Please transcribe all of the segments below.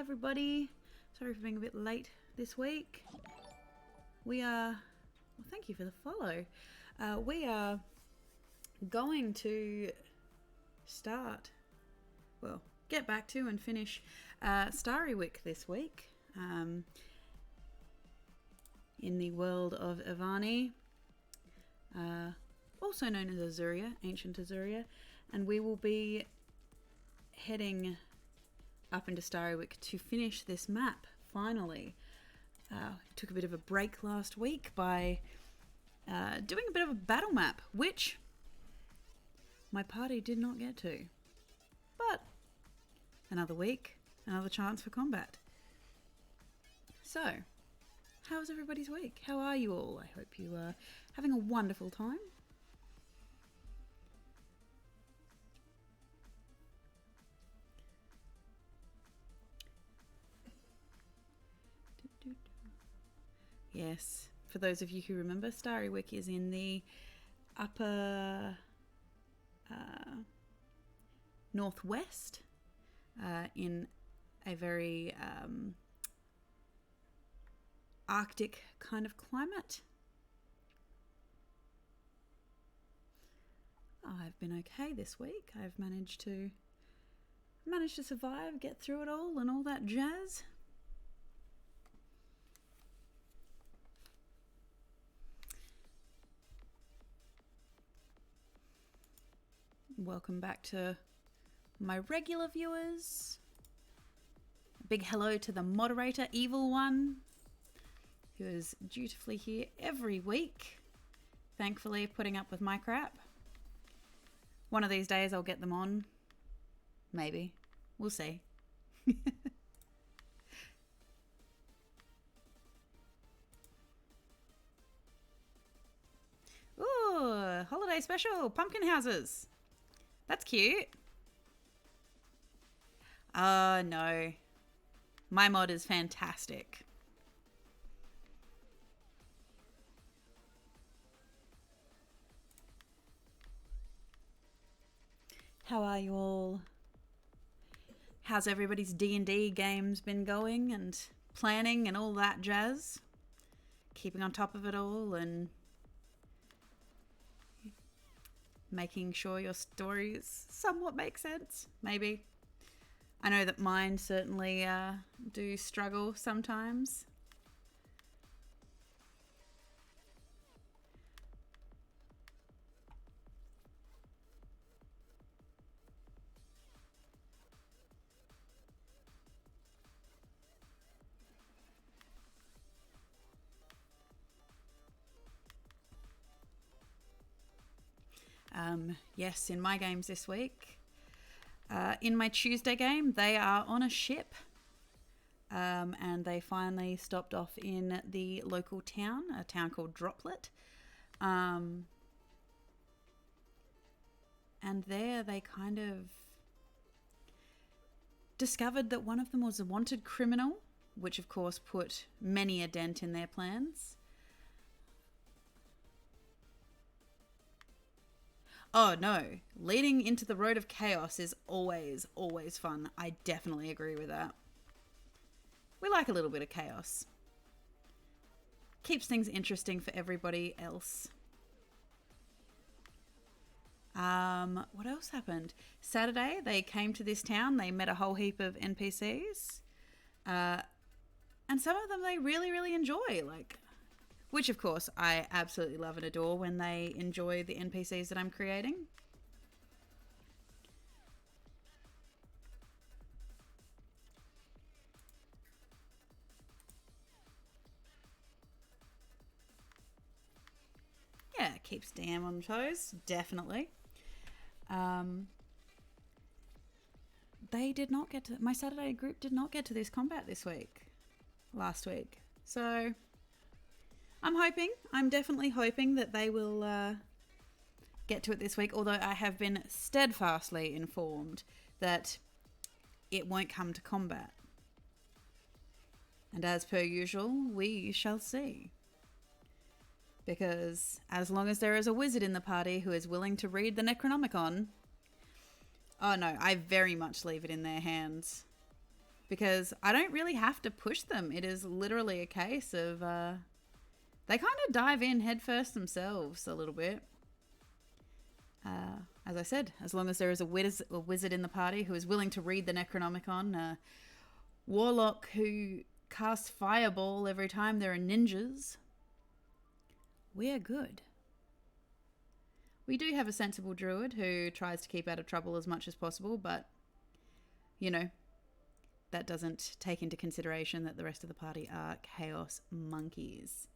everybody. Sorry for being a bit late this week. We are, well, thank you for the follow. We are going to start, well, get back to and finish Starrywick this week. In the world of Ivani, also known as Azuria, ancient Azuria, and we will be heading up into Starrywick to finish this map, finally. Took a bit of a break last week by doing a bit of a battle map, which my party did not get to. But another week, another chance for combat. So, how was everybody's week? How are you all? I hope you are having a wonderful time. Yes, for those of you who remember, Starrywick is in the upper northwest, in a very Arctic kind of climate. I've been okay this week. I've managed to survive, get through it all, and all that jazz. Welcome back to my regular viewers. A big hello to the moderator, Evil One, who is dutifully here every week, thankfully putting up with my crap. One of these days I'll get them on. Maybe. We'll see. Ooh, holiday special, pumpkin houses. That's cute. No. My mod is fantastic. How are you all? How's everybody's D&D games been going and planning and all that jazz? Keeping on top of it all and making sure your stories somewhat make sense, maybe. I know that mine certainly do struggle sometimes. Yes, in my games this week, in my Tuesday game, they are on a ship, and they finally stopped off in the local town, a town called Droplet, and there they kind of discovered that one of them was a wanted criminal, which of course put many a dent in their plans. Oh no, leading into the road of chaos is always fun. I definitely agree with that. We like a little bit of chaos. Keeps things interesting for everybody else. What else happened? Saturday, they came to this town. They met a whole heap of NPCs. And some of them they really enjoy, which, of course, I absolutely love and adore when they enjoy the NPCs that I'm creating. Yeah, it keeps Dan on toes, definitely. They did not get to... My Saturday group did not get to this combat last week. So... I'm definitely hoping that they will get to it this week, although I have been steadfastly informed that it won't come to combat. And as per usual, we shall see. Because as long as there is a wizard in the party who is willing to read the Necronomicon, oh no, I very much leave it in their hands. because I don't really have to push them. It is literally a case of they kind of dive in headfirst themselves a little bit. As I said, as long as there is a wizard in the party who is willing to read the Necronomicon, a warlock who casts fireball every time there are ninjas, we're good. We do have a sensible druid who tries to keep out of trouble as much as possible, but, you know, that doesn't take into consideration that the rest of the party are chaos monkeys.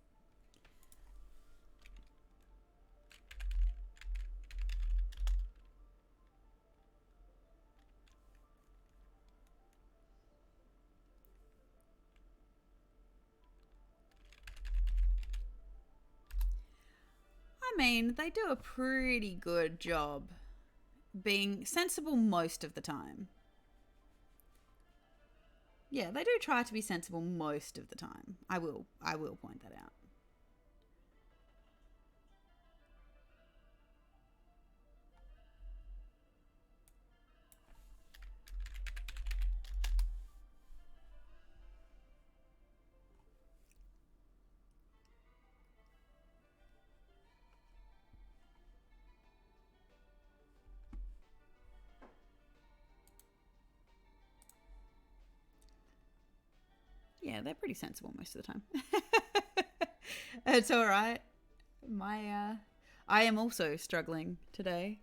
I mean, they do a pretty good job being sensible most of the time. Yeah, they do try to be sensible most of the time. I will point that out. Yeah, they're pretty sensible most of the time. It's all right. I am also struggling today.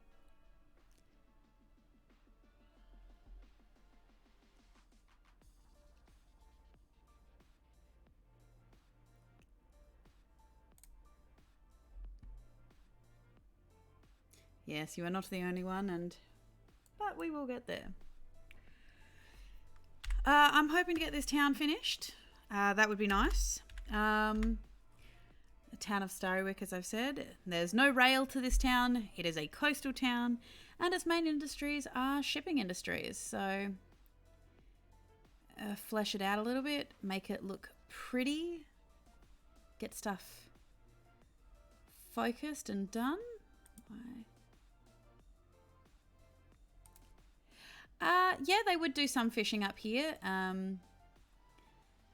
Yes, you are not the only one, but we will get there. I'm hoping to get this town finished. That would be nice. The town of Starrywick, as I've said. There's no rail to this town. It is a coastal town, and its main industries are shipping industries. So flesh it out a little bit, make it look pretty, get stuff focused and done. Yeah, they would do some fishing up here,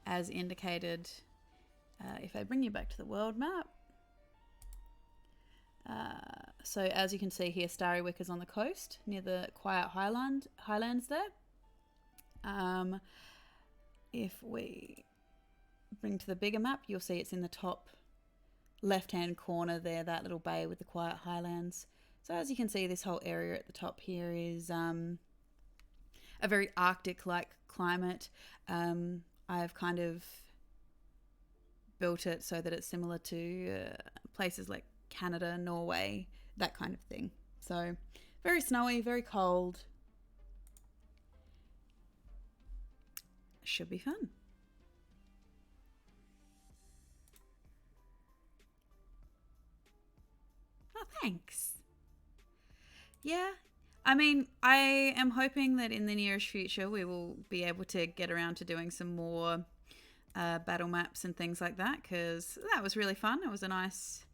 as indicated. If I bring you back to the world map, so as you can see here, Starrywick is on the coast near the quiet highlands there. If we bring to the bigger map, you'll see it's in the top left-hand corner there, that little bay with the quiet highlands. So as you can see, this whole area at the top here is a very Arctic-like climate. I've kind of built it so that it's similar to places like Canada, Norway, that kind of thing. So very snowy, very cold. Should be fun. Oh, thanks. Yeah, I mean, I am hoping that in the nearest future we will be able to get around to doing some more battle maps and things like that, because that was really fun. It was a nice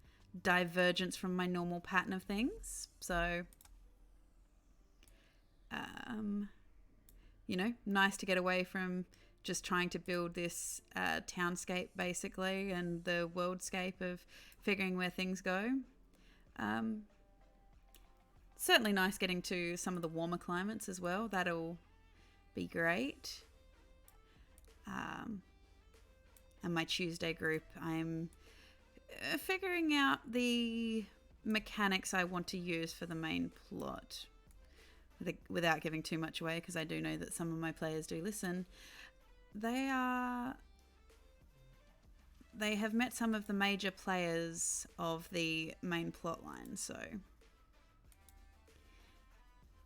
divergence from my normal pattern of things. So, you know, nice to get away from just trying to build this townscape, basically, and the worldscape of figuring where things go. Certainly nice getting to some of the warmer climates as well. That'll be great. And my Tuesday group, I'm figuring out the mechanics I want to use for the main plot without giving too much away, because I do know that some of my players do listen. They have met some of the major players of the main plot line, so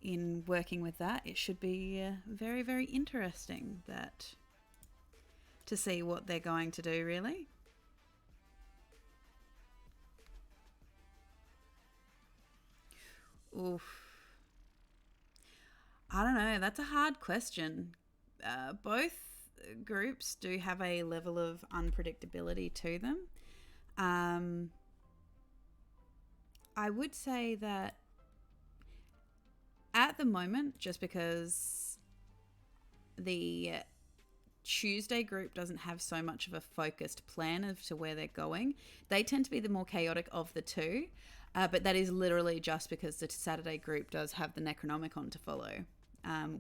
in working with that, it should be very, very interesting to see what they're going to do, really. Oof. I don't know. That's a hard question. Both groups do have a level of unpredictability to them. I would say that at the moment, just because the Tuesday group doesn't have so much of a focused plan as to where they're going. They tend to be the more chaotic of the two, but that is literally just because the Saturday group does have the Necronomicon to follow.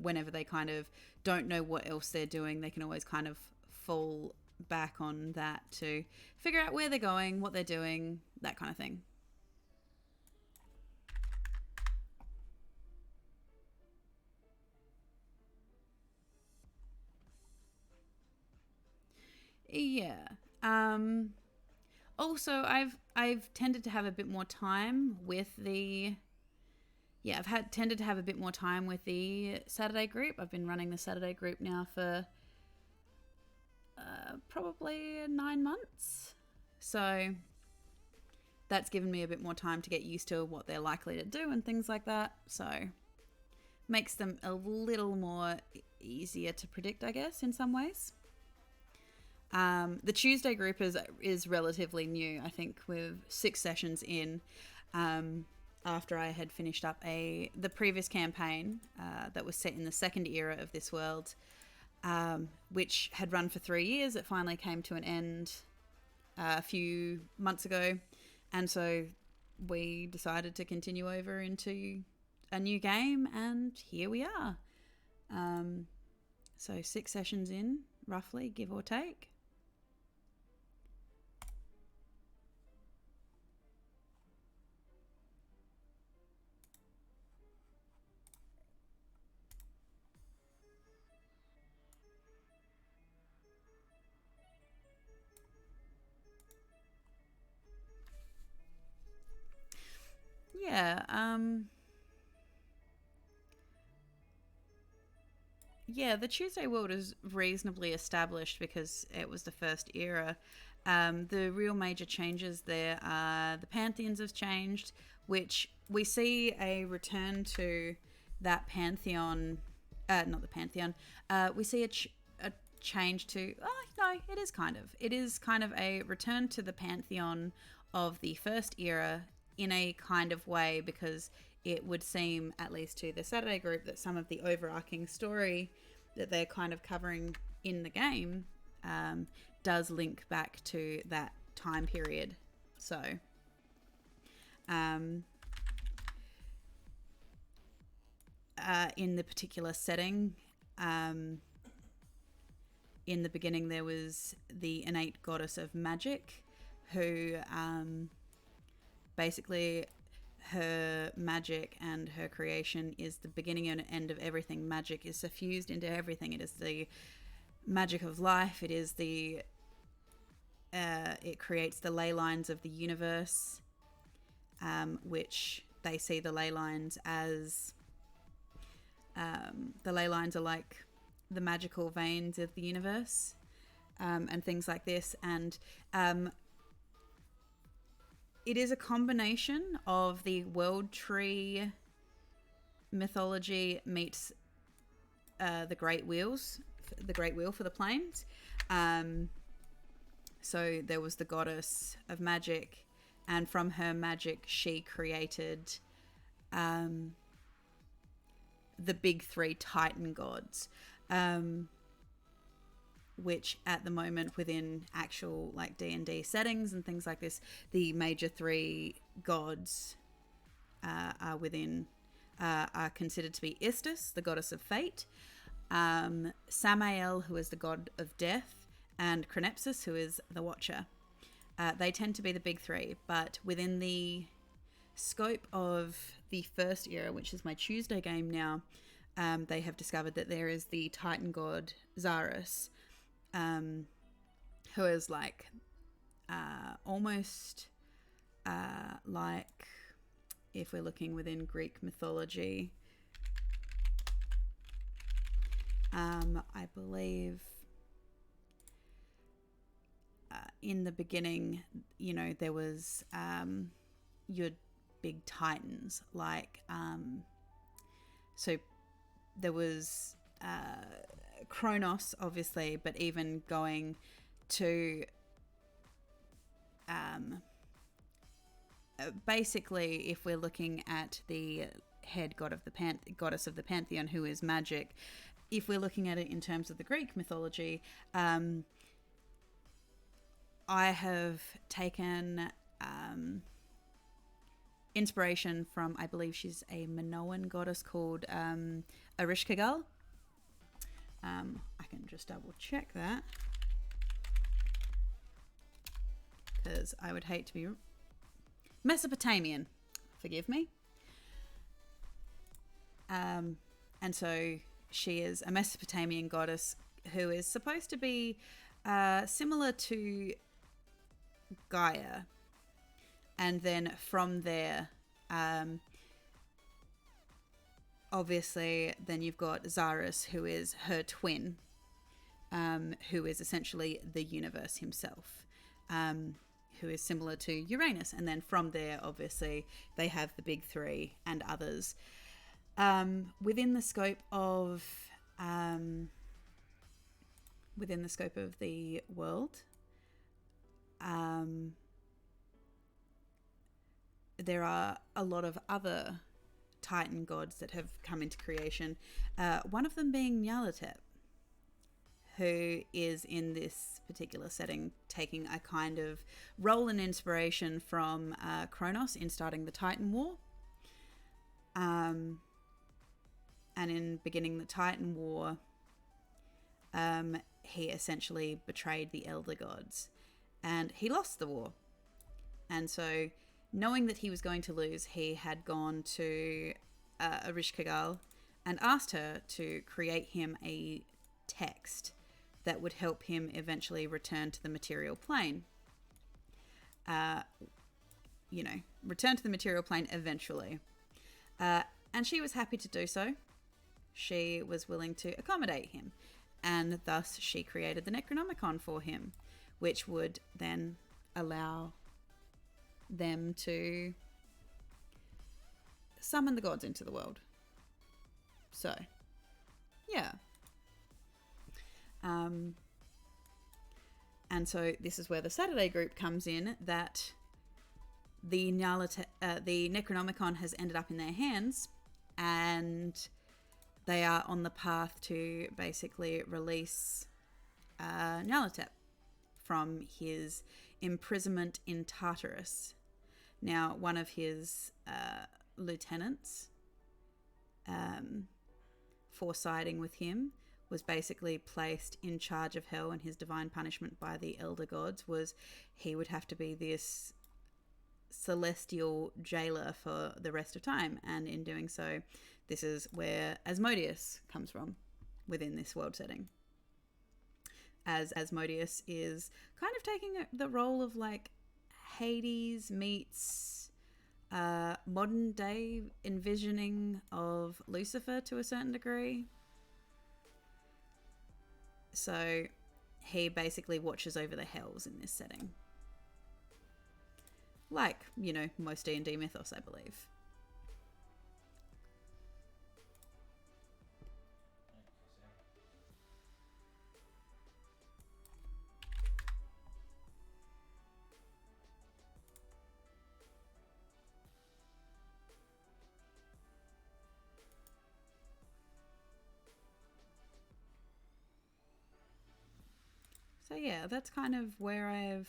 Whenever they kind of don't know what else they're doing, they can always kind of fall back on that to figure out where they're going, what they're doing, that kind of thing. Yeah. Also, I've tended to have a bit more time with the tended to have a bit more time with the Saturday group. I've been running the Saturday group now for probably 9 months. So that's given me a bit more time to get used to what they're likely to do and things like that. So makes them a little more easier to predict, I guess, in some ways. The Tuesday group is relatively new. I think we're 6 sessions in, after I had finished up the previous campaign that was set in the second era of this world, which had run for 3 years. It finally came to an end a few months ago, and so we decided to continue over into a new game, and here we are. So 6 sessions in, roughly, give or take. Yeah, the Tuesday world is reasonably established because it was the first era. The real major changes there are the pantheons have changed, which we see a return to that pantheon. Not the pantheon. We see a change to. Oh no, it is kind of. It is kind of a return to the pantheon of the first era in a kind of way, because it would seem, at least to the Saturday group, that some of the overarching story that they're kind of covering in the game does link back to that time period. So, in the particular setting, in the beginning there was the innate goddess of magic, who basically her magic and her creation is the beginning and end of everything. Magic is suffused into everything. It is the magic of life. It is it creates the ley lines of the universe, which they see the ley lines as the ley lines are like the magical veins of the universe, and things like this. And it is a combination of the World Tree mythology meets the Great Wheel for the planes. So there was the goddess of magic, and from her magic she created the big 3 Titan gods, which at the moment within actual like D&D settings and things like this, the major 3 gods are considered to be Istis, the goddess of fate, Samael, who is the god of death, and Chronepsis, who is the watcher. They tend to be the big 3, but within the scope of the first era, which is my Tuesday game now, they have discovered that there is the Titan God Czaris, who is like almost like, if we're looking within Greek mythology, I believe in the beginning, there was your big titans, like so there was Kronos, obviously, but even going to basically, if we're looking at the head god of the goddess of the pantheon, who is magic, if we're looking at it in terms of the Greek mythology, I have taken inspiration from, I believe she's a Minoan goddess called Ereshkigal. I can just double check that, because I would hate to be Mesopotamian, forgive me. And so she is a Mesopotamian goddess who is supposed to be similar to Gaia. And then from there, obviously, then you've got Czaris, who is her twin, who is essentially the universe himself, who is similar to Uranus. And then from there, obviously, they have the big three and others. Within the scope of the world, there are a lot of other Titan gods that have come into creation. One of them being Nyarlathotep, who is in this particular setting taking a kind of role and inspiration from Kronos in starting the Titan War. And in beginning the Titan War, he essentially betrayed the elder gods and he lost the war. And so, knowing that he was going to lose, he had gone to Ereshkigal and asked her to create him a text that would help him eventually return to the material plane. Return to the material plane eventually. And she was happy to do so. She was willing to accommodate him. And thus she created the Necronomicon for him, which would then allow them to summon the gods into the world. So, yeah. And so this is where the Saturday group comes in, that the Necronomicon has ended up in their hands, and they are on the path to basically release Nyarlathotep from his imprisonment in Tartarus. Now, one of his lieutenants, for siding with him, was basically placed in charge of hell, and his divine punishment by the elder gods was he would have to be this celestial jailer for the rest of time. And in doing so, this is where Asmodeus comes from within this world setting, as Asmodeus is kind of taking the role of like Hades meets modern day envisioning of Lucifer to a certain degree. So he basically watches over the hells in this setting, like, most D&D mythos, I believe. So yeah, that's kind of where I've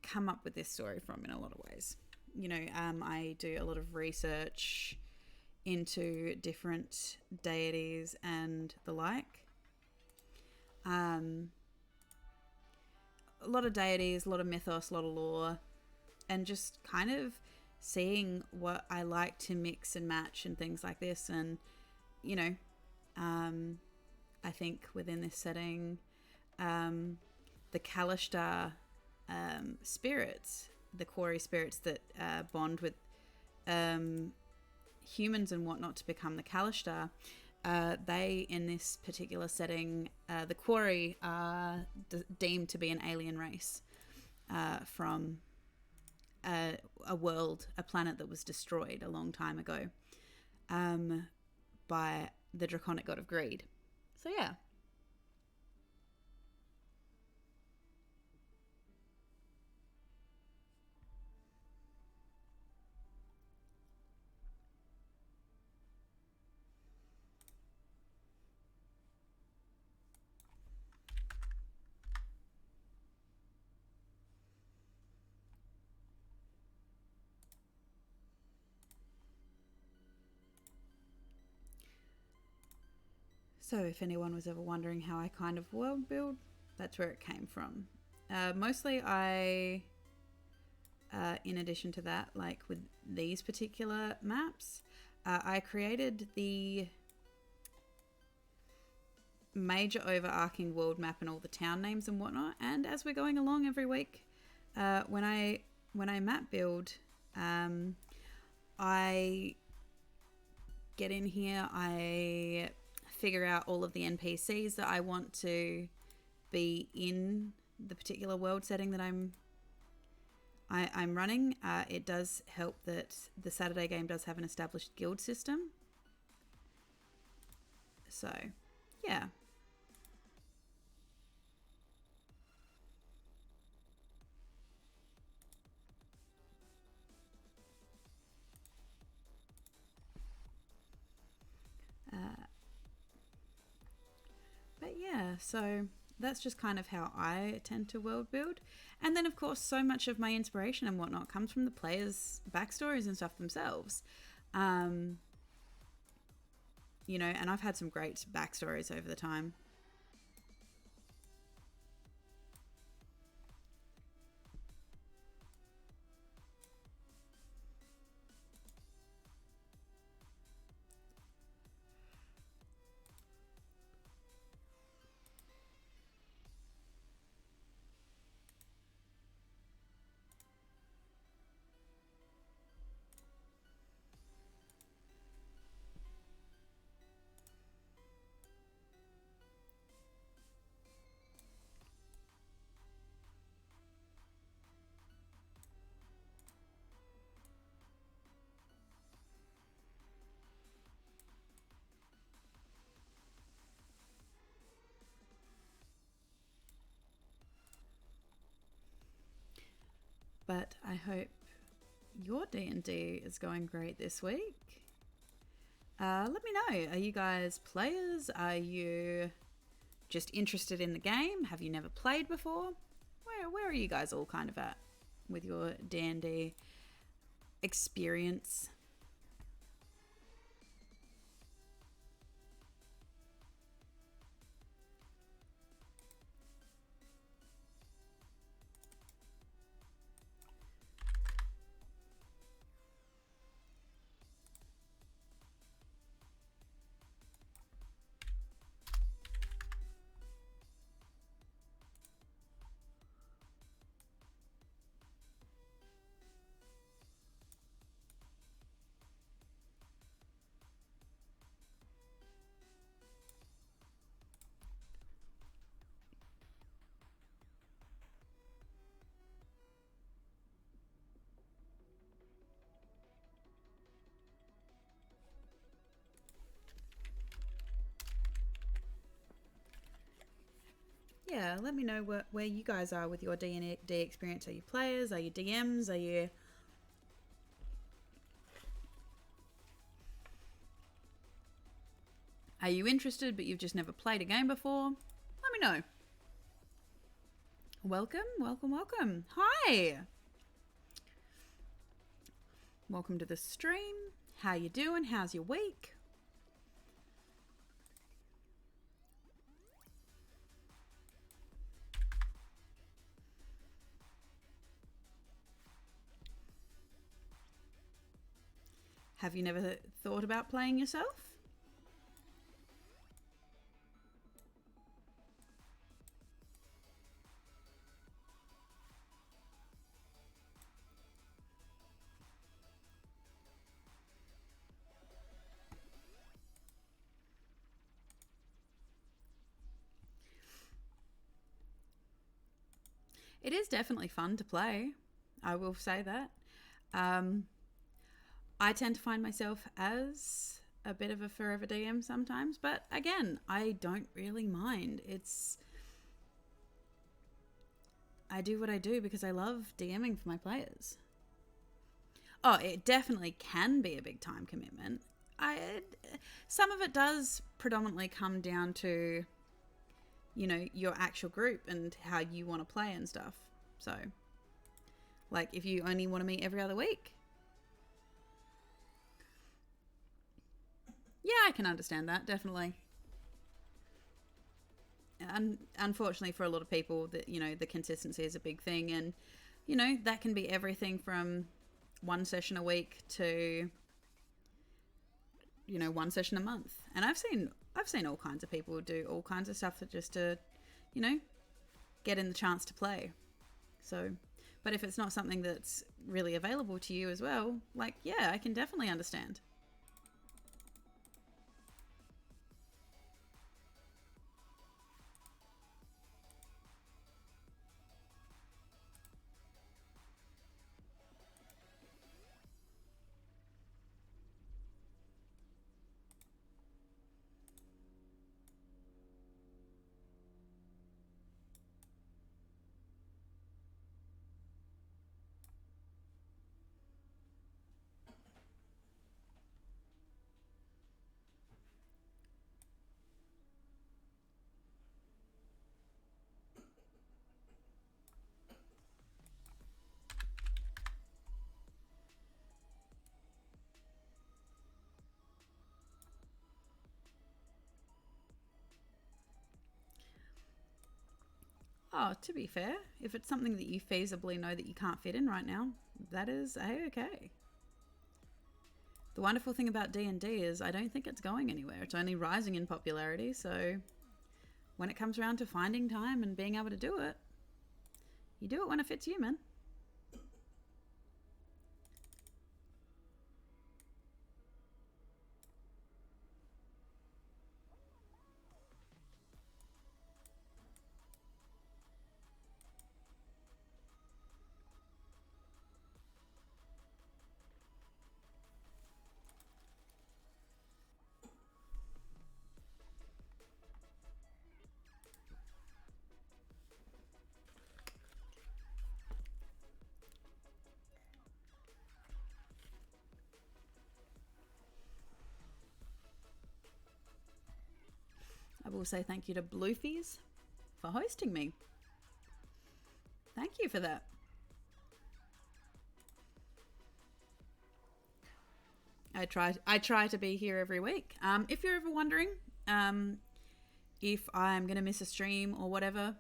come up with this story from in a lot of ways. I do a lot of research into different deities and the like. A lot of deities, a lot of mythos, a lot of lore, and just kind of seeing what I like to mix and match and things like this. And, I think within this setting, the Kalashtar spirits, the quarry spirits that bond with humans and whatnot to become the Kalashtar, they, in this particular setting, the quarry are deemed to be an alien race from a world, a planet that was destroyed a long time ago by the draconic god of greed. So yeah. So if anyone was ever wondering how I kind of world build, that's where it came from. Mostly I, in addition to that, like with these particular maps, I created the major overarching world map and all the town names and whatnot. And as we're going along every week, when I map build, I get in here, I figure out all of the NPCs that I want to be in the particular world setting that I'm running. It does help that the Saturday game does have an established guild system. So, yeah. But yeah, so that's just kind of how I tend to world build. And then, of course, so much of my inspiration and whatnot comes from the players' backstories and stuff themselves. You know, and I've had some great backstories over the time. But I hope your D&D is going great this week. Let me know. Are you guys players? Are you just interested in the game? Have you never played before? Where are you guys all kind of at with your D&D experience? Yeah, let me know where you guys are with your D&D experience. Are you players? Are you DMs? Are you... Are you interested but you've just never played a game before? Let me know. Welcome, welcome, welcome. Hi! Welcome to the stream. How you doing? How's your week? Have you never thought about playing yourself? It is definitely fun to play. I will say that. I tend to find myself as a bit of a forever DM sometimes, but again, I don't really mind. I do what I do because I love DMing for my players. Oh, it definitely can be a big time commitment. Some of it does predominantly come down to, you know, your actual group and how you want to play and stuff. So, like, if you only want to meet every other week, yeah, I can understand that, definitely. unfortunately for a lot of people, that, you know, the consistency is a big thing, and, you know, that can be everything from one session a week to, you know, one session a month. And I've seen all kinds of people do all kinds of stuff just to, you know, get in the chance to play. So, but if it's not something that's really available to you as well, like, yeah, I can definitely understand. Oh, to be fair, if it's something that you feasibly know that you can't fit in right now, that is okay. The wonderful thing about D&D is I don't think it's going anywhere. It's only rising in popularity, so when it comes around to finding time and being able to do it, you do it when it fits you, man. I will say thank you to Bluefies for hosting me. Thank you for that. I try to be here every week. If you're ever wondering if I'm going to miss a stream or whatever,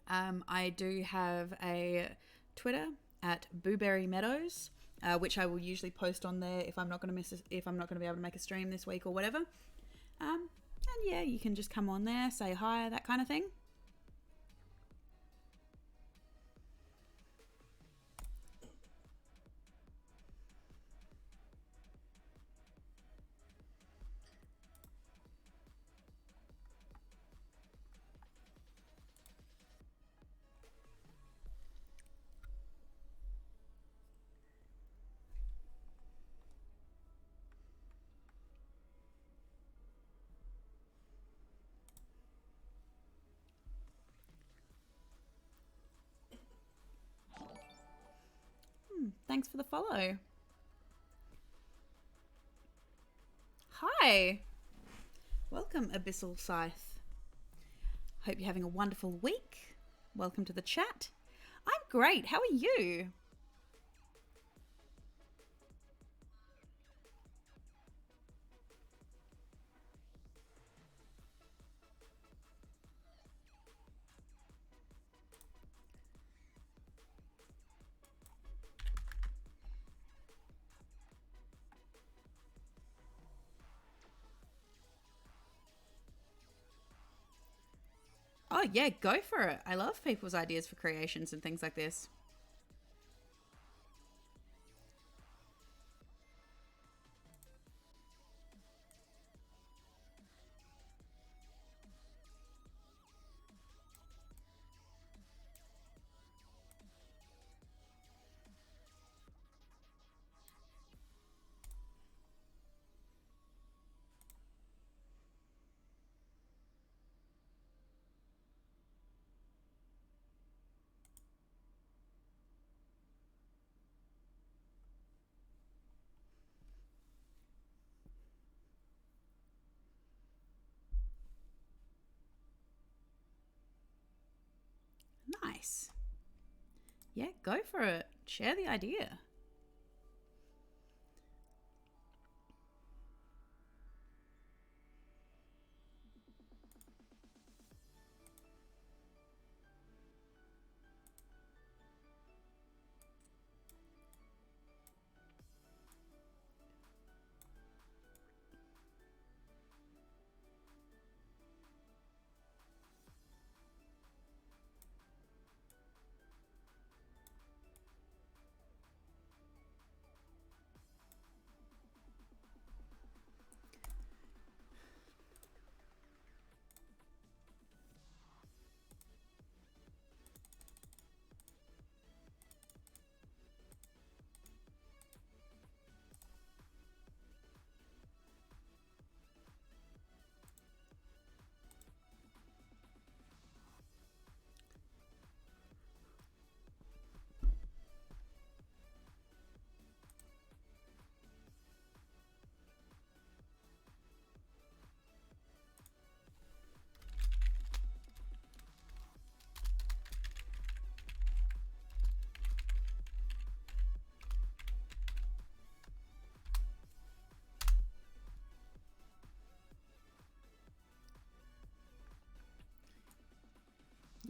I do have a Twitter at Booberry Meadows, which I will usually post on there if I'm not going to if I'm not going to be able to make a stream this week or whatever. And yeah, you can just come on there, say hi, that kind of thing. Thanks for the follow. Hi. Welcome, Abyssal Scythe. Hope you're having a wonderful week. Welcome to the chat. I'm great. How are you? Oh, yeah, go for it. I love people's ideas for creations and things like this. Nice. Yeah, go for it. Share the idea.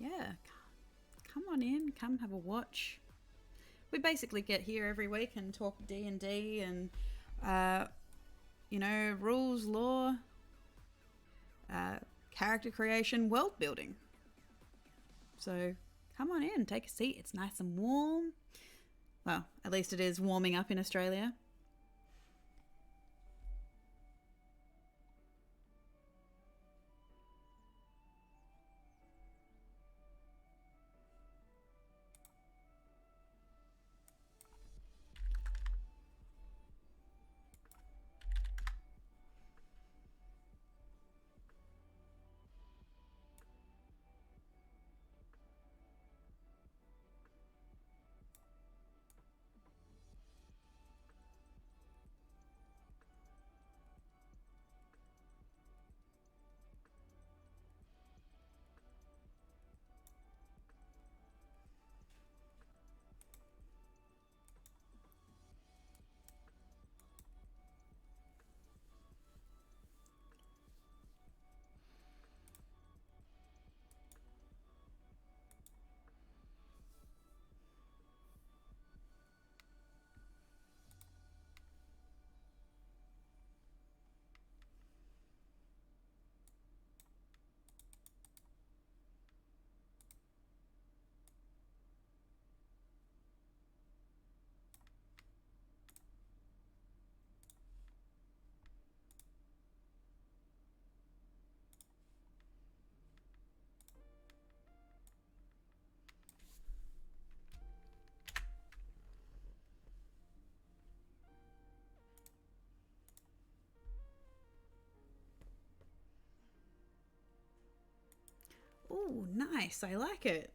Yeah, come on in, come have a watch. We basically get here every week and talk D&D and, you know, rules, lore, character creation, world building. So come on in, take a seat. It's nice and warm. Well, at least it is warming up in Australia. Oh, nice. I like it.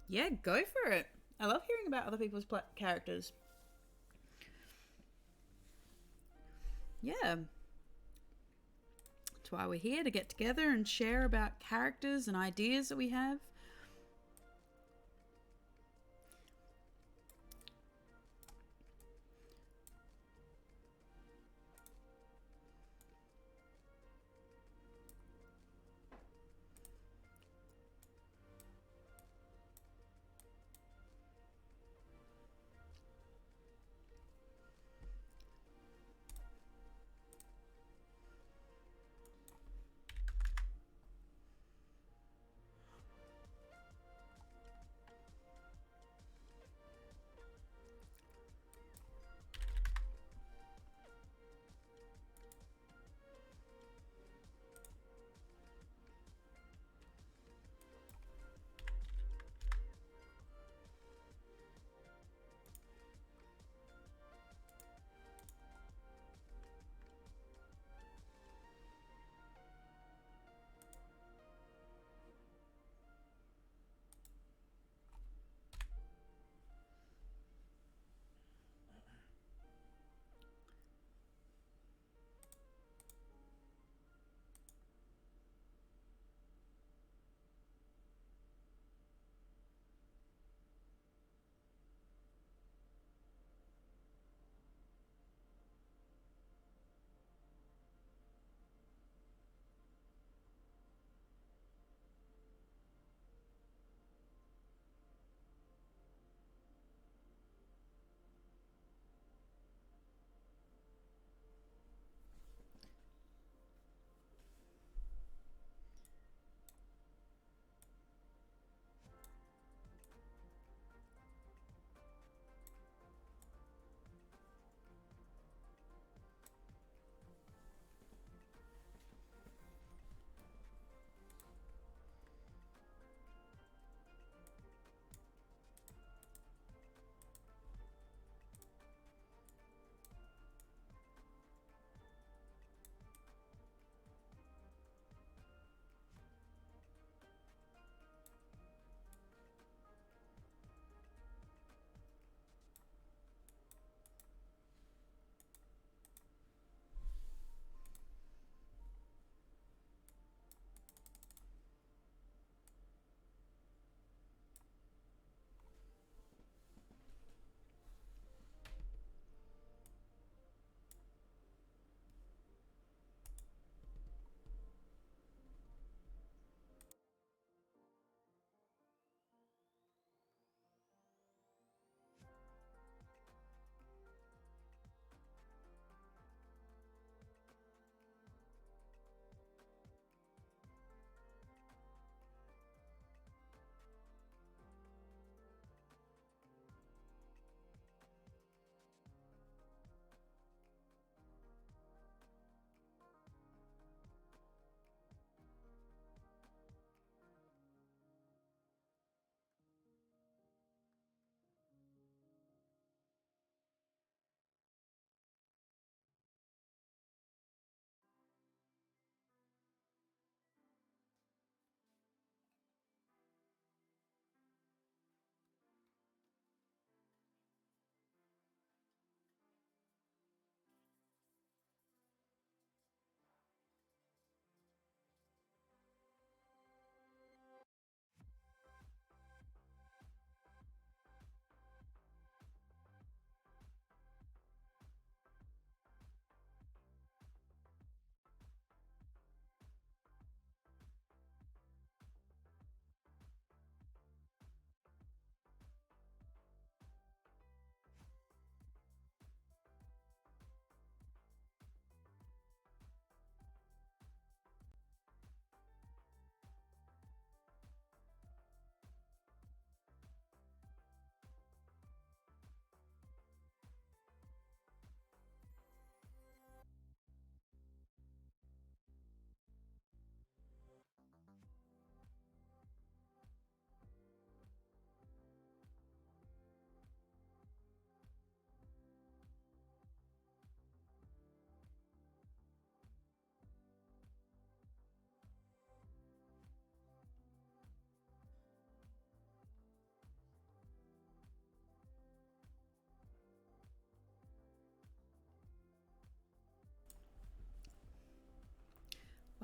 Yeah, go for it. I love hearing about other people's characters. Yeah. That's why we're here, to get together and share about characters and ideas that we have.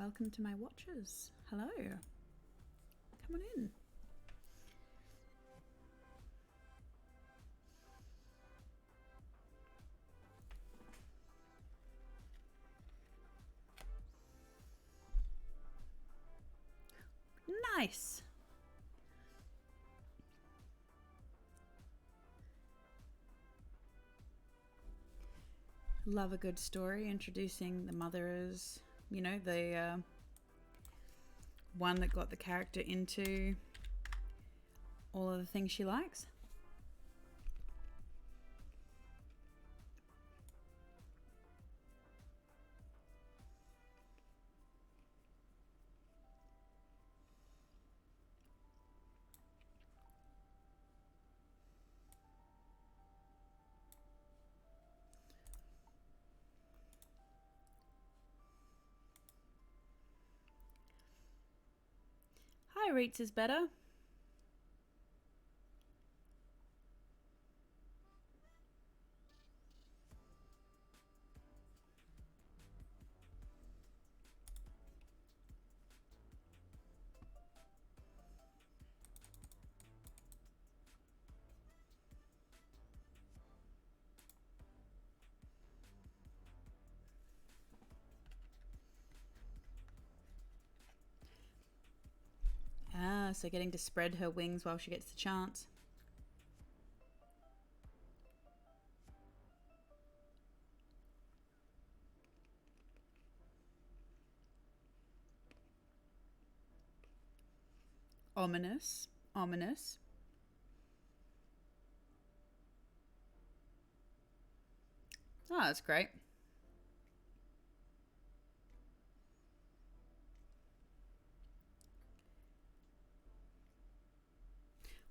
Welcome to my watchers. Hello. Come on in. Nice. Love a good story introducing the mother as, you know, the one that got the character into all of the things she likes. Hi, Reeds is better. Ah, so getting to spread her wings while she gets the chance. Ominous. Ominous. Oh, that's great.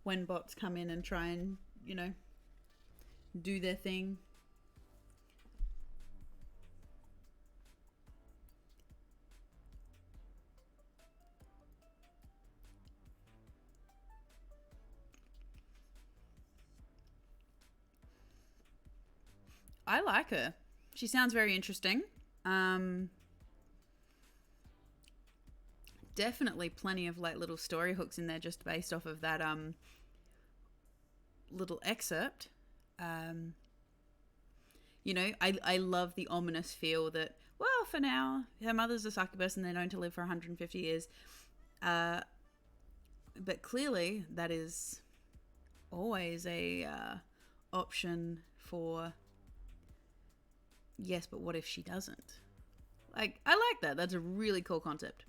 When bots come in and try and, you know, do their thing. I like her. She sounds very interesting. Definitely plenty of like little story hooks in there just based off of that little excerpt. You know, I love the ominous feel that, well, for now, her mother's a succubus and they're known to live for 150 years. But clearly that is always a option for, yes, but what if she doesn't? Like, I like that. That's a really cool concept.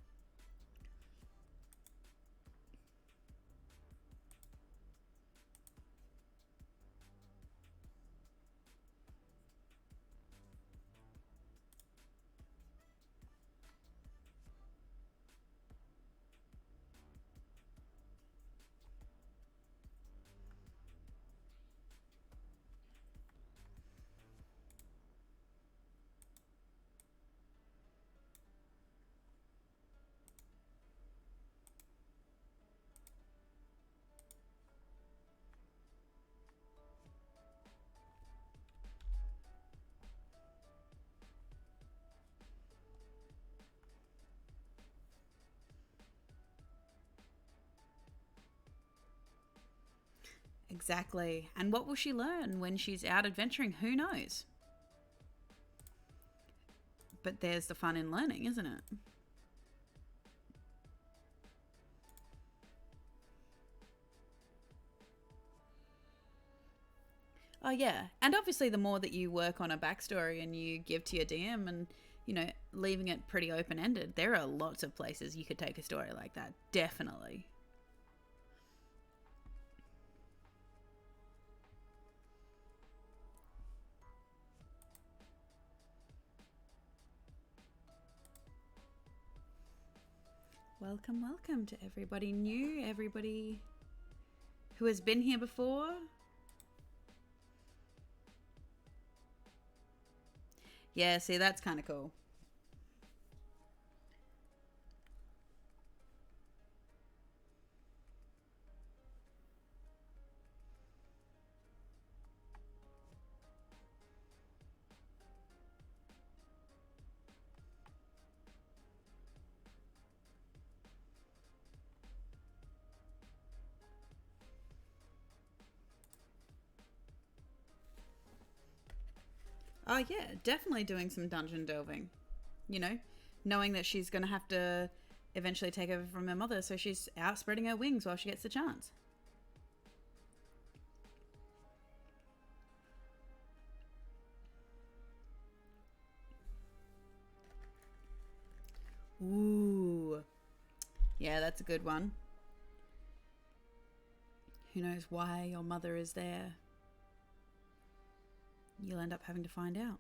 Exactly. And what will she learn when she's out adventuring? Who knows? But there's the fun in learning, isn't it? Oh, yeah. And obviously, the more that you work on a backstory and you give to your DM and, you know, leaving it pretty open ended, there are lots of places you could take a story like that. Definitely. Welcome, welcome to everybody new, everybody who has been here before. Yeah, see, that's kind of cool. Oh, yeah, definitely doing some dungeon delving. You know, knowing that she's going to have to eventually take over from her mother, so she's out spreading her wings while she gets the chance. Ooh. Yeah, that's a good one. Who knows why your mother is there? You'll end up having to find out.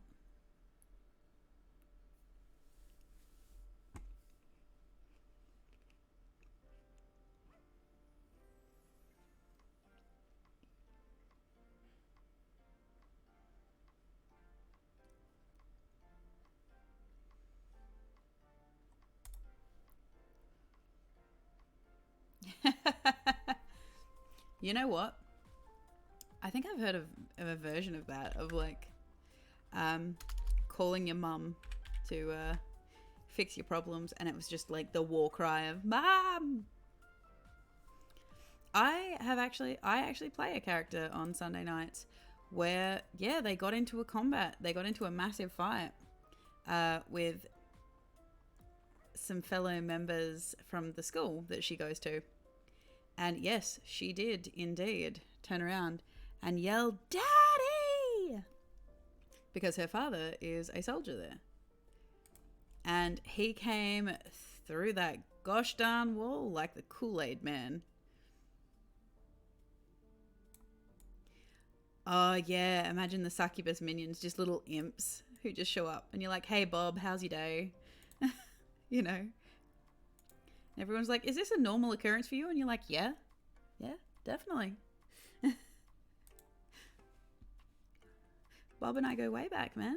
You know what? I think I've heard of a version of that, of like calling your mum to fix your problems, and it was just like the war cry of "Mom." I actually play a character on Sunday nights where, yeah, they got into a massive fight with some fellow members from the school that she goes to. And yes, she did indeed turn around and yell, "Daddy!" because her father is a soldier there. And he came through that gosh darn wall like the Kool-Aid man. Oh, yeah, imagine the succubus minions, just little imps who just show up. And you're like, "Hey, Bob, how's your day?" You know? Everyone's like, "Is this a normal occurrence for you?" And you're like, yeah, definitely. Bob and I go way back, man.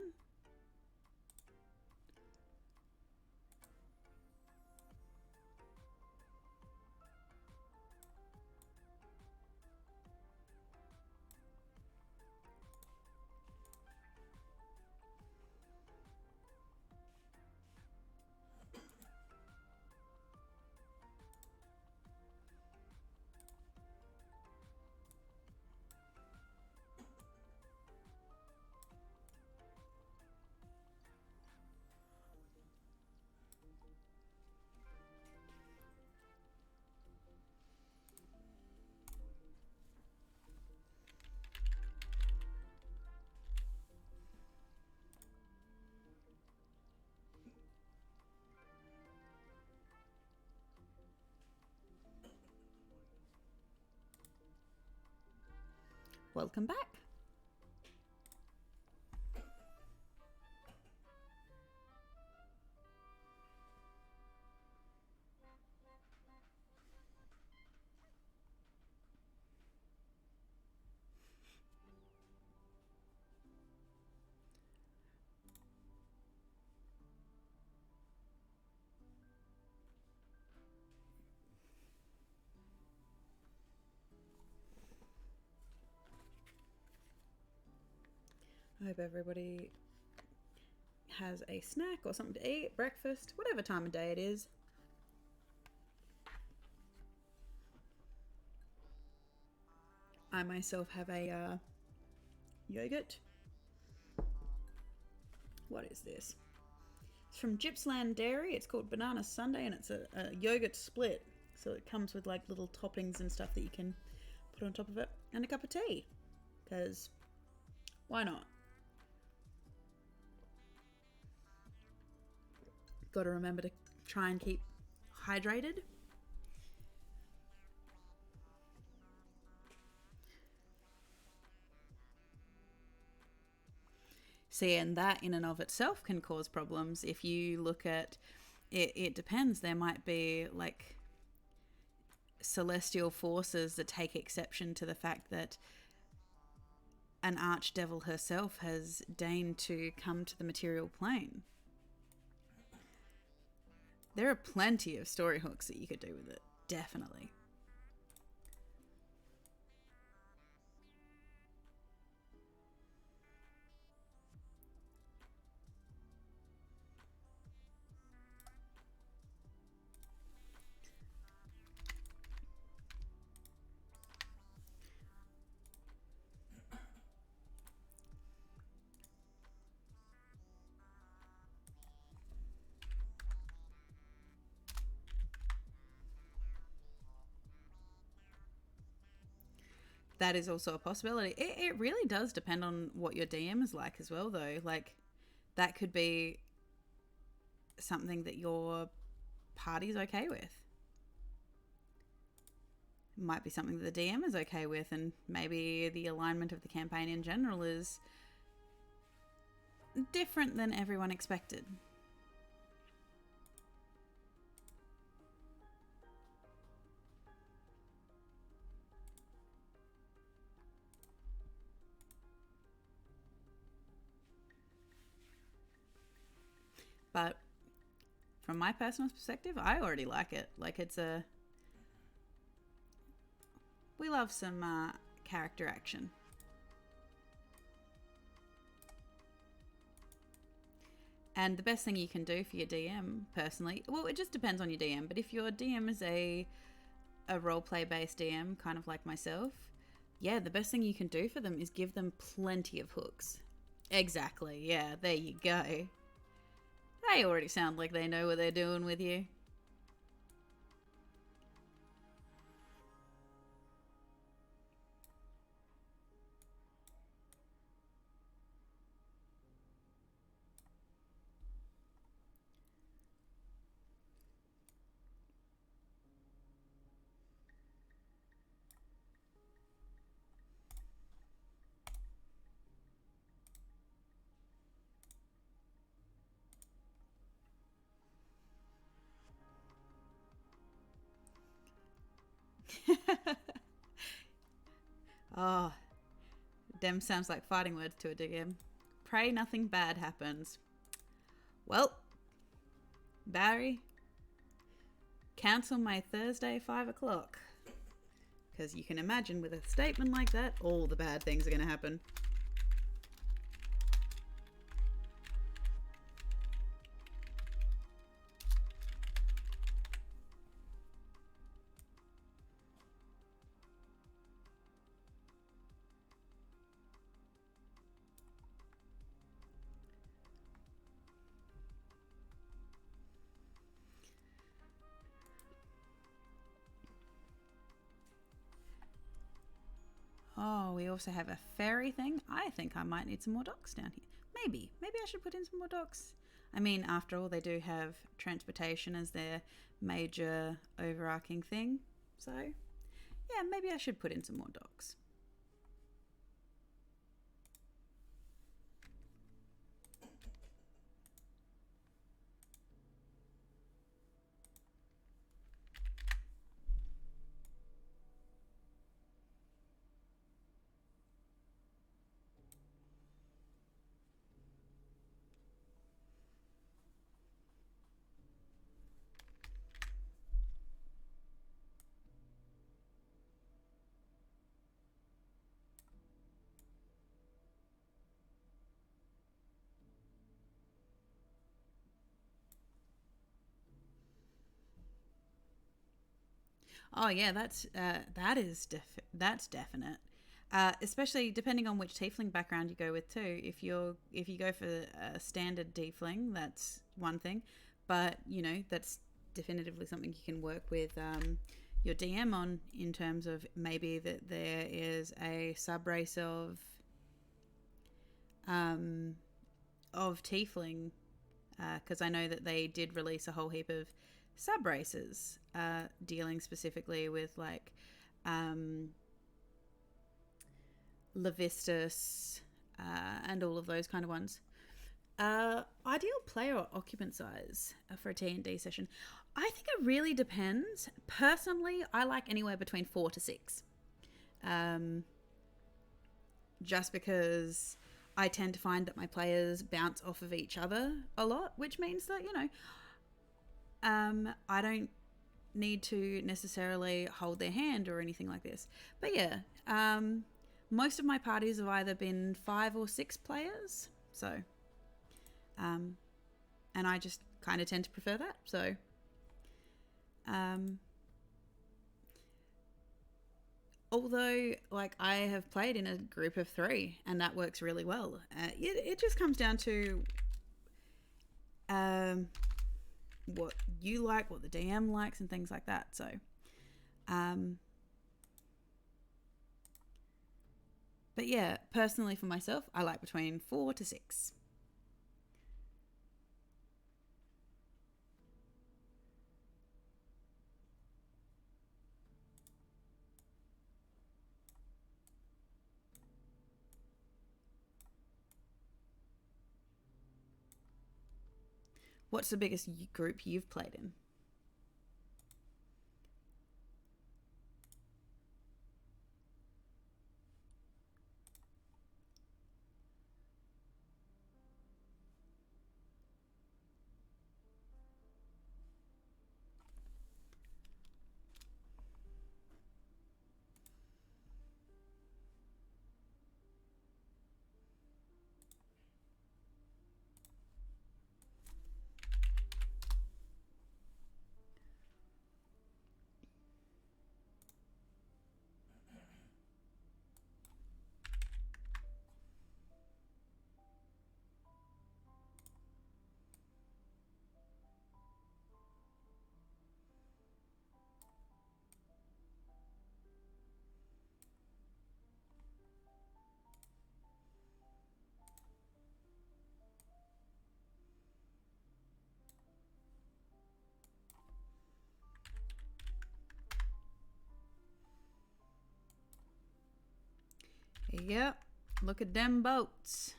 Welcome back. I hope everybody has a snack or something to eat, breakfast, whatever time of day it is. I myself have a yogurt. What is this? It's from Gippsland Dairy. It's called Banana Sundae, and it's a yogurt split. So it comes with like little toppings and stuff that you can put on top of it, and a cup of tea. Because why not? Got to remember to try and keep hydrated. See, and that in and of itself can cause problems. If you look at it, it depends. There might be like celestial forces that take exception to the fact that an archdevil herself has deigned to come to the material plane. There are plenty of story hooks that you could do with it, definitely. that is also a possibility. It really does depend on what your DM is like as well, though. Like, that could be something that your party's okay with. It might be something that the DM is okay with, and maybe the alignment of the campaign in general is different than everyone expected. But from my personal perspective, I already like it. Like, we love some character action. And the best thing you can do for your DM, personally, well, it just depends on your DM, but if your DM is a roleplay based DM, kind of like myself, yeah, the best thing you can do for them is give them plenty of hooks. Exactly, yeah, there you go. They already sound like they know what they're doing with you. Oh, dem sounds like fighting words to a DM. Pray nothing bad happens. Well, Barry, cancel my Thursday 5 o'clock. Because you can imagine with a statement like that, all the bad things are going to happen. Oh, we also have a ferry thing. I think I might need some more docks down here. Maybe I should put in some more docks. I mean, after all, they do have transportation as their major overarching thing. So, yeah, maybe I should put in some more docks. Oh yeah, that's definite. Especially depending on which tiefling background you go with too. If you go for a standard tiefling, that's one thing, but that's definitively something you can work with your DM on, in terms of maybe that there is a sub race of tiefling, because I know that they did release a whole heap of sub races dealing specifically with like Levistus and all of those kind of ones. Ideal player or occupant size for a T&D session. I think it really depends. Personally, I like anywhere between 4 to 6. Just because I tend to find that my players bounce off of each other a lot, which means that, I don't need to necessarily hold their hand or anything like this. But yeah, most of my parties have either been 5 or 6 players. So, and I just kind of tend to prefer that. So, although, like, I have played in a group of 3 and that works really well. It just comes down to what you like, what the DM likes, and things like that. So, But yeah, personally for myself, I like between 4 to 6. What's the biggest group you've played in? Yep, look at them boats.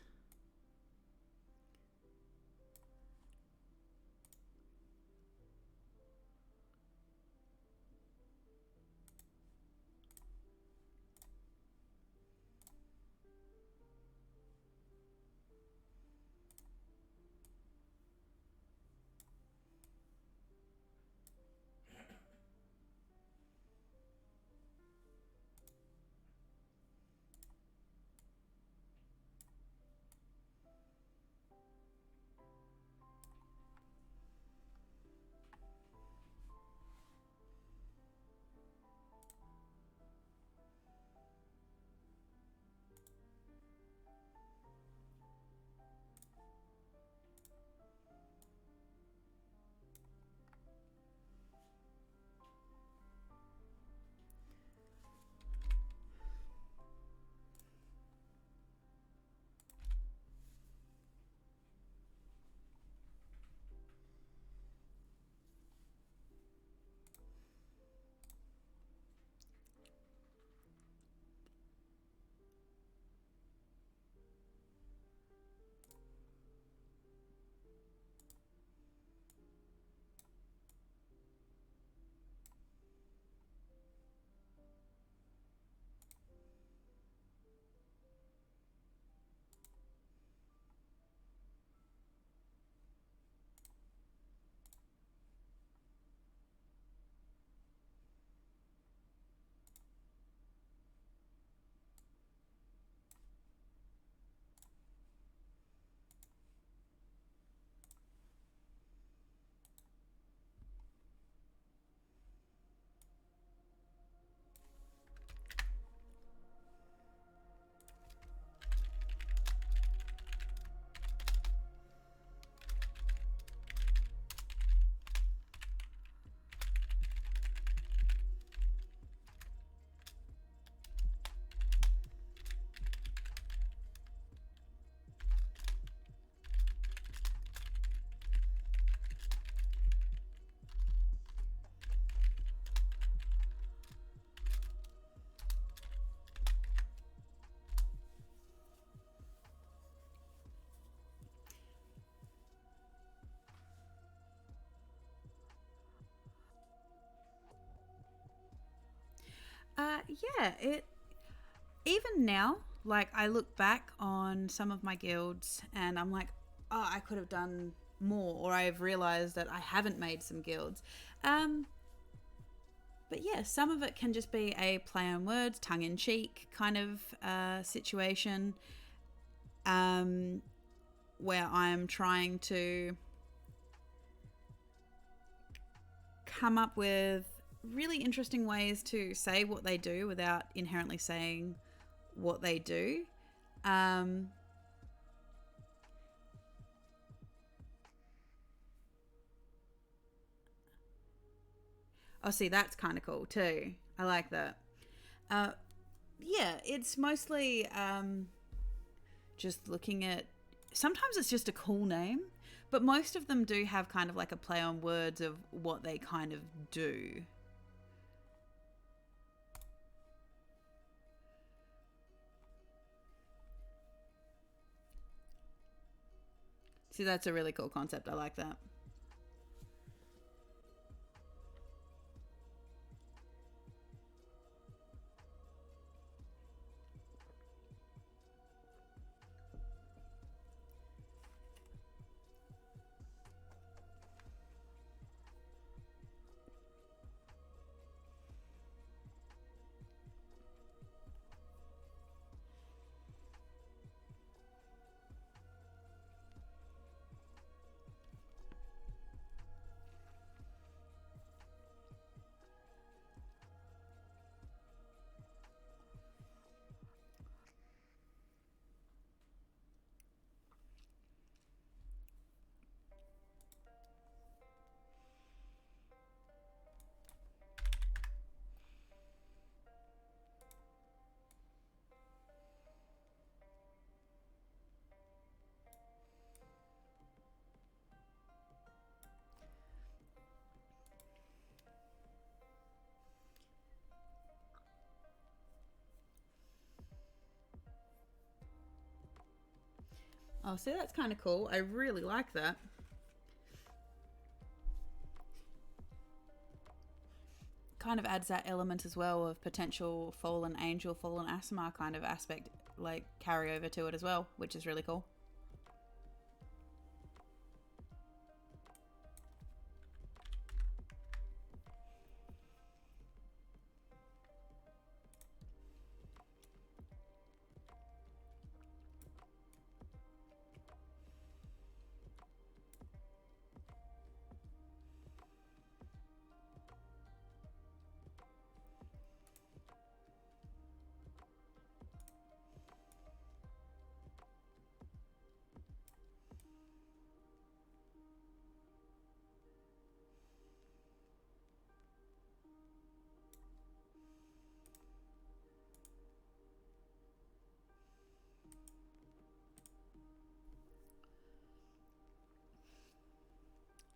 Yeah, it even now, like I look back on some of my guilds and I'm like, oh, I could have done more, or I've realized that I haven't made some guilds. But yeah, some of it can just be a play on words, tongue in cheek kind of situation, where I'm trying to come up with really interesting ways to say what they do without inherently saying what they do. Oh, see, that's kind of cool too. I like that. Uh, yeah, it's mostly just looking at. Sometimes it's just a cool name, but most of them do have kind of like a play on words of what they kind of do. See, that's a really cool concept. I like that. Oh, see, that's kind of cool. I really like that. Kind of adds that element as well of potential fallen angel, fallen Asimar kind of aspect, like carry over to it as well, which is really cool.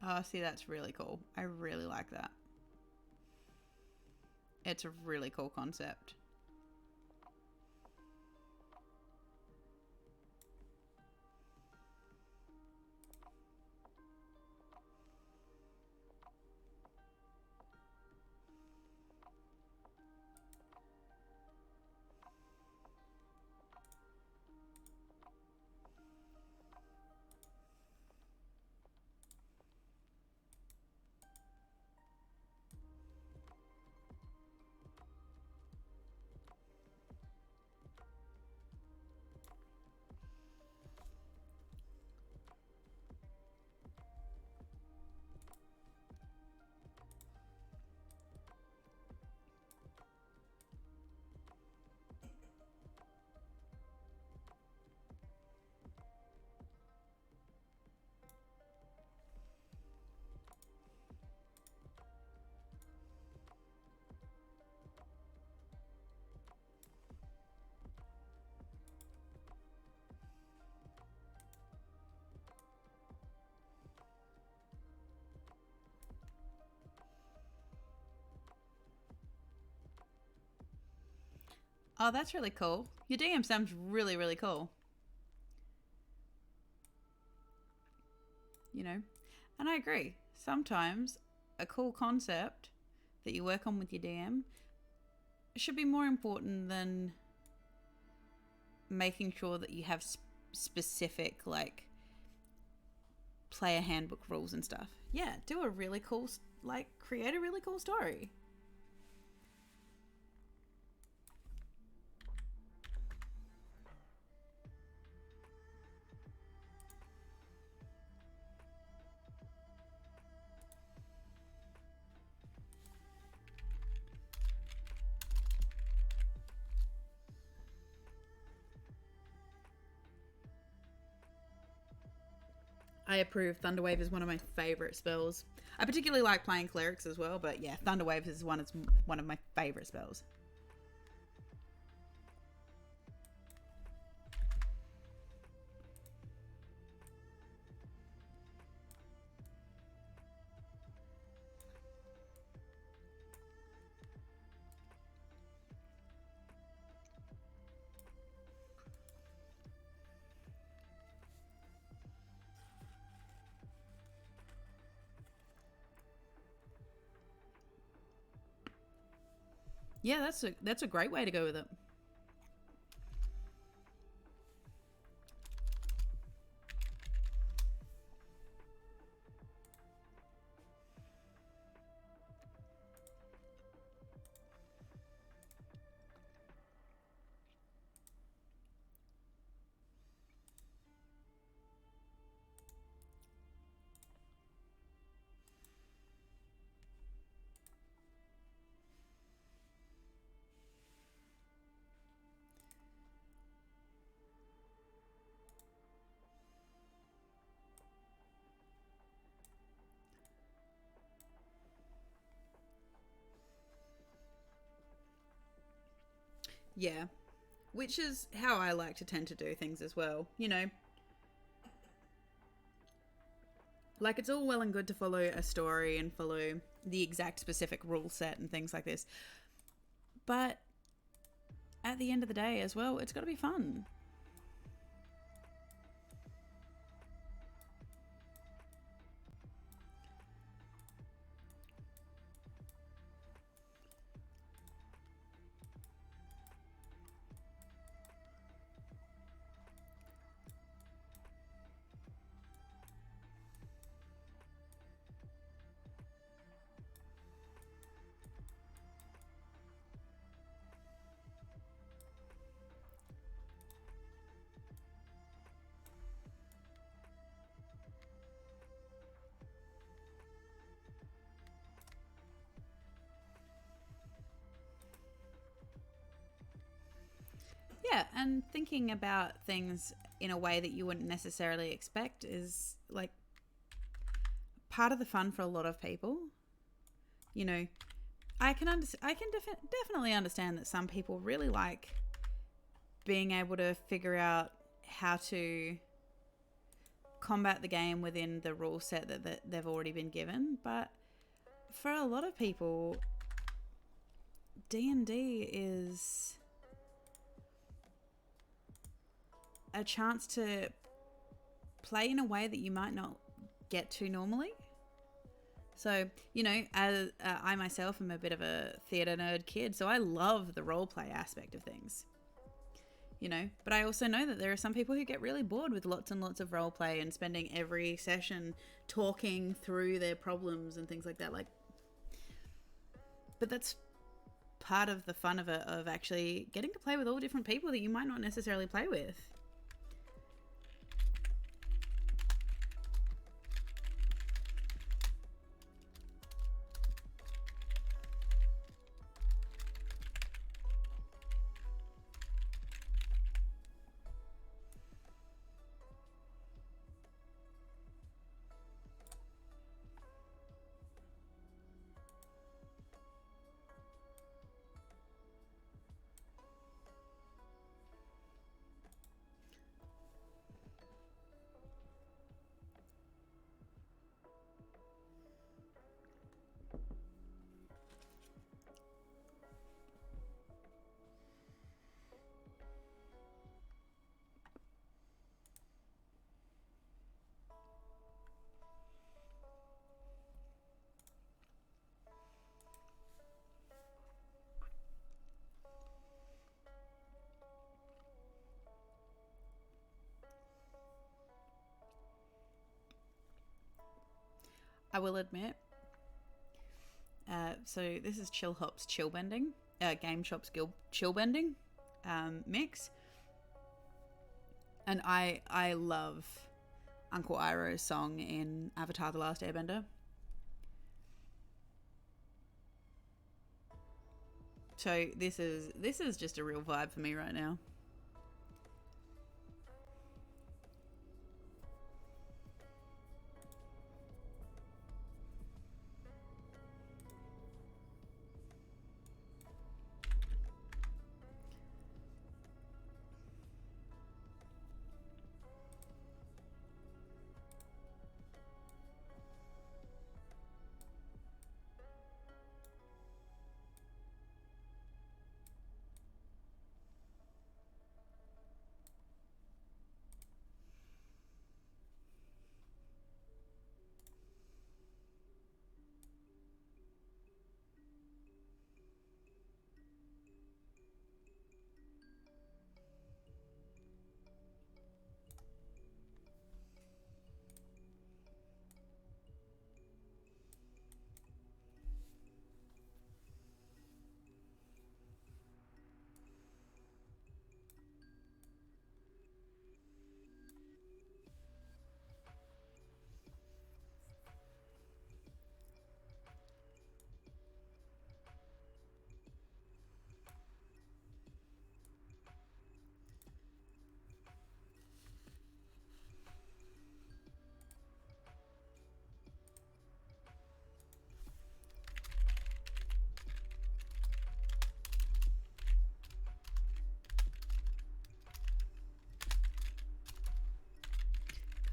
Oh, see, that's really cool. I really like that. It's a really cool concept. Oh, that's really cool. Your DM sounds really, really cool. You know? And I agree. Sometimes a cool concept that you work on with your DM should be more important than making sure that you have specific, like, player handbook rules and stuff. Yeah, do a really cool, like, create a really cool story. I approve. Thunderwave is one of my favorite spells. I particularly like playing clerics as well, but yeah, Thunderwave is one of my favorite spells. Yeah, that's a great way to go with it. Yeah, which is how I like to tend to do things as well. You know, like it's all well and good to follow a story and follow the exact specific rule set and things like this, but at the end of the day as well, it's got to be fun. Yeah, and thinking about things in a way that you wouldn't necessarily expect is like part of the fun for a lot of people. You know, I can definitely understand that some people really like being able to figure out how to combat the game within the rule set that they've already been given, but for a lot of people, D&D is a chance to play in a way that you might not get to normally. So, you know, as I myself am a bit of a theatre nerd kid, so I love the roleplay aspect of things. You know, but I also know that there are some people who get really bored with lots and lots of roleplay and spending every session talking through their problems and things like that. Like, but that's part of the fun of actually getting to play with all different people that you might not necessarily play with. I will admit. So this is Chill Hop's Chill Bending, Game Shop's Guild Chill Bending mix, and I love Uncle Iroh's song in Avatar: The Last Airbender. So this is just a real vibe for me right now.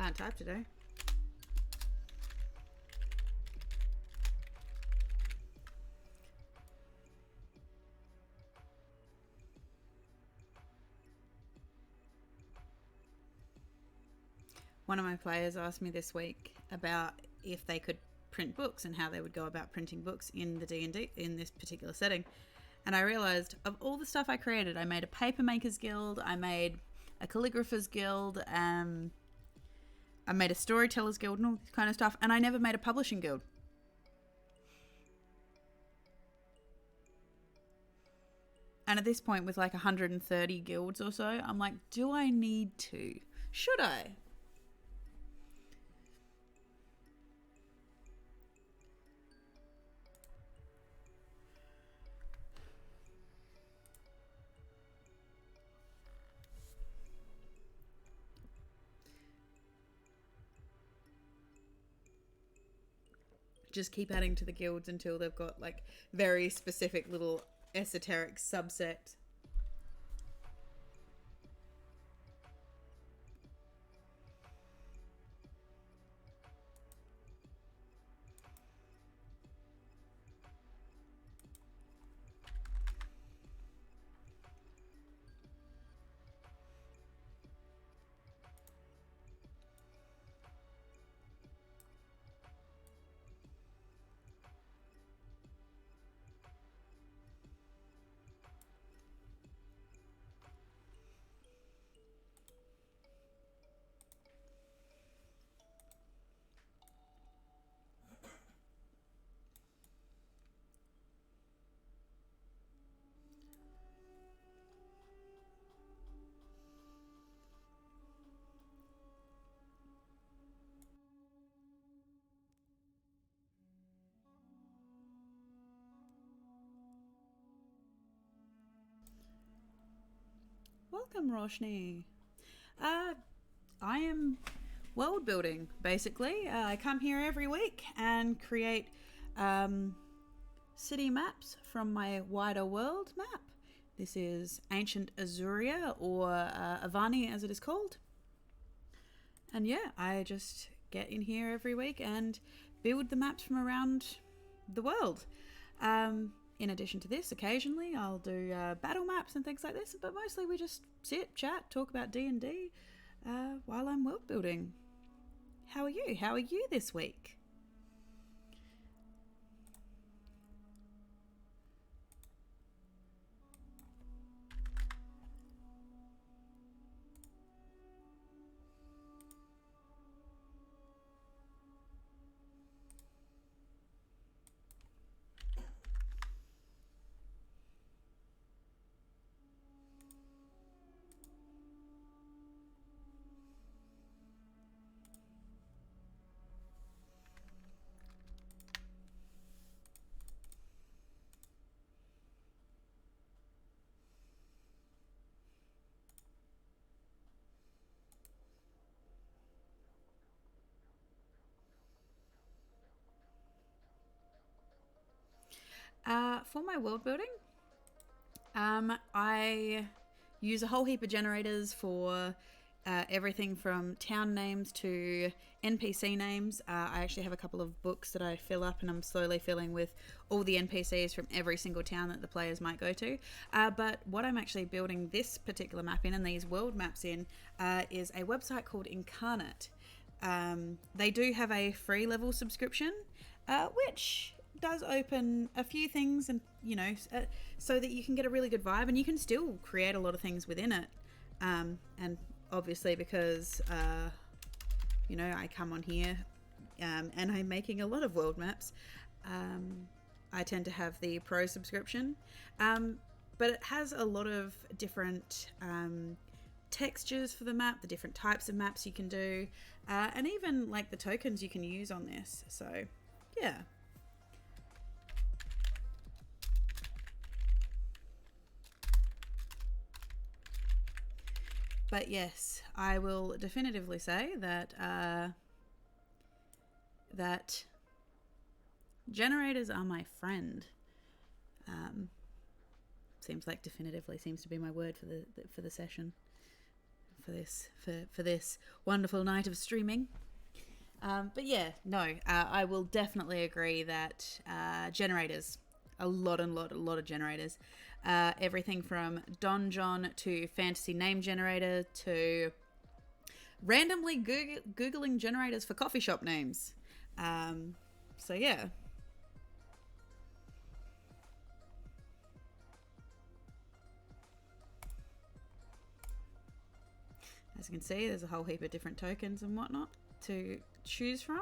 Can't type today. One of my players asked me this week about if they could print books and how they would go about printing books in the D&D in this particular setting. And I realized of all the stuff I created, I made a papermakers guild, I made a calligraphers guild, I made a storytellers guild and all this kind of stuff, and I never made a publishing guild. And at this point, with like 130 guilds or so, I'm like, do I need to? Should I? Just keep adding to the guilds until they've got like very specific little esoteric subset. Welcome, Roshni. I am world building, basically. I come here every week and create city maps from my wider world map. This is Ancient Azuria, or Avani as it is called. And yeah, I just get in here every week and build the maps from around the world. In addition to this, occasionally I'll do battle maps and things like this, but mostly we just sit, chat, talk about D&D while I'm world building. How are you? How are you this week? For my world building, I use a whole heap of generators for everything from town names to NPC names. I actually have a couple of books that I fill up, and I'm slowly filling with all the NPCs from every single town that the players might go to. But what I'm actually building this particular map in, and these world maps in, is a website called Incarnate. They do have a free level subscription, which does open a few things, and so that you can get a really good vibe, and you can still create a lot of things within it. And obviously, because I come on here and I'm making a lot of world maps, I tend to have the pro subscription, but it has a lot of different textures for the map, the different types of maps you can do, and even like the tokens you can use on this. So yeah. But yes, I will definitively say that that generators are my friend. Seems like definitively seems to be my word for the session. for this wonderful night of streaming. But yeah, no, I will definitely agree that generators, a lot of generators, everything from donjon to fantasy name generator to randomly googling generators for coffee shop names. So yeah. As you can see, there's a whole heap of different tokens and whatnot to choose from.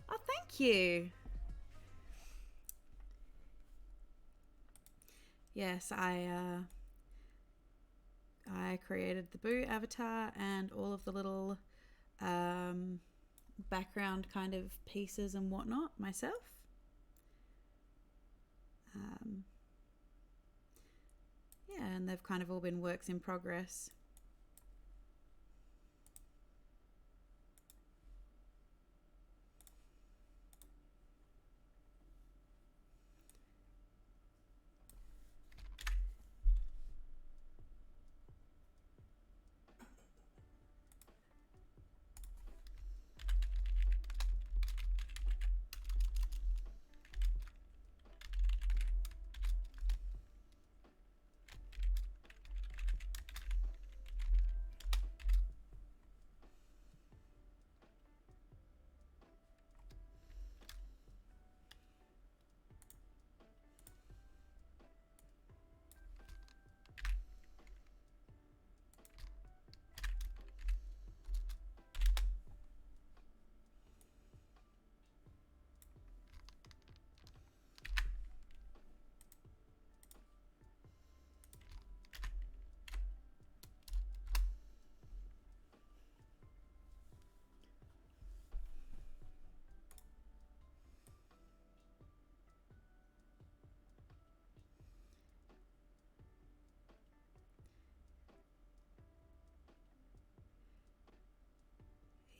Oh, thank you. Yes, I created the Boo avatar and all of the little background kind of pieces and whatnot myself. Yeah, and they've kind of all been works in progress.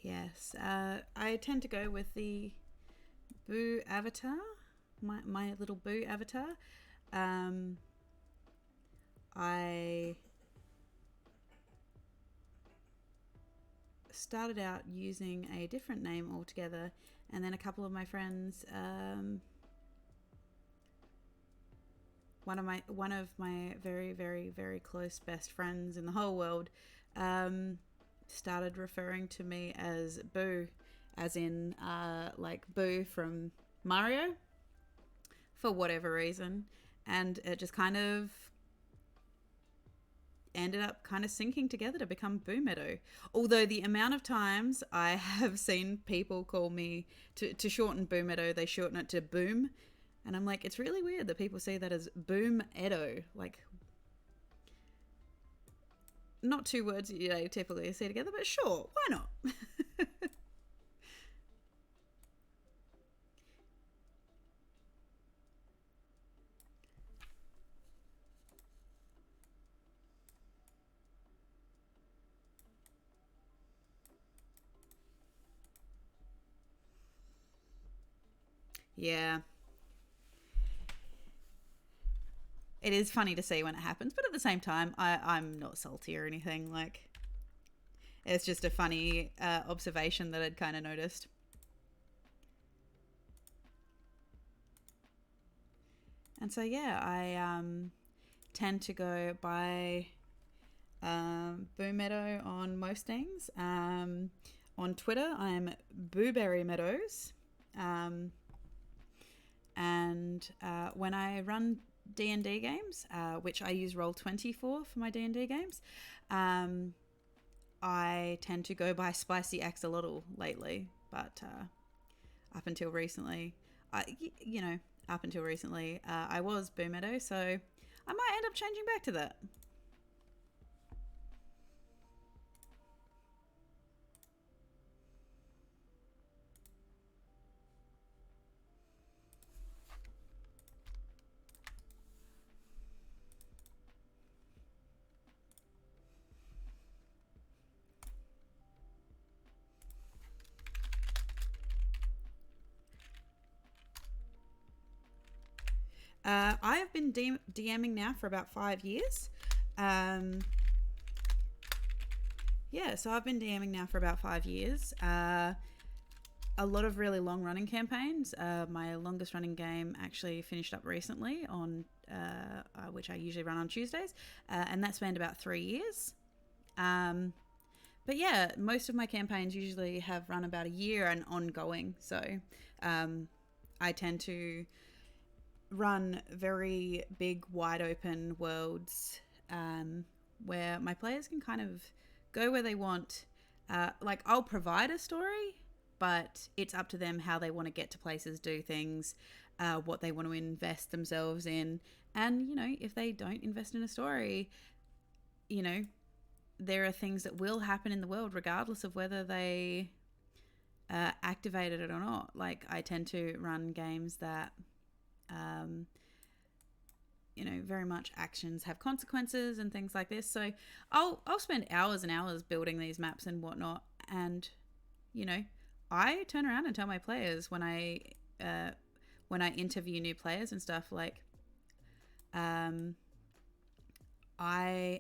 Yes, I tend to go with the Boo avatar, my little Boo avatar. I started out using a different name altogether, and then a couple of my friends, one of my very close best friends in the whole world, started referring to me as Boo, as in like Boo from Mario, for whatever reason, and it just kind of ended up kind of syncing together to become Boo Meadow. Although the amount of times I have seen people call me to shorten Boo Meadow, they shorten it to Boom, and I'm like, it's really weird that people see that as Boom Edo, like not two words that you typically see together, but sure, why not? Yeah. It is funny to see when it happens, but at the same time, I'm not salty or anything. Like, it's just a funny observation that I'd kind of noticed. And so, yeah, I tend to go by Boo Meadow on most things. On Twitter, I'm Booberry Meadows. And when I run D&D games, which I use Roll20 for my D&D games, I tend to go by Spicy Axolotl lately, but up until recently, I was Boo Meadow, so I might end up changing back to that. I have been DMing now for about 5 years. So I've been DMing now for about 5 years. A lot of really long-running campaigns. My longest-running game actually finished up recently on which I usually run on Tuesdays, and that spanned about 3 years. But yeah, most of my campaigns usually have run about a year and ongoing. So I tend to run very big, wide-open worlds where my players can kind of go where they want. Like, I'll provide a story, but it's up to them how they want to get to places, do things, what they want to invest themselves in. And, you know, if they don't invest in a story, you know, there are things that will happen in the world regardless of whether they activated it or not. Like, I tend to run games that, you know, very much actions have consequences and things like this. So I'll spend hours and hours building these maps and whatnot. And, you know, I turn around and tell my players when I interview new players and stuff, like, I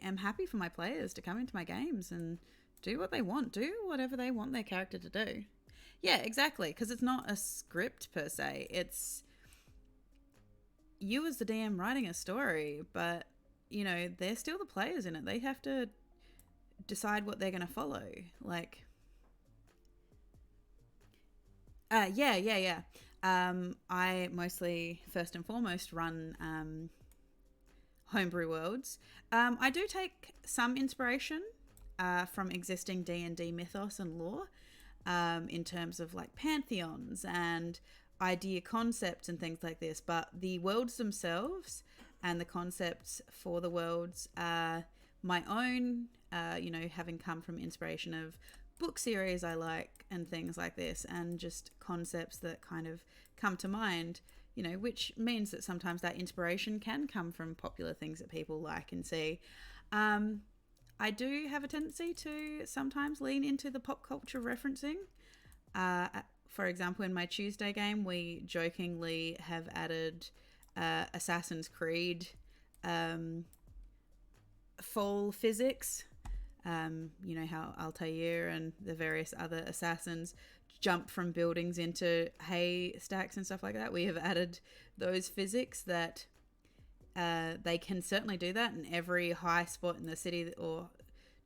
am happy for my players to come into my games and do what they want, do whatever they want their character to do. Yeah, exactly, because it's not a script per se. It's you as the DM writing a story, but, you know, they're still the players in it. They have to decide what they're going to follow. Like, yeah. I mostly, first and foremost, run homebrew worlds. I do take some inspiration from existing D&D mythos and lore in terms of like pantheons and idea concepts and things like this, but the worlds themselves and the concepts for the worlds are my own, you know, having come from inspiration of book series I like and things like this, and just concepts that kind of come to mind, you know, which means that sometimes that inspiration can come from popular things that people like and see. I do have a tendency to sometimes lean into the pop culture referencing. For example, in my Tuesday game, we jokingly have added Assassin's Creed fall physics. You know how Altair and the various other assassins jump from buildings into hay stacks and stuff like that. We have added those physics that they can certainly do that in every high spot in the city or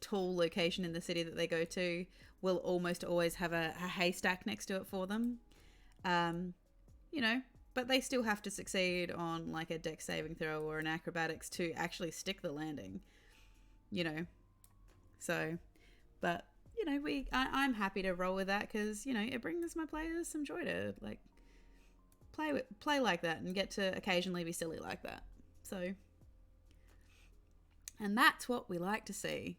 tall location in the city that they go to will almost always have a haystack next to it for them. You know, but they still have to succeed on like a dex saving throw or an acrobatics to actually stick the landing, you know. So, but, you know, I'm happy to roll with that because, you know, it brings my players some joy to like play like that and get to occasionally be silly like that. So, and that's what we like to see.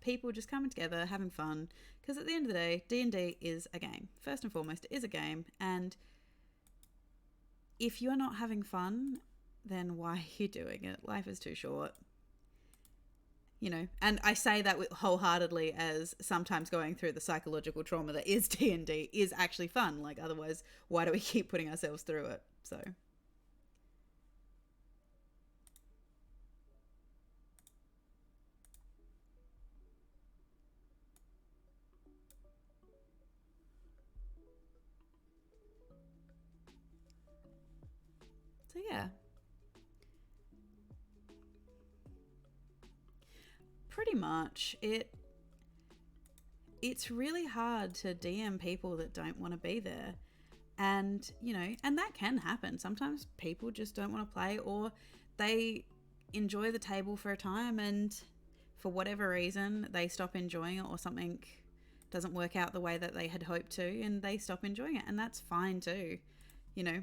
People just coming together, having fun, because at the end of the day, D&D is a game. First and foremost, it is a game, and if you're not having fun, then why are you doing it? Life is too short. You know, and I say that wholeheartedly as sometimes going through the psychological trauma that is D&D is actually fun. Like, otherwise, why do we keep putting ourselves through it? So yeah. Pretty much. It's really hard to DM people that don't want to be there. And, you know, and that can happen. Sometimes people just don't want to play, or they enjoy the table for a time and for whatever reason they stop enjoying it, or something doesn't work out the way that they had hoped to and they stop enjoying it, and that's fine too, you know.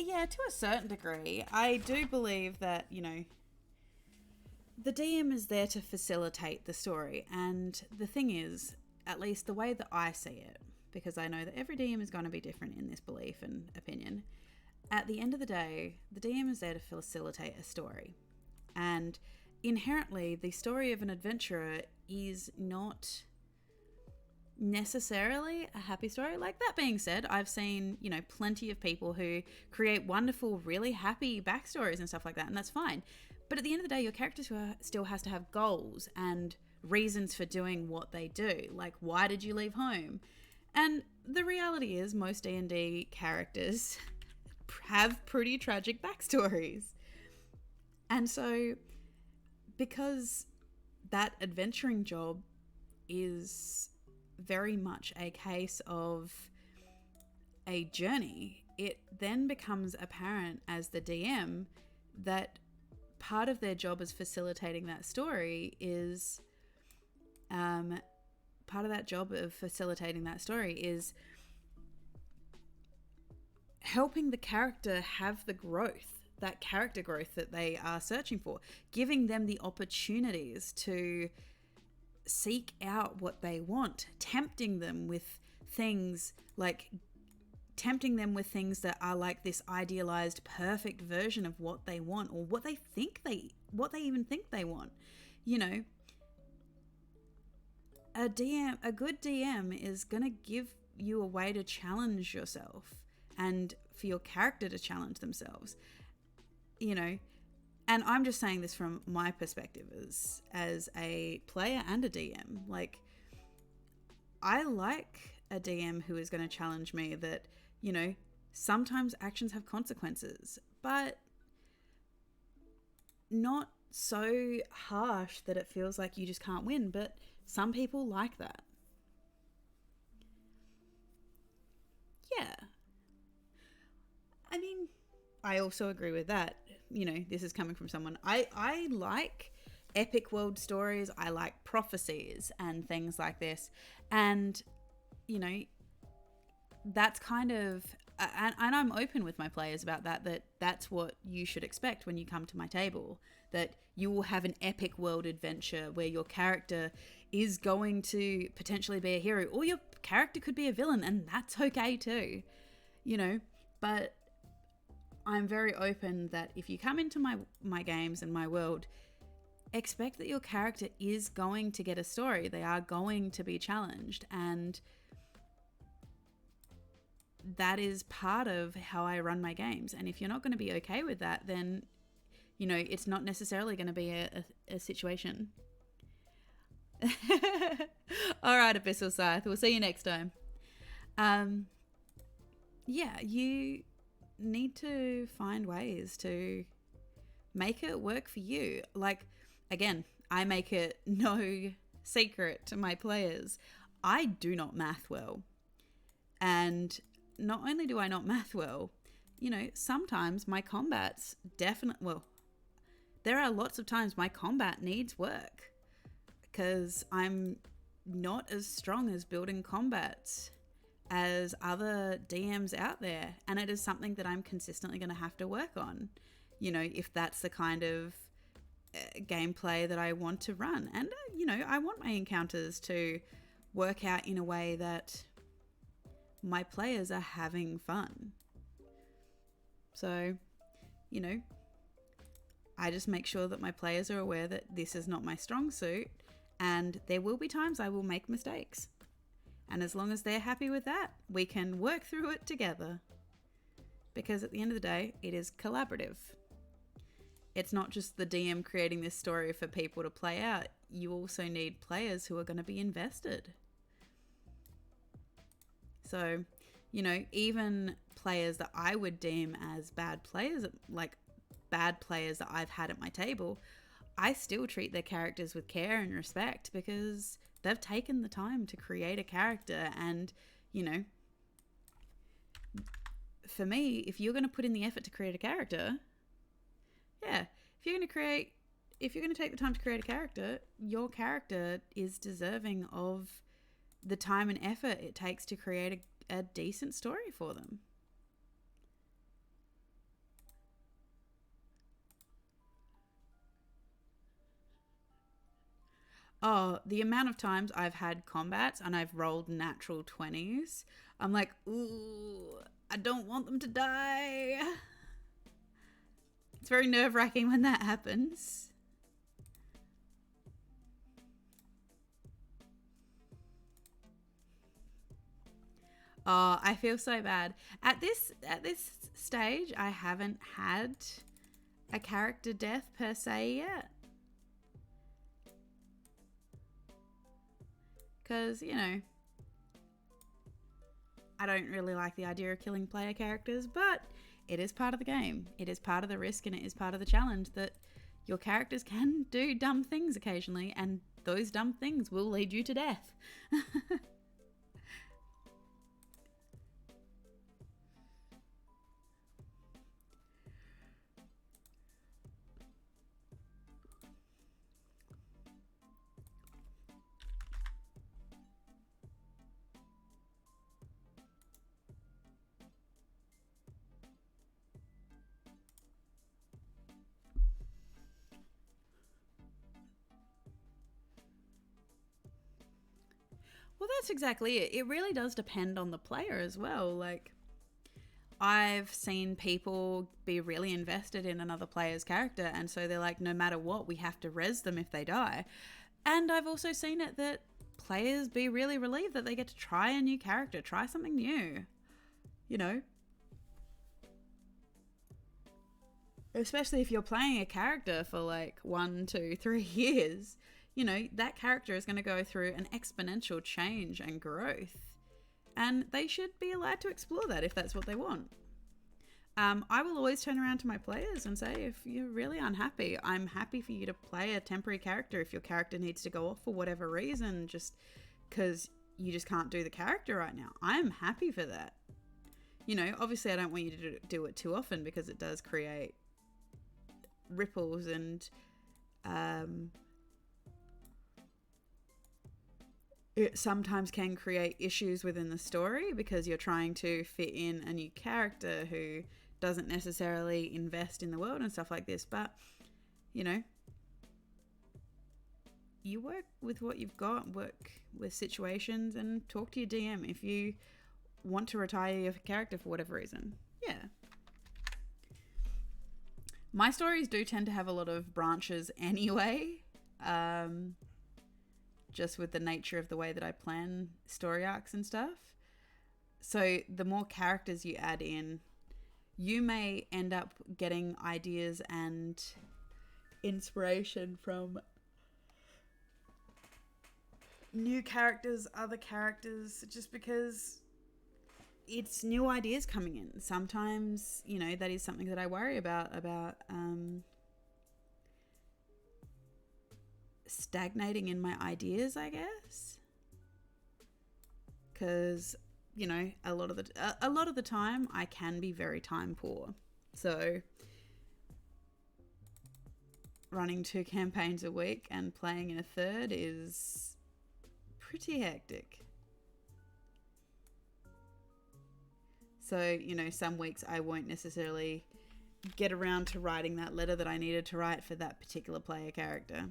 Yeah, to a certain degree. I do believe that, you know, the DM is there to facilitate the story. And the thing is, at least the way that I see it, because I know that every DM is going to be different in this belief and opinion, at the end of the day, the DM is there to facilitate a story. And inherently, the story of an adventurer is not necessarily a happy story. Like, that being said, I've seen, plenty of people who create wonderful, really happy backstories and stuff like that, and that's fine. But at the end of the day, your character still has to have goals and reasons for doing what they do. Like, why did you leave home? And the reality is, most D&D characters have pretty tragic backstories. And so, because that adventuring job is very much a case of a journey, it then becomes apparent as the DM that part of their job as facilitating that story is helping the character have the growth, that character growth that they are searching for, giving them the opportunities to seek out what they want, tempting them with things that are like this idealized perfect version of what they want, or what they even think they want. A good DM is going to give you a way to challenge yourself and for your character to challenge themselves, and I'm just saying this from my perspective as a player and a DM. Like, I like a DM who is going to challenge me that, sometimes actions have consequences, but not so harsh that it feels like you just can't win. But some people like that. Yeah. I mean, I also agree with that. This is coming from someone. I like epic world stories. I like prophecies and things like this. And, that's kind of... And I'm open with my players about that's what you should expect when you come to my table. That you will have an epic world adventure where your character is going to potentially be a hero, or your character could be a villain, and that's okay too. But I'm very open that if you come into my games and my world, expect that your character is going to get a story. They are going to be challenged, and that is part of how I run my games. And if you're not going to be okay with that, then, it's not necessarily going to be a situation. All right, Abyssal Scythe. We'll see you next time. You need to find ways to make it work for you. Like, again, I make it no secret to my players, I do not math well. And not only do I not math well, sometimes my combats there are lots of times my combat needs work because I'm not as strong as building combats as other DMs out there. And it is something that I'm consistently going to have to work on, if that's the kind of gameplay that I want to run. And, I want my encounters to work out in a way that my players are having fun. So, I just make sure that my players are aware that this is not my strong suit, and there will be times I will make mistakes. And as long as they're happy with that, we can work through it together. Because at the end of the day, it is collaborative. It's not just the DM creating this story for people to play out. You also need players who are going to be invested. So, even players that I would deem as bad players, like bad players that I've had at my table, I still treat their characters with care and respect because they've taken the time to create a character. And, for me, if you're going to put in the effort to create a character, if you're going to take the time to create a character, your character is deserving of the time and effort it takes to create a decent story for them. Oh, the amount of times I've had combats and I've rolled natural 20s, I'm like, ooh, I don't want them to die. It's very nerve-wracking when that happens. Oh, I feel so bad. At this stage, I haven't had a character death per se yet. Because, you know, I don't really like the idea of killing player characters, but it is part of the game. It is part of the risk and it is part of the challenge that your characters can do dumb things occasionally, and those dumb things will lead you to death. Well, that's exactly it. It really does depend on the player as well. Like, I've seen people be really invested in another player's character, and so they're like, no matter what, we have to res them if they die. And I've also seen it that players be really relieved that they get to try a new character, try something new. You know? Especially if you're playing a character for like 1, 2, 3 years. You know, that character is going to go through an exponential change and growth. And they should be allowed to explore that if that's what they want. I will always turn around to my players and say, if you're really unhappy, I'm happy for you to play a temporary character if your character needs to go off for whatever reason, just because you just can't do the character right now. I'm happy for that. You know, obviously I don't want you to do it too often because it does create ripples and it sometimes can create issues within the story because you're trying to fit in a new character who doesn't necessarily invest in the world and stuff like this. But, you know, you work with what you've got, work with situations, and talk to your DM if you want to retire your character for whatever reason. Yeah. My stories do tend to have a lot of branches anyway. Just with the nature of the way that I plan story arcs and stuff. So the more characters you add in, you may end up getting ideas and inspiration from new characters, other characters, just because it's new ideas coming in. Sometimes, you know, that is something that I worry about stagnating in my ideas, I guess, because, you know, a lot of the time I can be very time poor, so running 2 campaigns a week and playing in a third is pretty hectic. So, you know, some weeks I won't necessarily get around to writing that letter that I needed to write for that particular player character.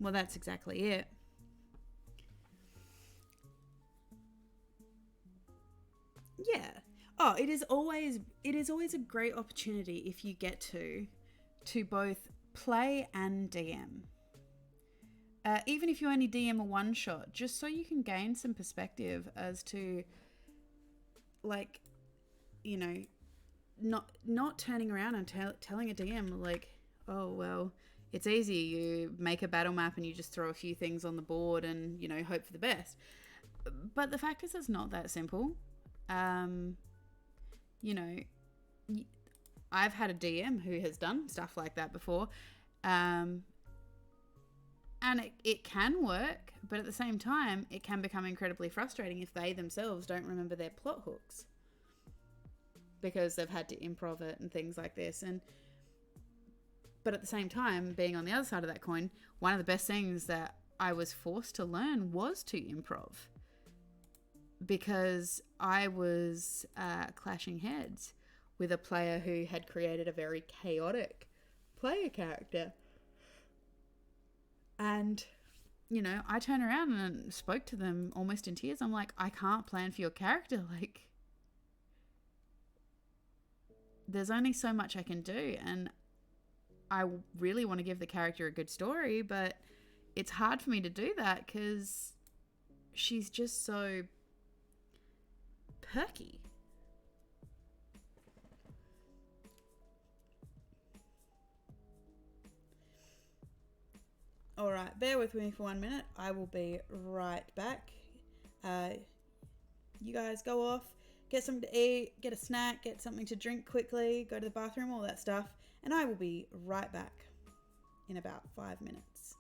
Well, that's exactly it. Yeah. Oh, it is always a great opportunity if you get to both play and DM. Even if you only DM a one shot, just so you can gain some perspective as to, like, you know, not turning around and telling a DM like, oh well, it's easy. You make a battle map and you just throw a few things on the board and, you know, hope for the best. But the fact is, it's not that simple. You know, I've had a DM who has done stuff like that before. And it can work, but at the same time, it can become incredibly frustrating if they themselves don't remember their plot hooks because they've had to improv it and things like this. But at the same time, being on the other side of that coin, one of the best things that I was forced to learn was to improv, because I was clashing heads with a player who had created a very chaotic player character. And, you know, I turned around and spoke to them almost in tears. I'm like, I can't plan for your character. Like, there's only so much I can do. And I really want to give the character a good story, but it's hard for me to do that because she's just so perky. All right, bear with me for 1 minute. I will be right back. You guys go off, get something to eat, get a snack, get something to drink quickly, go to the bathroom, all that stuff, and I will be right back in about 5 minutes.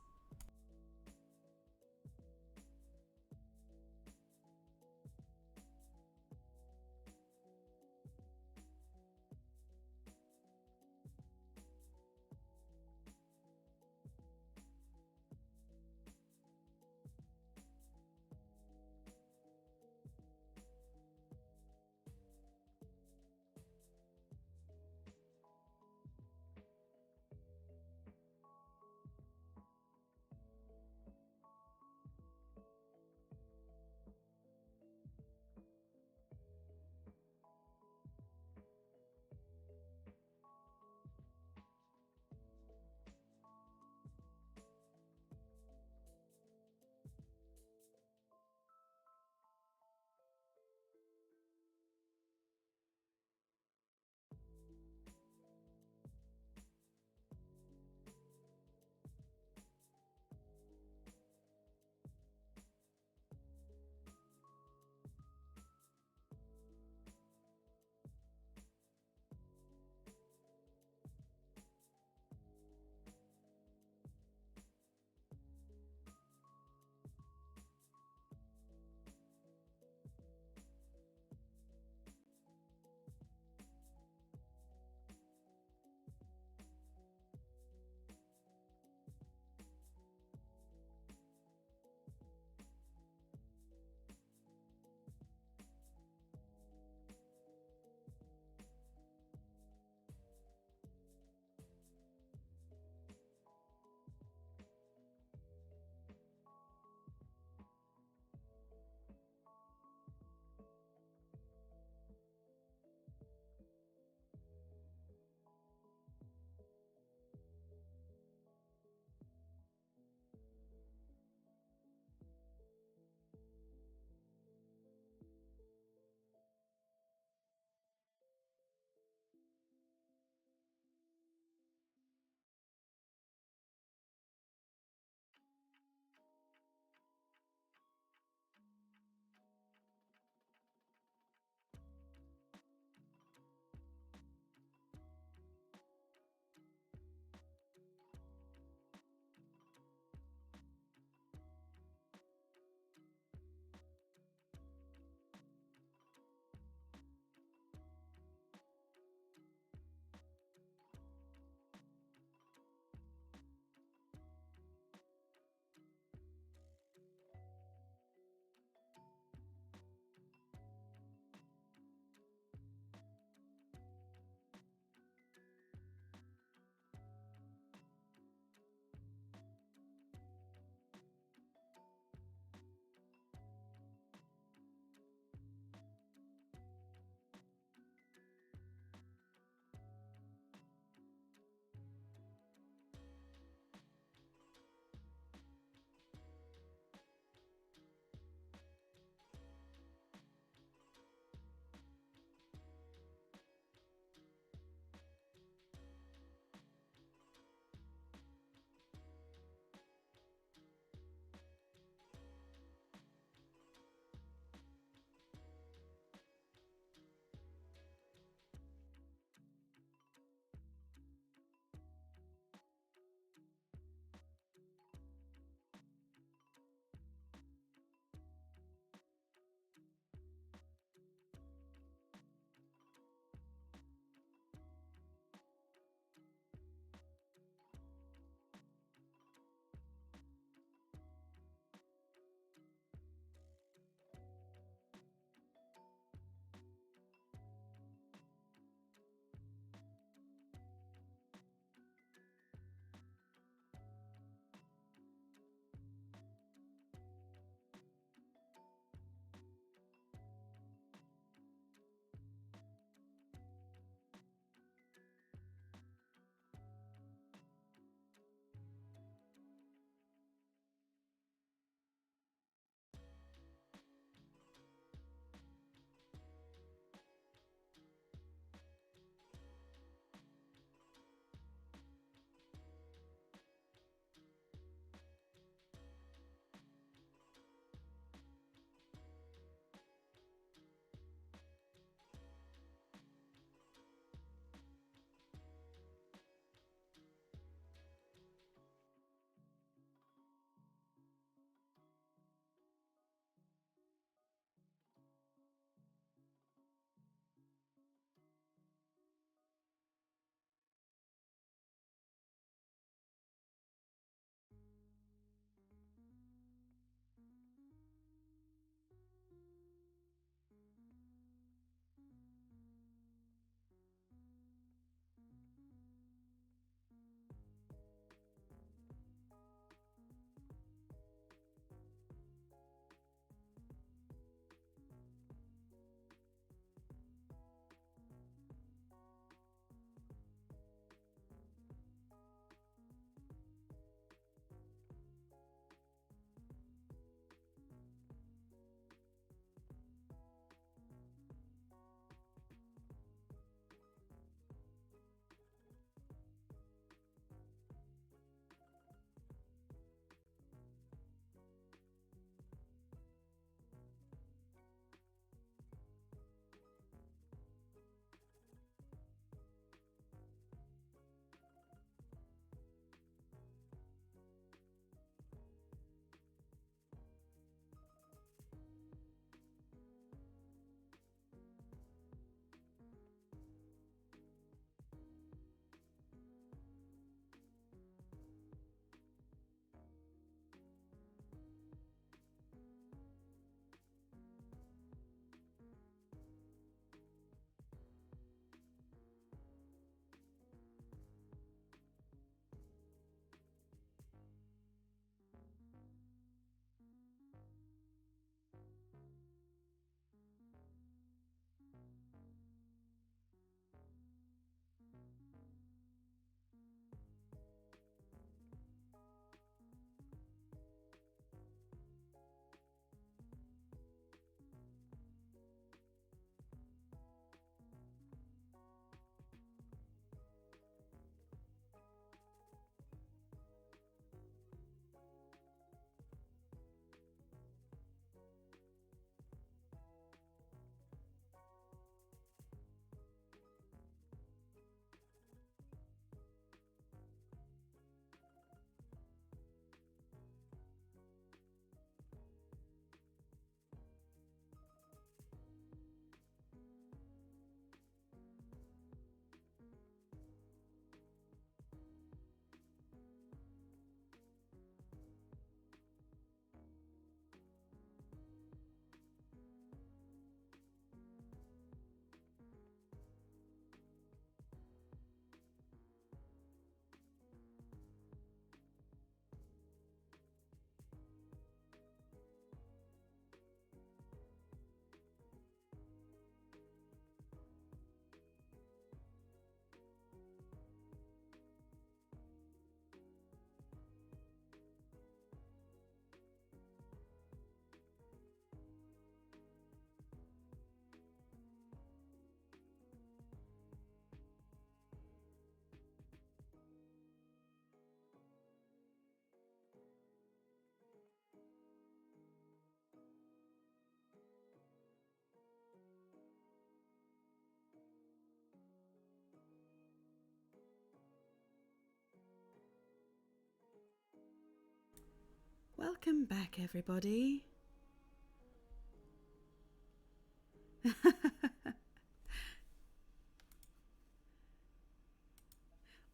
Welcome back, everybody.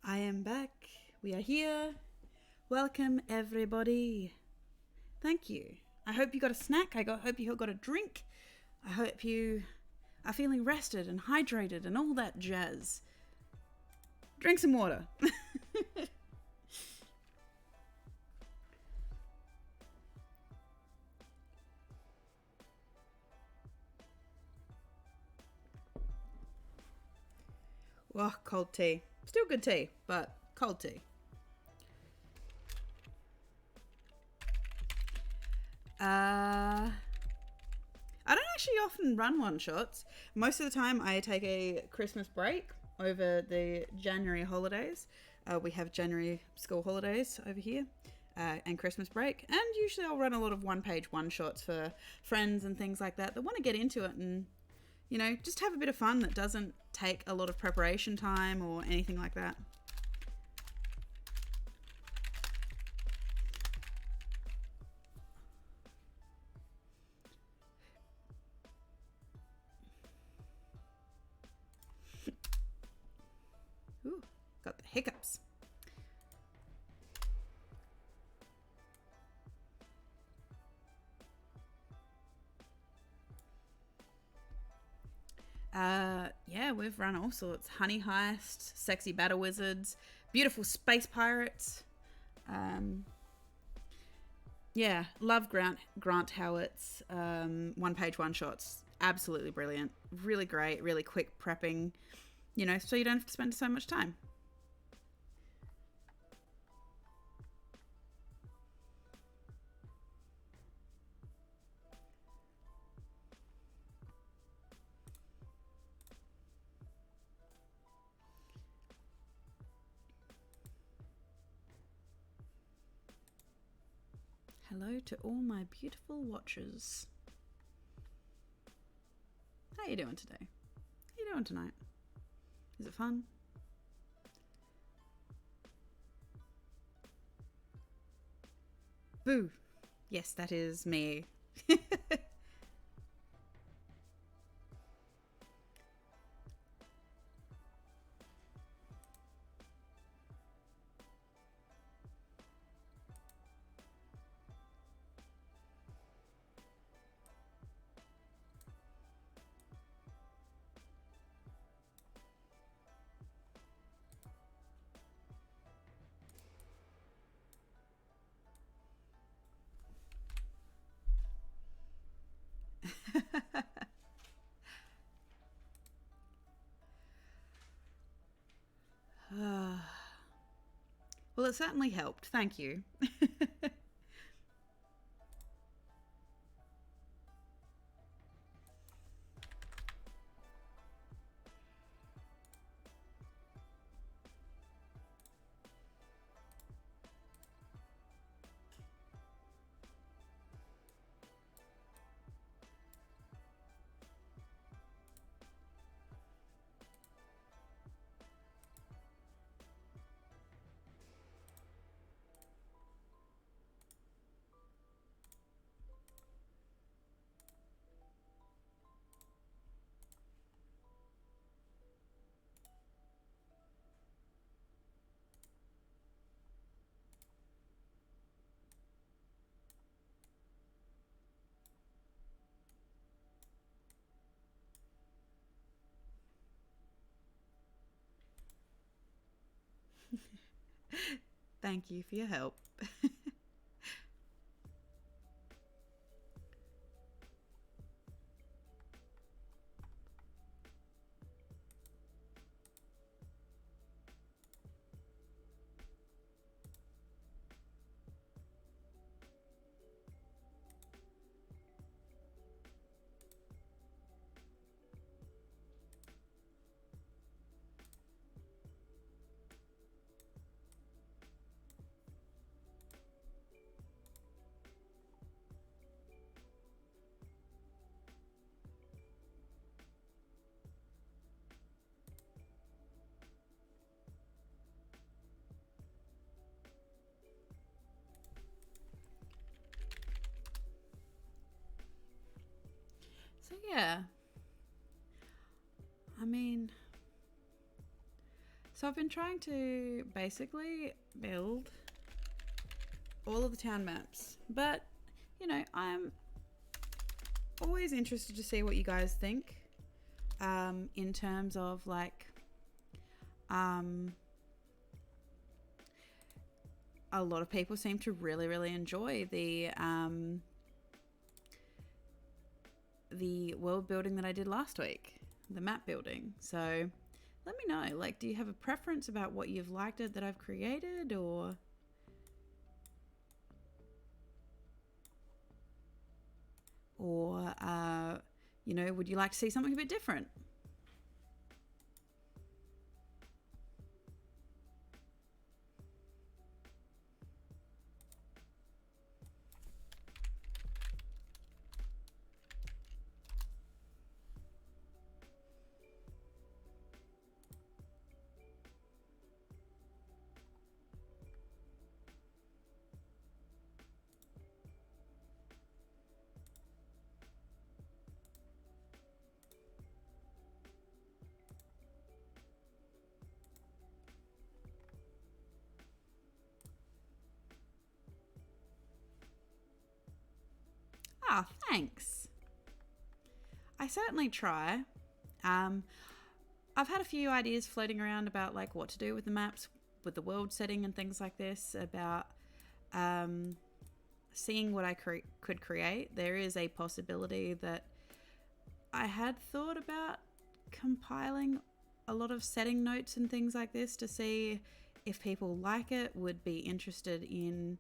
I am back. We are here. Welcome, everybody. Thank you. I hope you got a snack. Hope you got a drink. I hope you are feeling rested and hydrated and all that jazz. Drink some water. Oh, cold tea. Still good tea, but cold tea. I don't actually often run one-shots. Most of the time I take a Christmas break over the January holidays. We have January school holidays over here and Christmas break. And usually I'll run a lot of one-page one-shots for friends and things like that want to get into it and, you know, just have a bit of fun that doesn't take a lot of preparation time or anything like that. Ooh, got the hiccups. Yeah, we've run all sorts. Honey Heist, Sexy Battle Wizards, Beautiful Space Pirates. Yeah, love Grant Howitt's one-page one-shots. Absolutely brilliant. Really great, really quick prepping, you know, so you don't have to spend so much time. Hello to all my beautiful watchers. How you doing today? How you doing tonight? Is it fun? Boo! Yes, that is me. Well, it certainly helped. Thank you. Thank you for your help. yeah. I mean, so I've been trying to basically build all of the town maps, but I'm always interested to see what you guys think in terms of like a lot of people seem to really enjoy the world building that I did last week, the map building. So let me know, like, do you have a preference about what you've liked it that I've created, or would you like to see something a bit different? Ah, thanks. I certainly try. I've had a few ideas floating around about like what to do with the maps, with the world setting and things like this, about seeing what I could create. There is a possibility that I had thought about compiling a lot of setting notes and things like this to see if people like it, would be interested in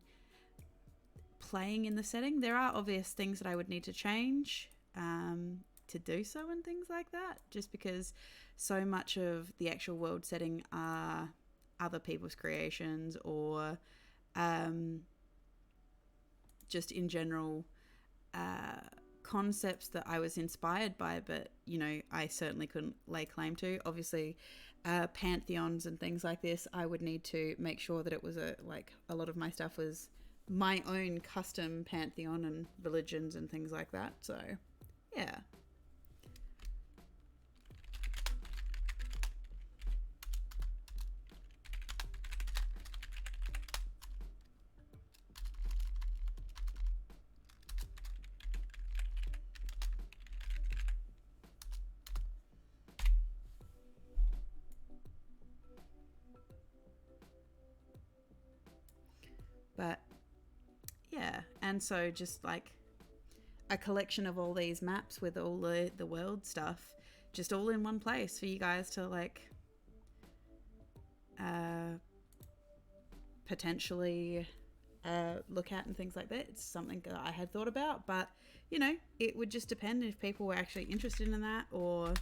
playing in the setting. There are obvious things that I would need to change to do so and things like that, just because so much of the actual world setting are other people's creations, or just in general concepts that I was inspired by, but I certainly couldn't lay claim to. Obviously pantheons and things like this, I would need to make sure that it was a lot of my stuff was my own custom pantheon and religions and things like that. So yeah. But yeah, and so just like a collection of all these maps with all the world stuff, just all in one place for you guys to like potentially look at and things like that. It's something that I had thought about, but it would just depend if people were actually interested in that, or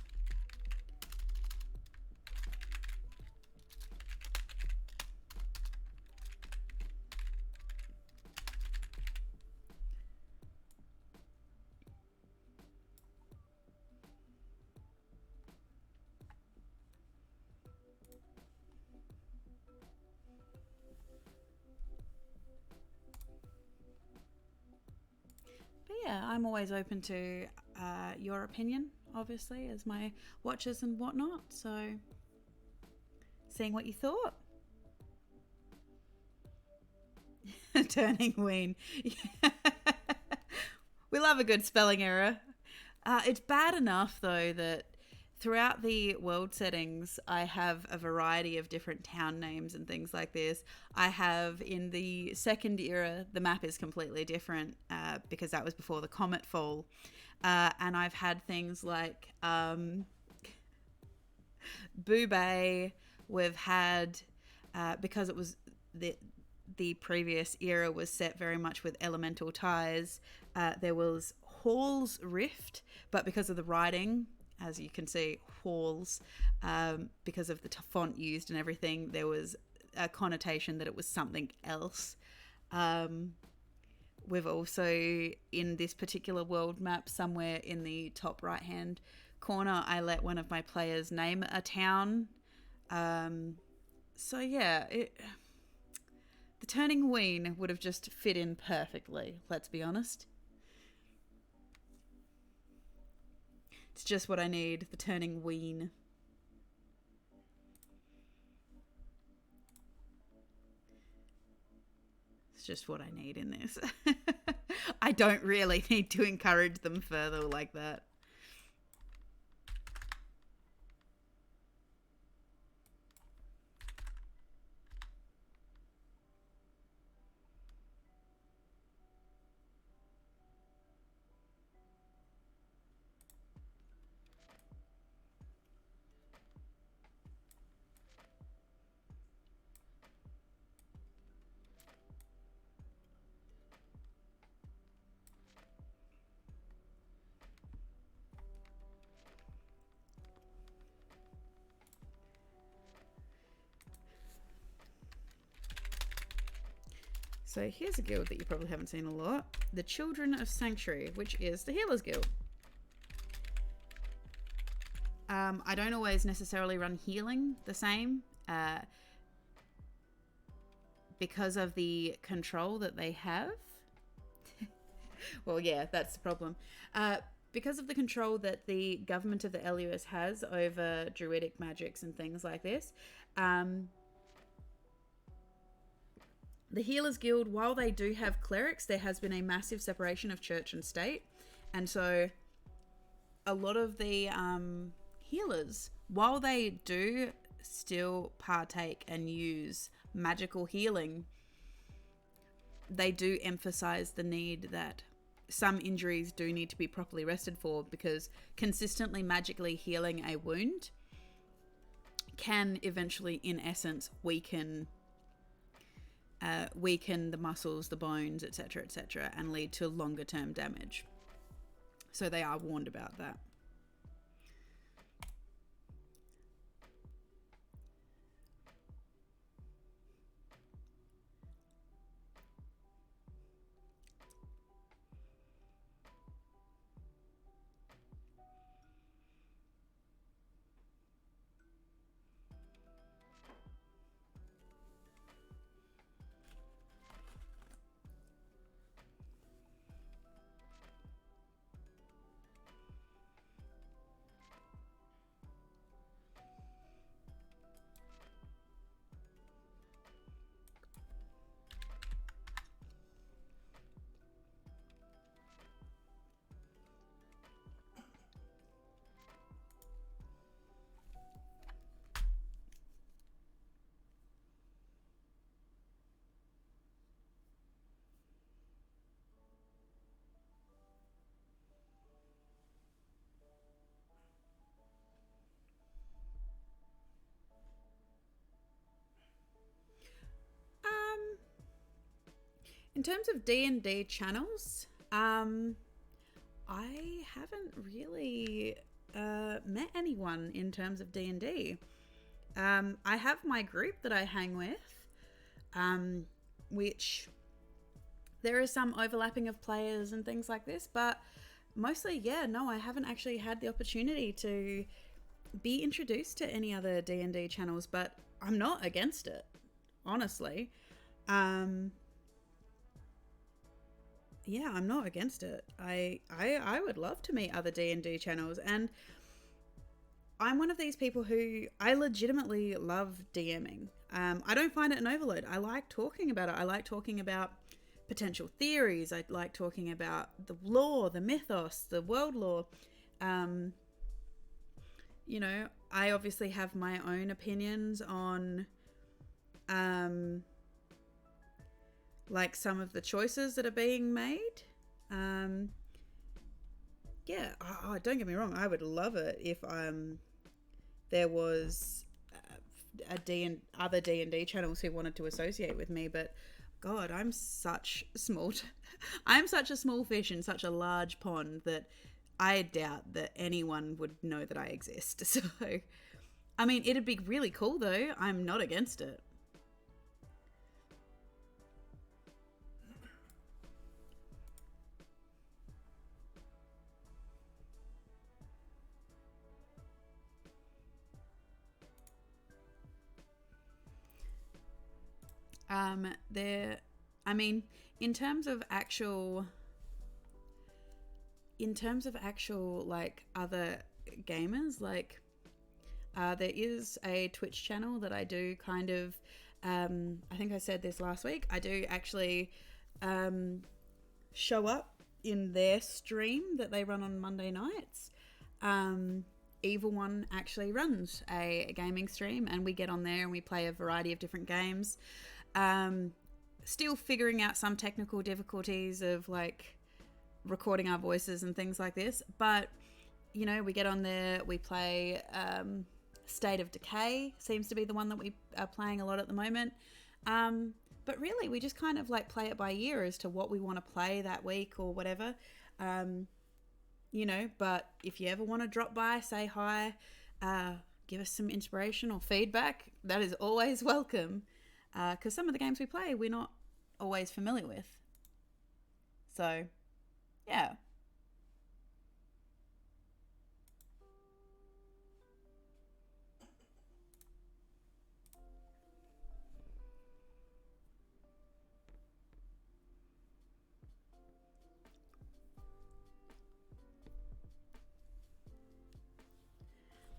but yeah, I'm always open to your opinion, obviously, as my watchers and whatnot. So seeing what you thought. Turning ween. We love a good spelling error. It's bad enough though that throughout the world settings I have a variety of different town names and things like this. I have, in the second era, the map is completely different because that was before the comet fall, and I've had things like Boobay. We've had because it was the previous era was set very much with elemental ties. There was Hall's Rift, but because of the writing, as you can see, Halls, because of the font used and everything, there was a connotation that it was something else. We've also, in this particular world map, somewhere in the top right hand corner, I let one of my players name a town. So yeah, the turning ween would have just fit in perfectly, let's be honest. It's just what I need. The turning ween. It's just what I need in this. I don't really need to encourage them further like that. So here's a guild that you probably haven't seen a lot. The Children of Sanctuary, which is the Healers Guild. I don't always necessarily run healing the same because of the control that they have. Well, yeah, that's the problem. Because of the control that the government of the LUS has over druidic magics and things like this, the Healers Guild, while they do have clerics, there has been a massive separation of church and state. And so a lot of the healers, while they do still partake and use magical healing, they do emphasize the need that some injuries do need to be properly rested for, because consistently magically healing a wound can eventually, in essence, weaken the muscles, the bones, etc., etc., and lead to longer term damage. So they are warned about that. In terms of D&D channels, I haven't really met anyone in terms of D&D. I have my group that I hang with, which there is some overlapping of players and things like this, but mostly, yeah, no, I haven't actually had the opportunity to be introduced to any other D&D channels, but I'm not against it, honestly. Yeah, I'm not against it. I would love to meet other D&D channels, and I'm one of these people who I legitimately love DMing. I don't find it an overload. I like talking about it. I like talking about potential theories. I like talking about the lore, the mythos, the world lore. You know, I obviously have my own opinions on like some of the choices that are being made. Yeah, don't get me wrong, I would love it if there was other D&D channels who wanted to associate with me, but God, I'm such a small fish in such a large pond that I doubt that anyone would know that I exist. So, I mean, it'd be really cool though. I'm not against it. I mean, in terms of actual in terms of actual like other gamers, like there is a Twitch channel that I do kind of, I think I said this last week, I do actually show up in their stream that they run on Monday nights. Evil One actually runs a gaming stream, and we get on there and we play a variety of different games. Still figuring out some technical difficulties of like recording our voices and things like this, but you know, we get on there, we play State of Decay seems to be the one that we are playing a lot at the moment. But really, we just kind of like play it by ear as to what we want to play that week or whatever. You know, but if you ever want to drop by, say hi, give us some inspiration or feedback, that is always welcome. Because some of the games we play, we're not always familiar with. So, yeah.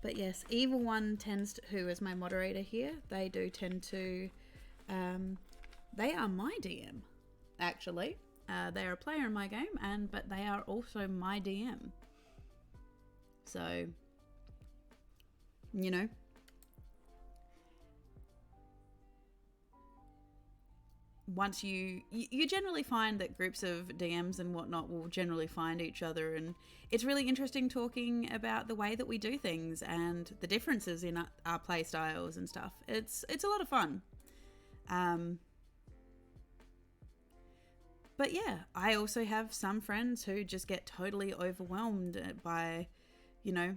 But yes, Evil One tends to, who is my moderator here, they do tend to, they are my DM, actually. They are a player in my game, but they are also my DM. So, you know. Once you generally find that groups of DMs and whatnot will generally find each other, and it's really interesting talking about the way that we do things and the differences in our play styles and stuff. It's a lot of fun. But yeah, I also have some friends who just get totally overwhelmed by, you know,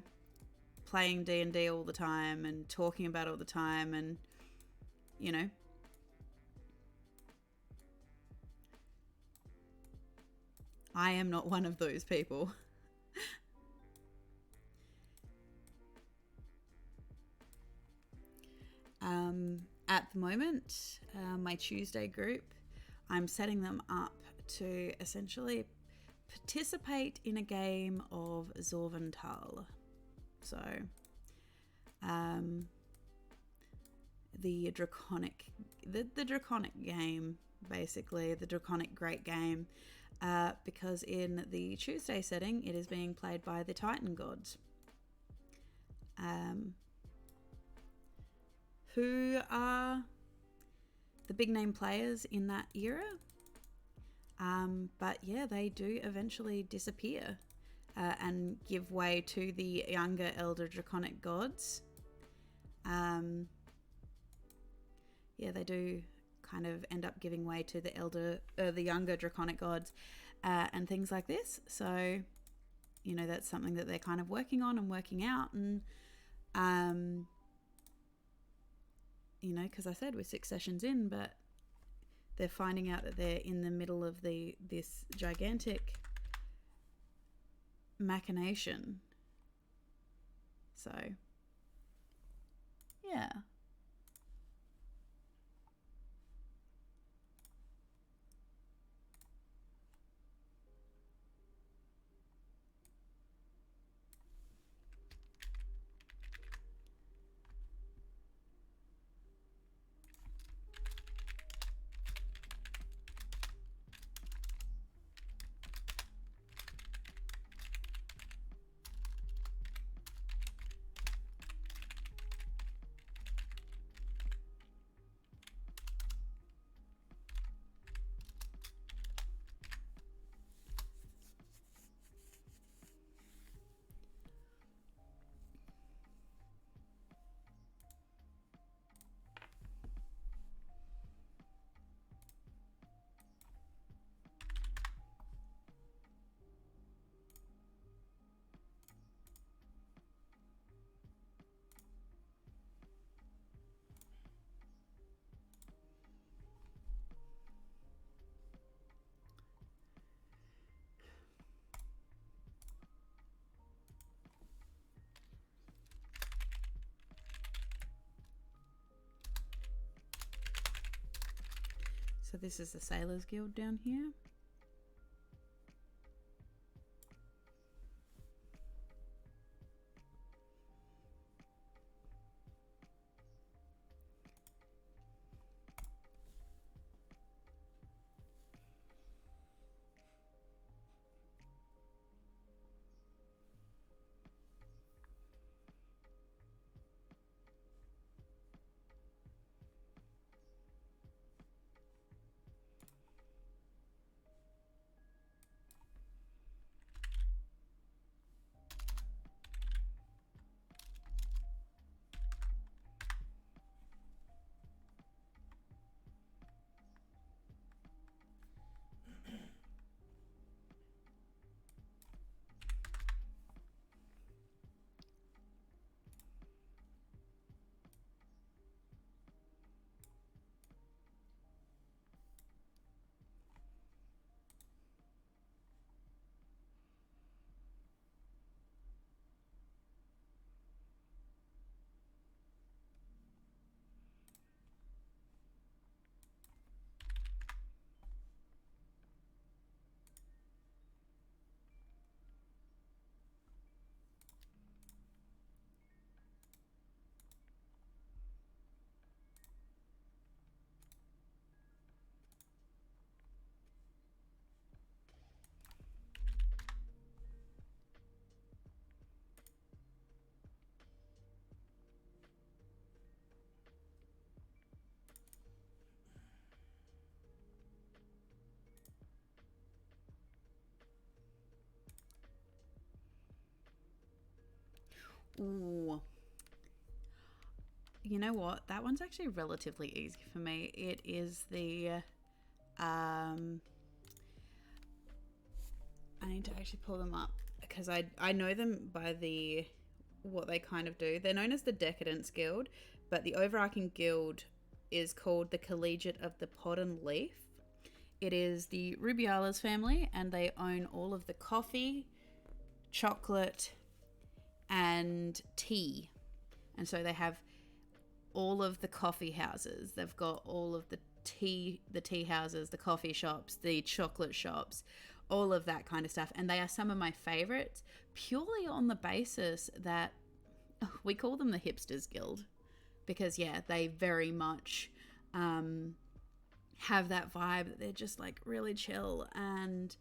playing D&D all the time and talking about it all the time, and you know, I am not one of those people. At the moment, my Tuesday group, I'm setting them up to essentially participate in a game of Zorvental. So, the draconic game, basically, the draconic great game. Because in the Tuesday setting, it is being played by the Titan gods, who are the big name players in that era. But yeah, they do eventually disappear and give way to the younger elder draconic gods. Yeah, they do kind of end up giving way to the younger draconic gods and things like this. So, you know, that's something that they're kind of working on and working out. And, you know, because I said we're 6 sessions in, but they're finding out that they're in the middle of this gigantic machination. So, yeah. So this is the Sailors Guild down here. Ooh. You know what? That one's actually relatively easy for me. It is the... I need to actually pull them up because I know them by the... what they kind of do. They're known as the Decadence Guild, but the overarching guild is called the Collegiate of the Pod and Leaf. It is the Rubiales family, and they own all of the coffee, chocolate, and tea. And so they have all of the coffee houses. They've got all of the tea houses, the coffee shops, the chocolate shops, all of that kind of stuff. And they are some of my favorites purely on the basis that we call them the Hipsters Guild because, yeah, they very much have that vibe that they're just like really chill. And,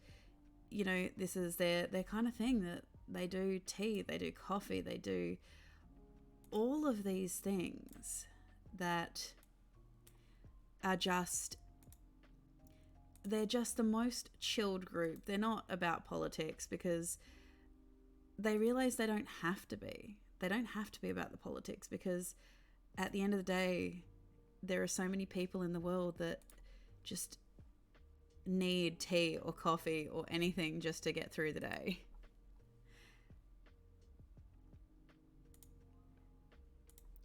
you know, this is their kind of thing that they do tea, they do coffee, they do all of these things that are just, they're just the most chilled group. They're not about politics because they realize they don't have to be. They don't have to be about the politics because at the end of the day, there are so many people in the world that just need tea or coffee or anything just to get through the day.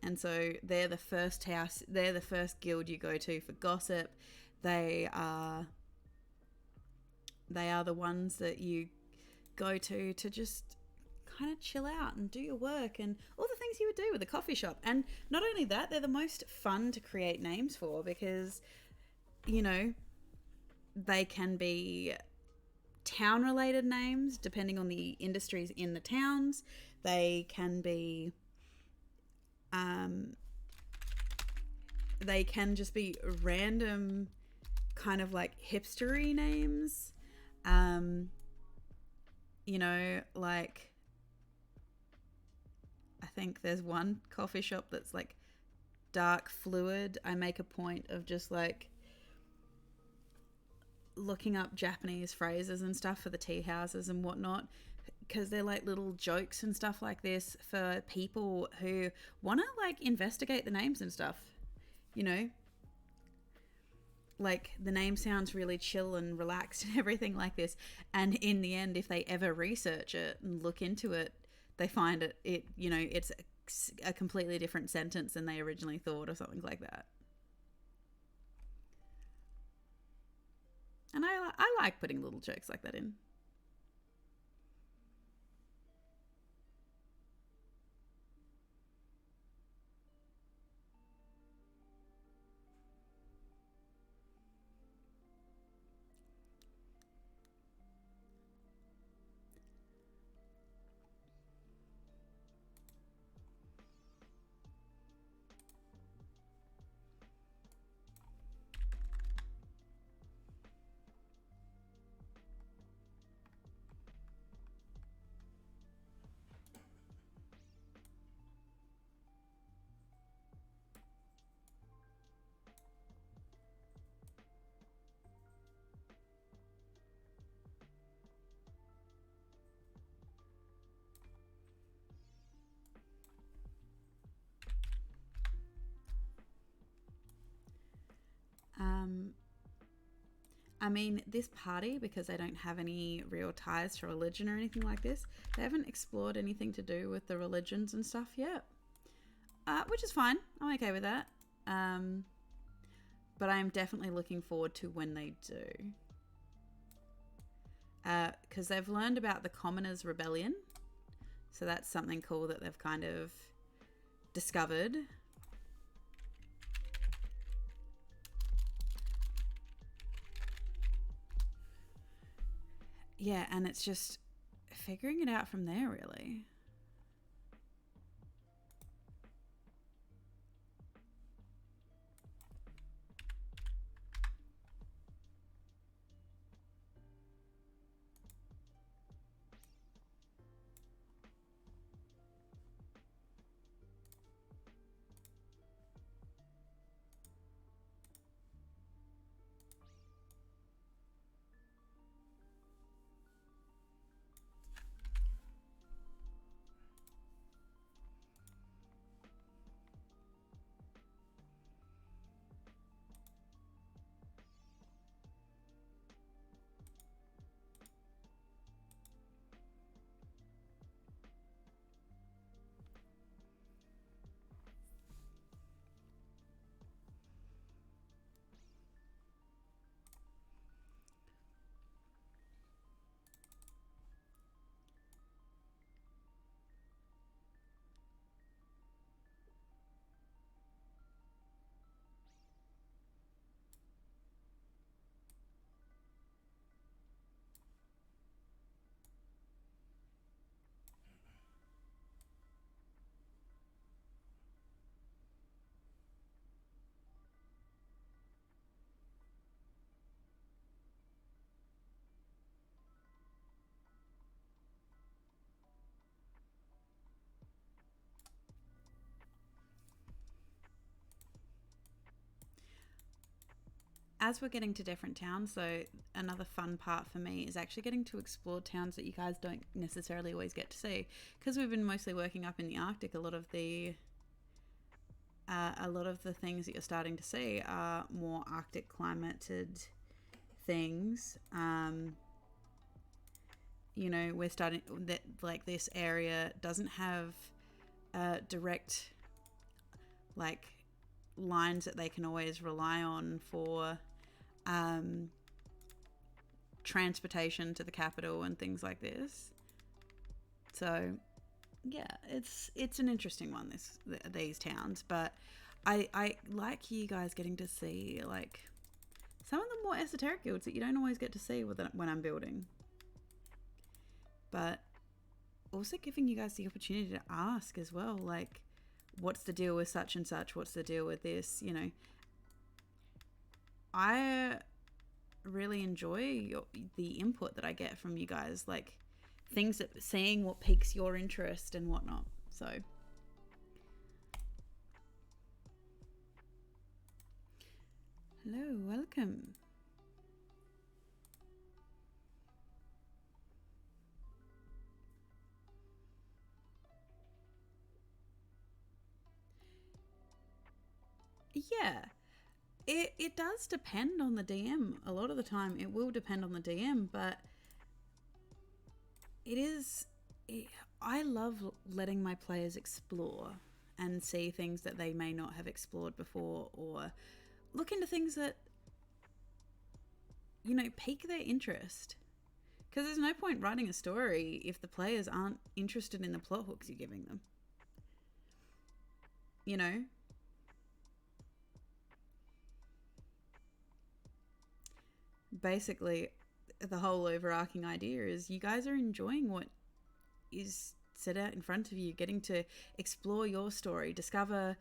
And so they're the first house, they're the first guild you go to for gossip. They are the ones that you go to just kind of chill out and do your work and all the things you would do with a coffee shop. And not only that, they're the most fun to create names for because, you know, they can be town-related names depending on the industries in the towns. They can be... they can just be random kind of like hipstery names. You know, like I think there's one coffee shop that's like Dark Fluid. I make a point of just like looking up Japanese phrases and stuff for the tea houses and whatnot, because they're like little jokes and stuff like this for people who want to like investigate the names and stuff, you know, like the name sounds really chill and relaxed and everything like this, and in the end, if they ever research it and look into it, they find it you know, it's a completely different sentence than they originally thought or something like that. And I like putting little jokes like that in. I mean, this party, because they don't have any real ties to religion or anything like this, they haven't explored anything to do with the religions and stuff yet, which is fine. I'm okay with that. But I'm definitely looking forward to when they do. Because they've learned about the Commoners' Rebellion. So that's something cool that they've kind of discovered. Yeah, and it's just figuring it out from there, really. as we're getting to different towns, so another fun part for me is actually getting to explore towns that you guys don't necessarily always get to see, because we've been mostly working up in the Arctic. A lot of the things that you're starting to see are more Arctic climated things. You know, we're starting that, like, this area doesn't have direct, like, lines that they can always rely on for transportation to the capital and things like this. So yeah, it's an interesting one, these towns, but I like you guys getting to see, like, some of the more esoteric guilds that you don't always get to see when I'm building, but also giving you guys the opportunity to ask as well, like, what's the deal with such and such? What's the deal with this? You know, I really enjoy the input that I get from you guys, like things that, seeing what piques your interest and whatnot. So hello, welcome. Yeah, it does depend on the DM. A lot of the time it will depend on the DM, but I love letting my players explore and see things that they may not have explored before, or look into things that, you know, pique their interest. Because there's no point writing a story if the players aren't interested in the plot hooks you're giving them. You know? Basically, the whole overarching idea is you guys are enjoying what is set out in front of you, getting to explore your story, discover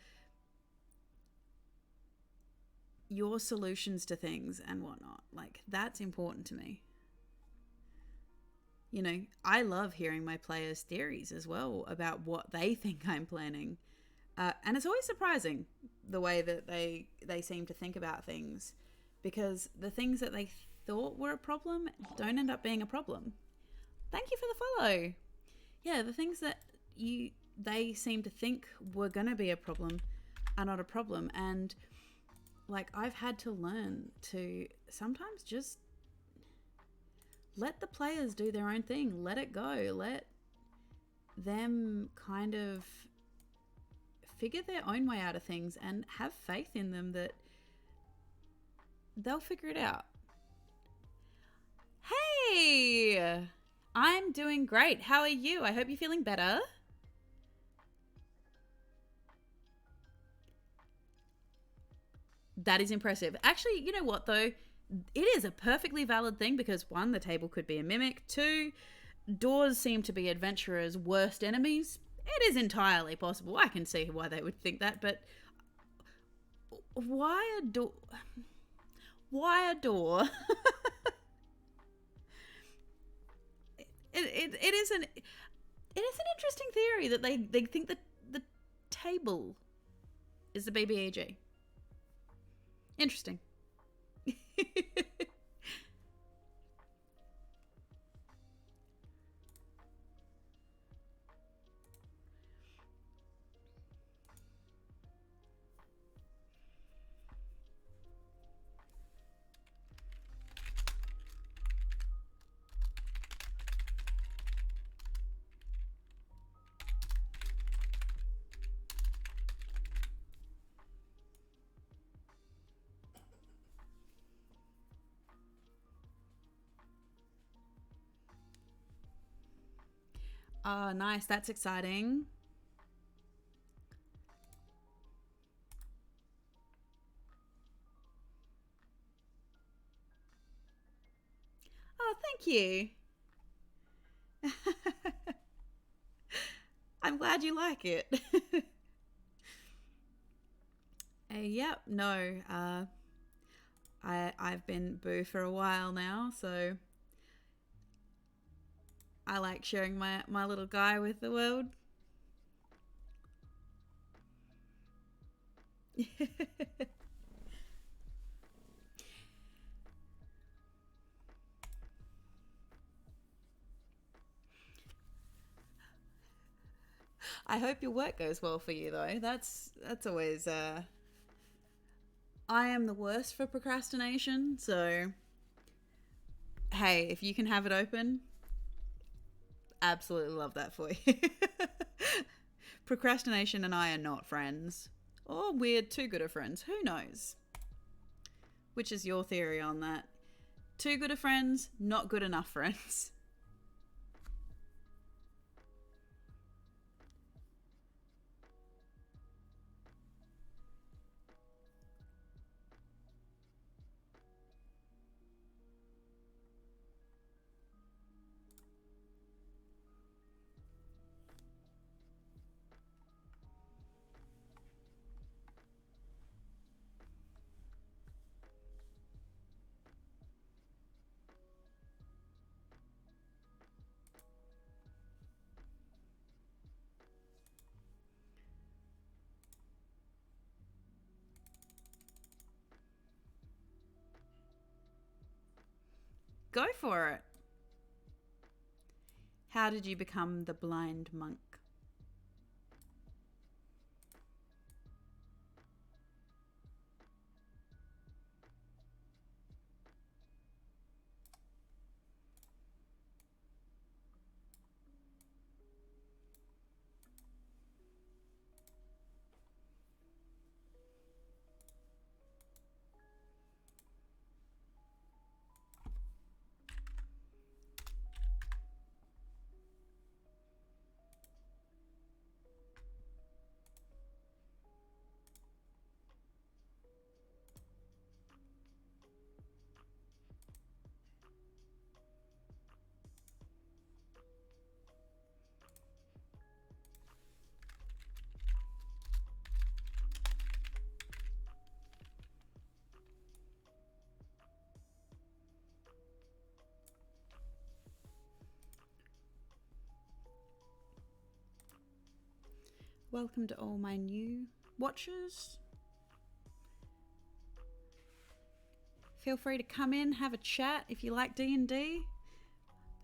your solutions to things and whatnot. Like, that's important to me. You know, I love hearing my players' theories as well about what they think I'm planning. And it's always surprising the way that they seem to think about things, because the things that they thought were a problem don't end up being a problem. Thank you for the follow. Yeah, the things that they seem to think were going to be a problem are not a problem. And, like, I've had to learn to sometimes just let the players do their own thing. Let it go. Let them kind of figure their own way out of things and have faith in them that they'll figure it out. Hey! I'm doing great. How are you? I hope you're feeling better. That is impressive. Actually, you know what, though? It is a perfectly valid thing, because 1, the table could be a mimic. 2, doors seem to be adventurers' worst enemies. It is entirely possible. I can see why they would think that, but why a door? Why a door? It is an interesting theory that they think that the table is the BBAG. Interesting. Oh, nice. That's exciting. Oh, thank you. I'm glad you like it. Yep, no. I've been boo for a while now, so I like sharing my little guy with the world. I hope your work goes well for you, though. That's always. I am the worst for procrastination, so hey, if you can have it open, absolutely love that for you. Procrastination and I are not friends. Or we're too good of friends. Who knows? Which is your theory on that? Too good of friends, not good enough friends. Go for it. How did you become the blind monk? Welcome to all my new watchers. Feel free to come in, have a chat if you like D&D.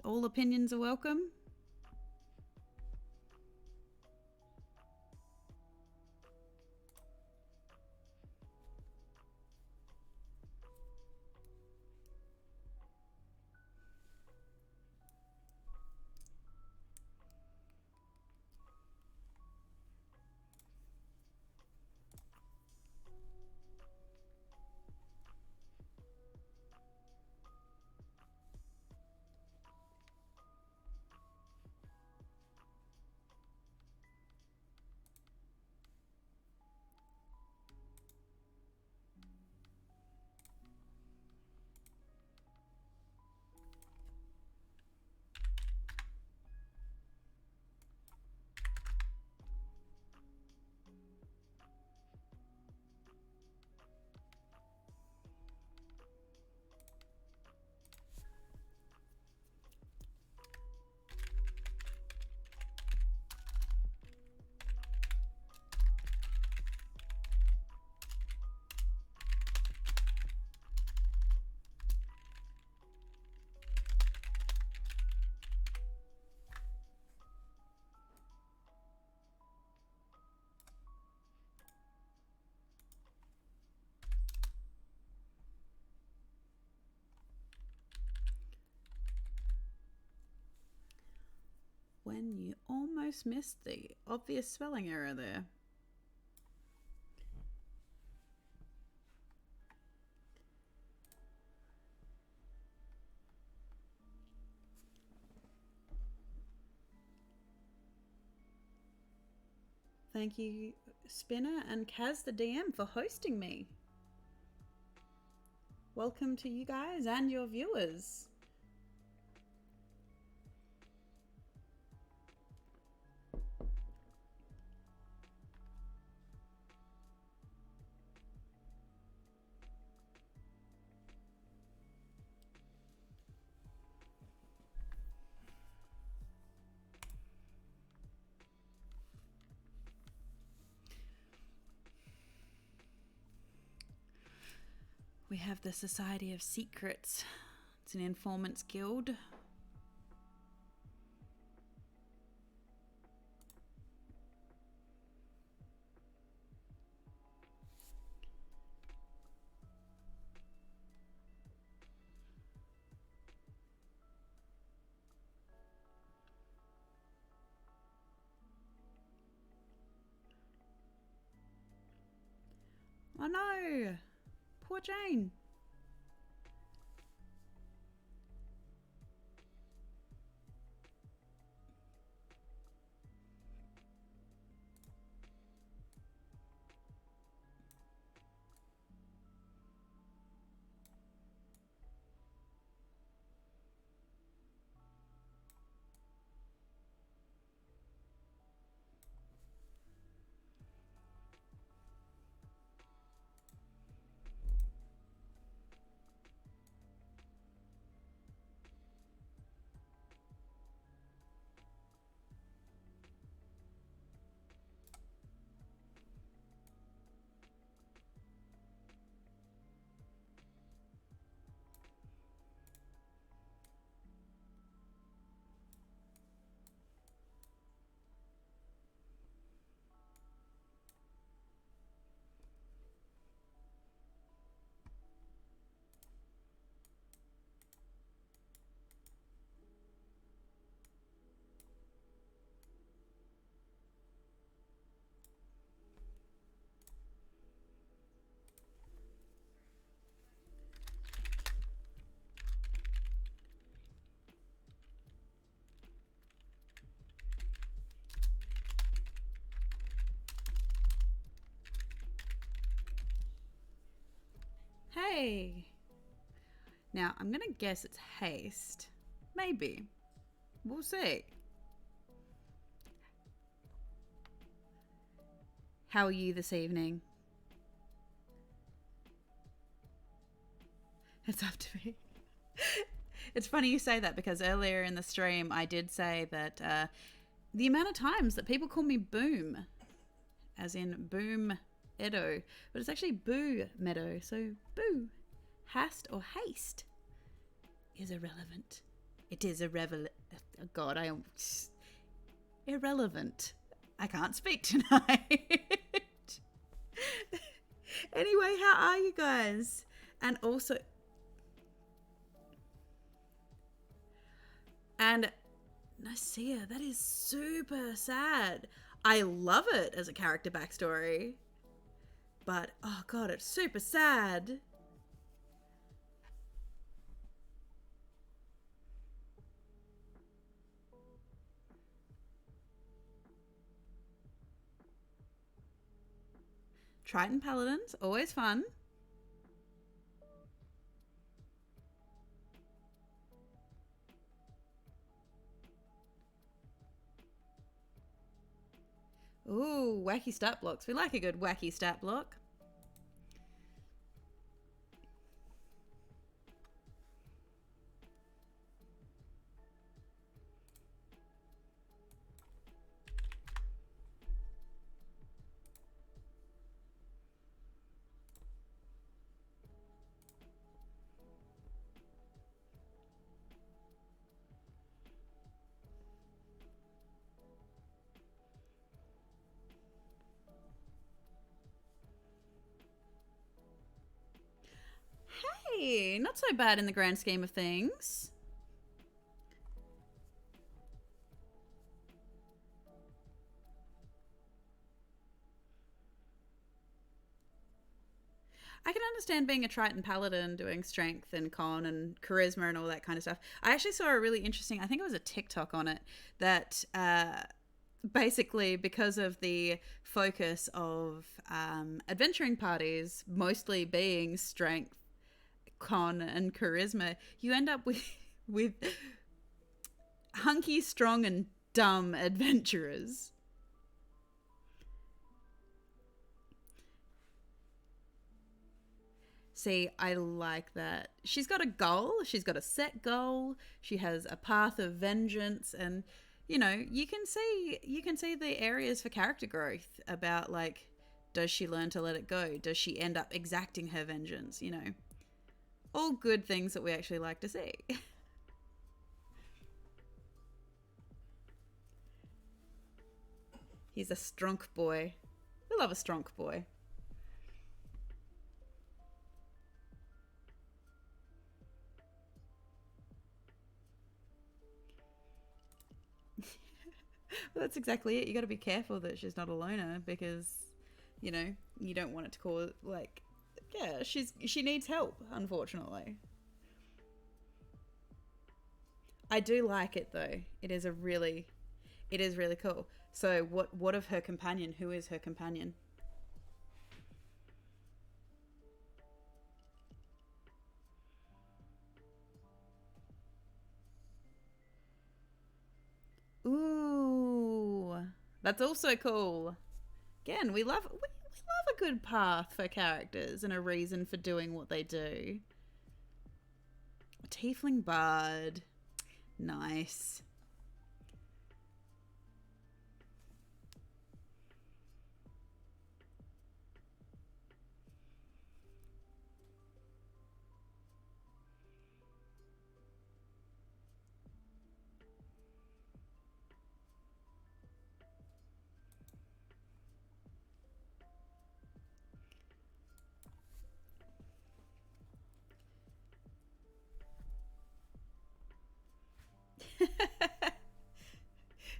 All opinions are welcome. When you almost missed the obvious spelling error there. Thank you, Spinner and Kaz the DM, for hosting me. Welcome to you guys and your viewers. We have the Society of Secrets. It's an informants guild. Oh no! Poor Jane. Hey! Now, I'm gonna guess it's haste. Maybe. We'll see. How are you this evening? It's up to me. It's funny you say that because earlier in the stream I did say that the amount of times that people call me Boom, as in Boom Edo, but it's actually Boo Meadow, so Boo. Hast or haste is irrelevant. It is irrelevant. Oh God, I am irrelevant. I can't speak tonight. Anyway, how are you guys? And also, and Nasia, that is super sad. I love it as a character backstory, but oh God, it's super sad. Triton Paladins, always fun. Ooh, wacky stat blocks. We like a good wacky stat block. Hey, not so bad in the grand scheme of things. I can understand being a Triton Paladin doing strength and con and charisma and all that kind of stuff. I actually saw a really interesting, I think it was a TikTok on it, that basically because of the focus of adventuring parties mostly being strength, con and charisma, you end up with hunky, strong and dumb adventurers. See, I like that. She's got a goal, she's got a set goal, she has a path of vengeance, and you know, you can see the areas for character growth about, like, does she learn to let it go? Does she end up exacting her vengeance? You know, all good things that we actually like to see. He's a strong boy. We love a strong boy. Well, that's exactly it. You got to be careful that she's not a loner, because You know, you don't want it to cause, like, yeah, she needs help, unfortunately. I do like it though. It is really cool. So what of her companion? Who is her companion? Ooh, that's also cool. Again, we love a good path for characters and a reason for doing what they do. A tiefling bard. Nice.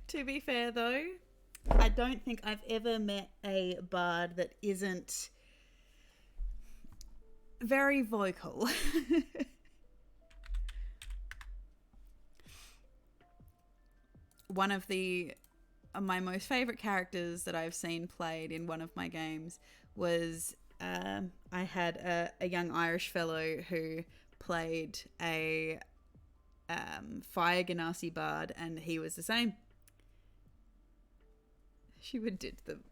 To be fair though, I don't think I've ever met a bard that isn't very vocal. One of my most favorite characters that I've seen played in one of my games was I had a young Irish fellow who played a Fire Ganassi bard, and he was the same. She would ditch them.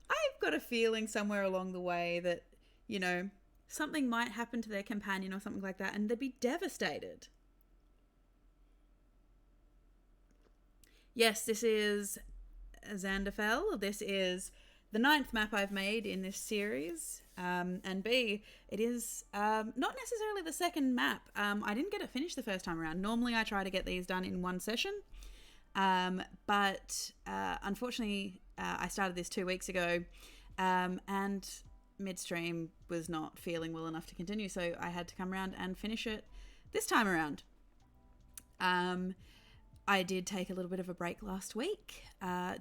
I've got a feeling somewhere along the way that, you know, something might happen to their companion or something like that, and they'd be devastated. Yes, this is Xanderfell. This is the 9th map I've made in this series. And B, it is not necessarily the second map. I didn't get it finished the first time around. Normally I try to get these done in one session. But unfortunately, I started this 2 weeks ago, and midstream was not feeling well enough to continue, so I had to come around and finish it this time around. I did take a little bit of a break last week,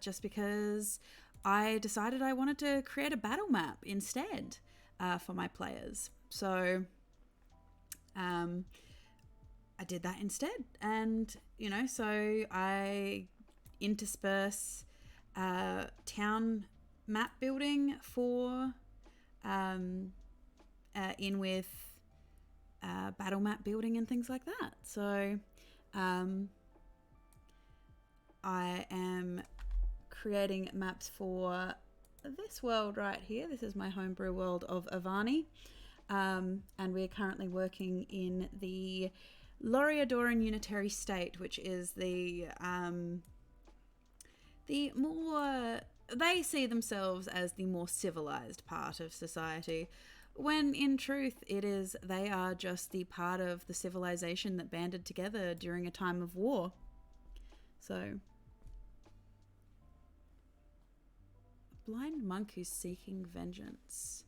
just because I decided I wanted to create a battle map instead for my players. So I did that instead, and you know, so I intersperse town map building for in with battle map building and things like that. So I am creating maps for this world right here. This is my homebrew world of Avani, and we're currently working in the Loriadoran Unitary State, which is the more, they see themselves as the more civilized part of society, when in truth they are just the part of the civilization that banded together during a time of war. So, a blind monk who's seeking vengeance.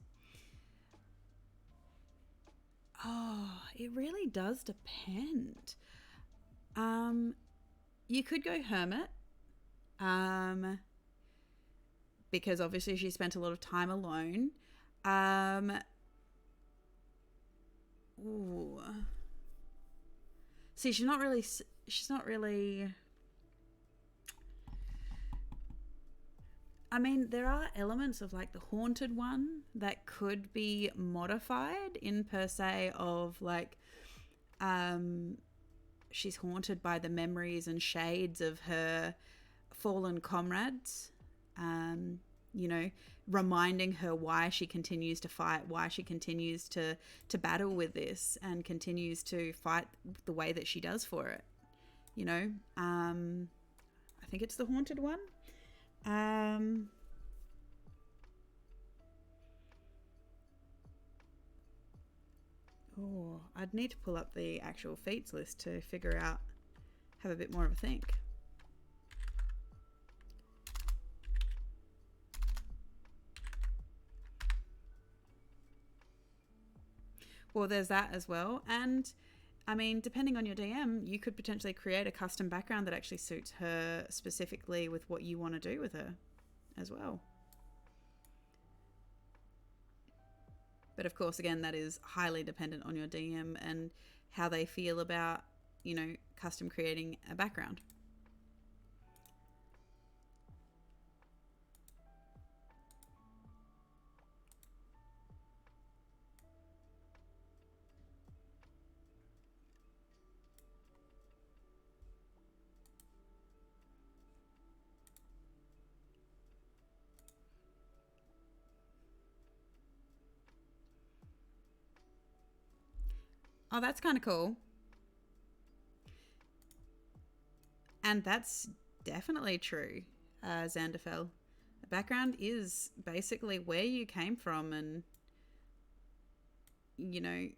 Oh, it really does depend. You could go hermit, because obviously she spent a lot of time alone. Ooh. See, she's not really. I mean, there are elements of like the haunted one that could be modified in per se of like, she's haunted by the memories and shades of her fallen comrades, you know, reminding her why she continues to fight, why she continues to battle with this and continues to fight the way that she does for it, you know. I think it's the haunted one. Oh, I'd need to pull up the actual feats list to figure out, have a bit more of a think. Well, there's that as well. And I mean, depending on your DM, you could potentially create a custom background that actually suits her specifically with what you want to do with her as well. But of course, again, that is highly dependent on your DM and how they feel about, you know, custom creating a background. Oh, that's kind of cool. And that's definitely true, Xanderfell. The background is basically where you came from and, you know,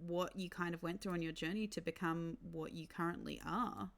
what you kind of went through on your journey to become what you currently are.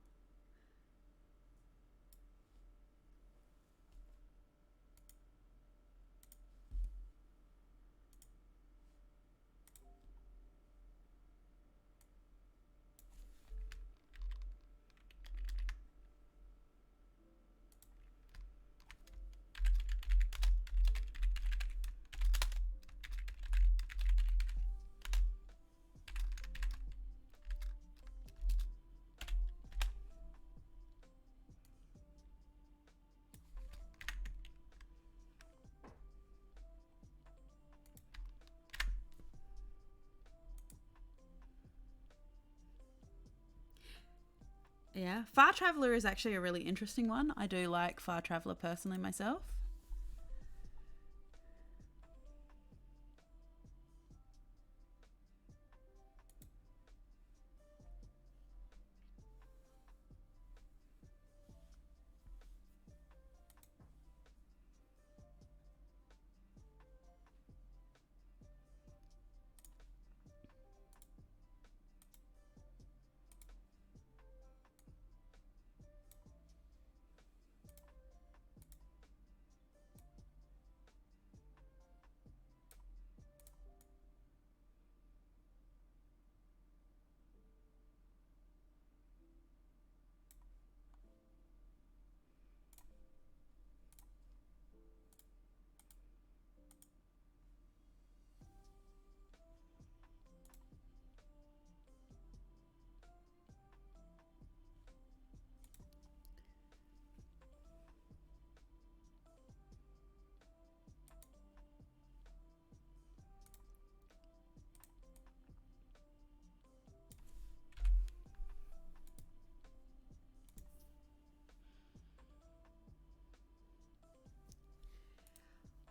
Yeah. Far Traveler is actually a really interesting one. I do like Far Traveler personally myself.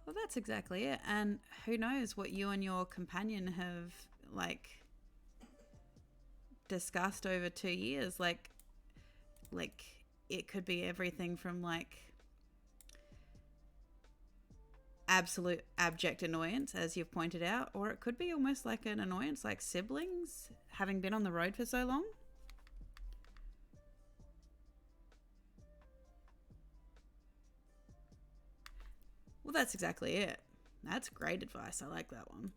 Well, that's exactly it. And who knows what you and your companion have, like, discussed over 2 years. Like it could be everything from, like, absolute abject annoyance, as you've pointed out, or it could be almost like an annoyance like siblings, having been on the road for so long. Well, that's exactly it. That's great advice. I like that one.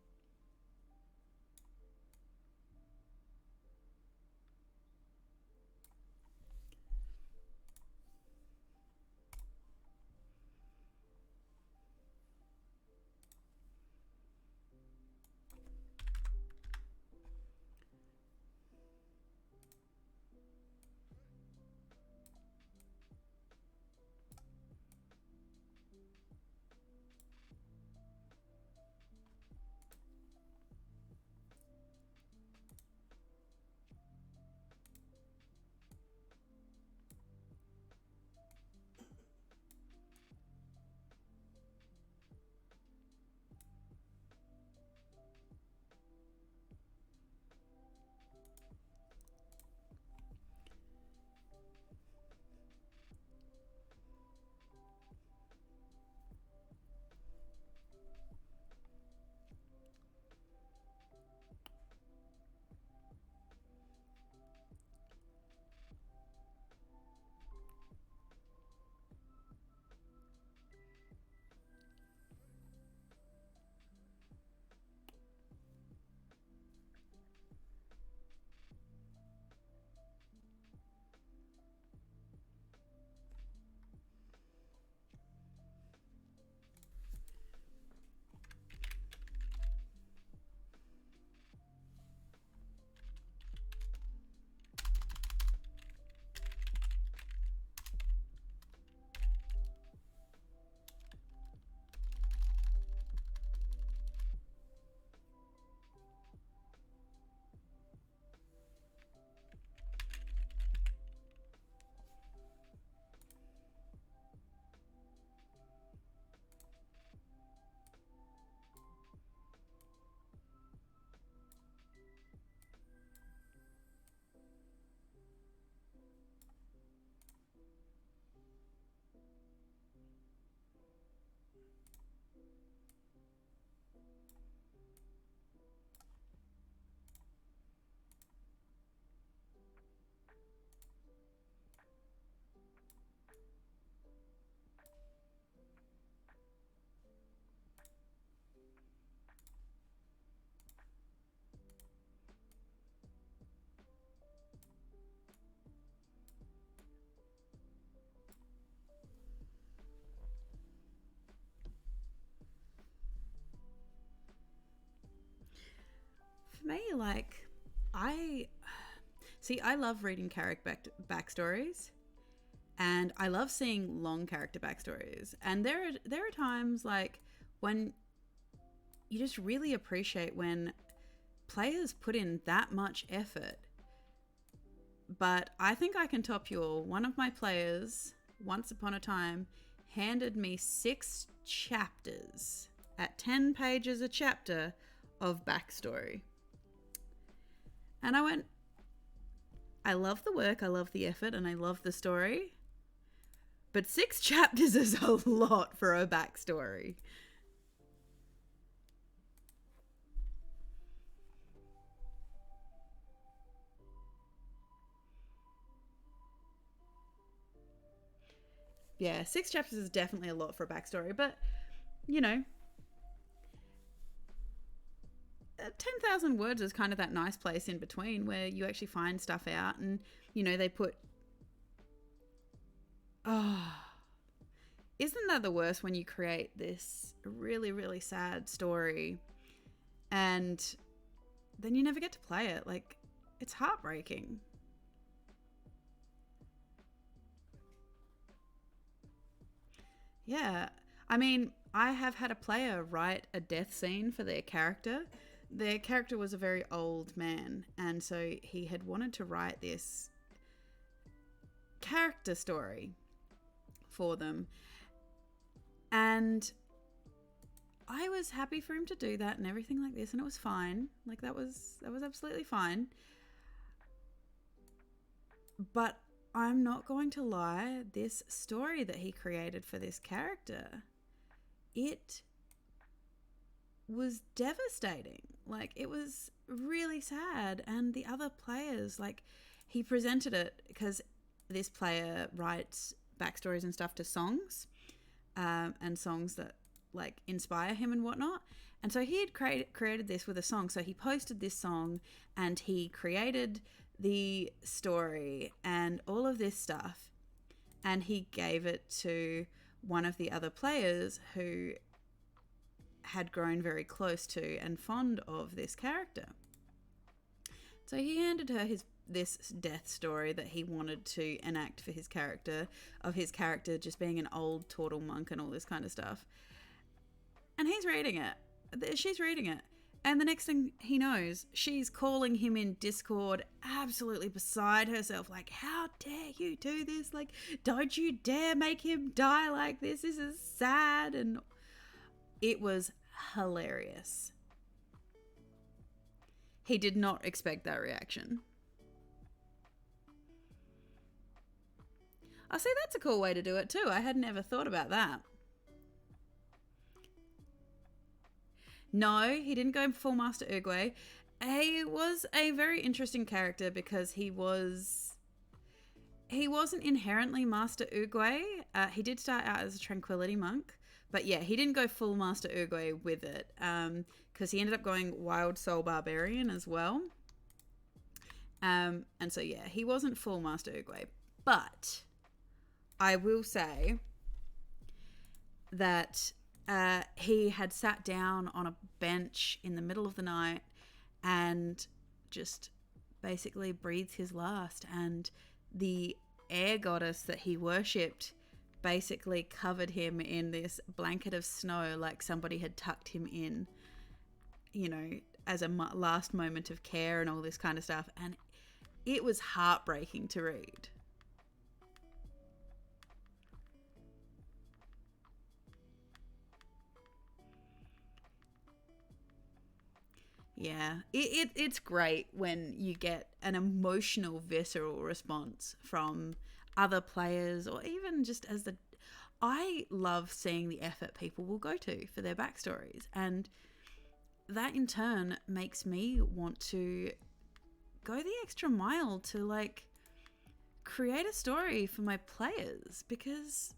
like, I love reading character backstories, and I love seeing long character backstories. And there are times like when you just really appreciate when players put in that much effort. But I think I can top you all. One of my players, once upon a time, handed me 6 chapters at 10 pages a chapter of backstory. And I went, I love the work, I love the effort, and I love the story. But 6 chapters is a lot for a backstory. Yeah, 6 chapters is definitely a lot for a backstory, but, you know, 10,000 words is kind of that nice place in between where you actually find stuff out, and, you know, they put... Oh, isn't that the worst when you create this really, really sad story and then you never get to play it? Like, it's heartbreaking. Yeah. I mean, I have had a player write a death scene for their character. Their character was a very old man, and so he had wanted to write this character story for them. And I was happy for him to do that and everything like this, and it was fine. Like, that was absolutely fine. But I'm not going to lie, this story that he created for this character, it was devastating. Like, it was really sad. And the other players, like, he presented it because this player writes backstories and stuff to songs, and songs that, like, inspire him and whatnot. And so he had created this with a song. So he posted this song and he created the story and all of this stuff, and he gave it to one of the other players who had grown very close to and fond of this character. So he handed her this death story that he wanted to enact for his character, of his character just being an old turtle monk and all this kind of stuff. And he's reading it. She's reading it. And the next thing he knows, she's calling him in Discord, absolutely beside herself. Like, how dare you do this? Like, don't you dare make him die like this. This is sad. And it was hilarious. He did not expect that reaction. I see, that's a cool way to do it too. I had never thought about that. No, he didn't go full Master Uguay. He was a very interesting character because he wasn't inherently Master Uguay. He did start out as a Tranquility Monk, but yeah, he didn't go full Master Uguay with it, because he ended up going Wild Soul Barbarian as well. And so yeah, he wasn't full Master Uguay, but I will say that he had sat down on a bench in the middle of the night and just basically breathed his last, and the air goddess that he worshipped basically covered him in this blanket of snow, like somebody had tucked him in, you know, as a last moment of care and all this kind of stuff. And it was heartbreaking to read. Yeah, it's great when you get an emotional, visceral response from other players, or even just as the... I love seeing the effort people will go to for their backstories, and that in turn makes me want to go the extra mile to, like, create a story for my players, because,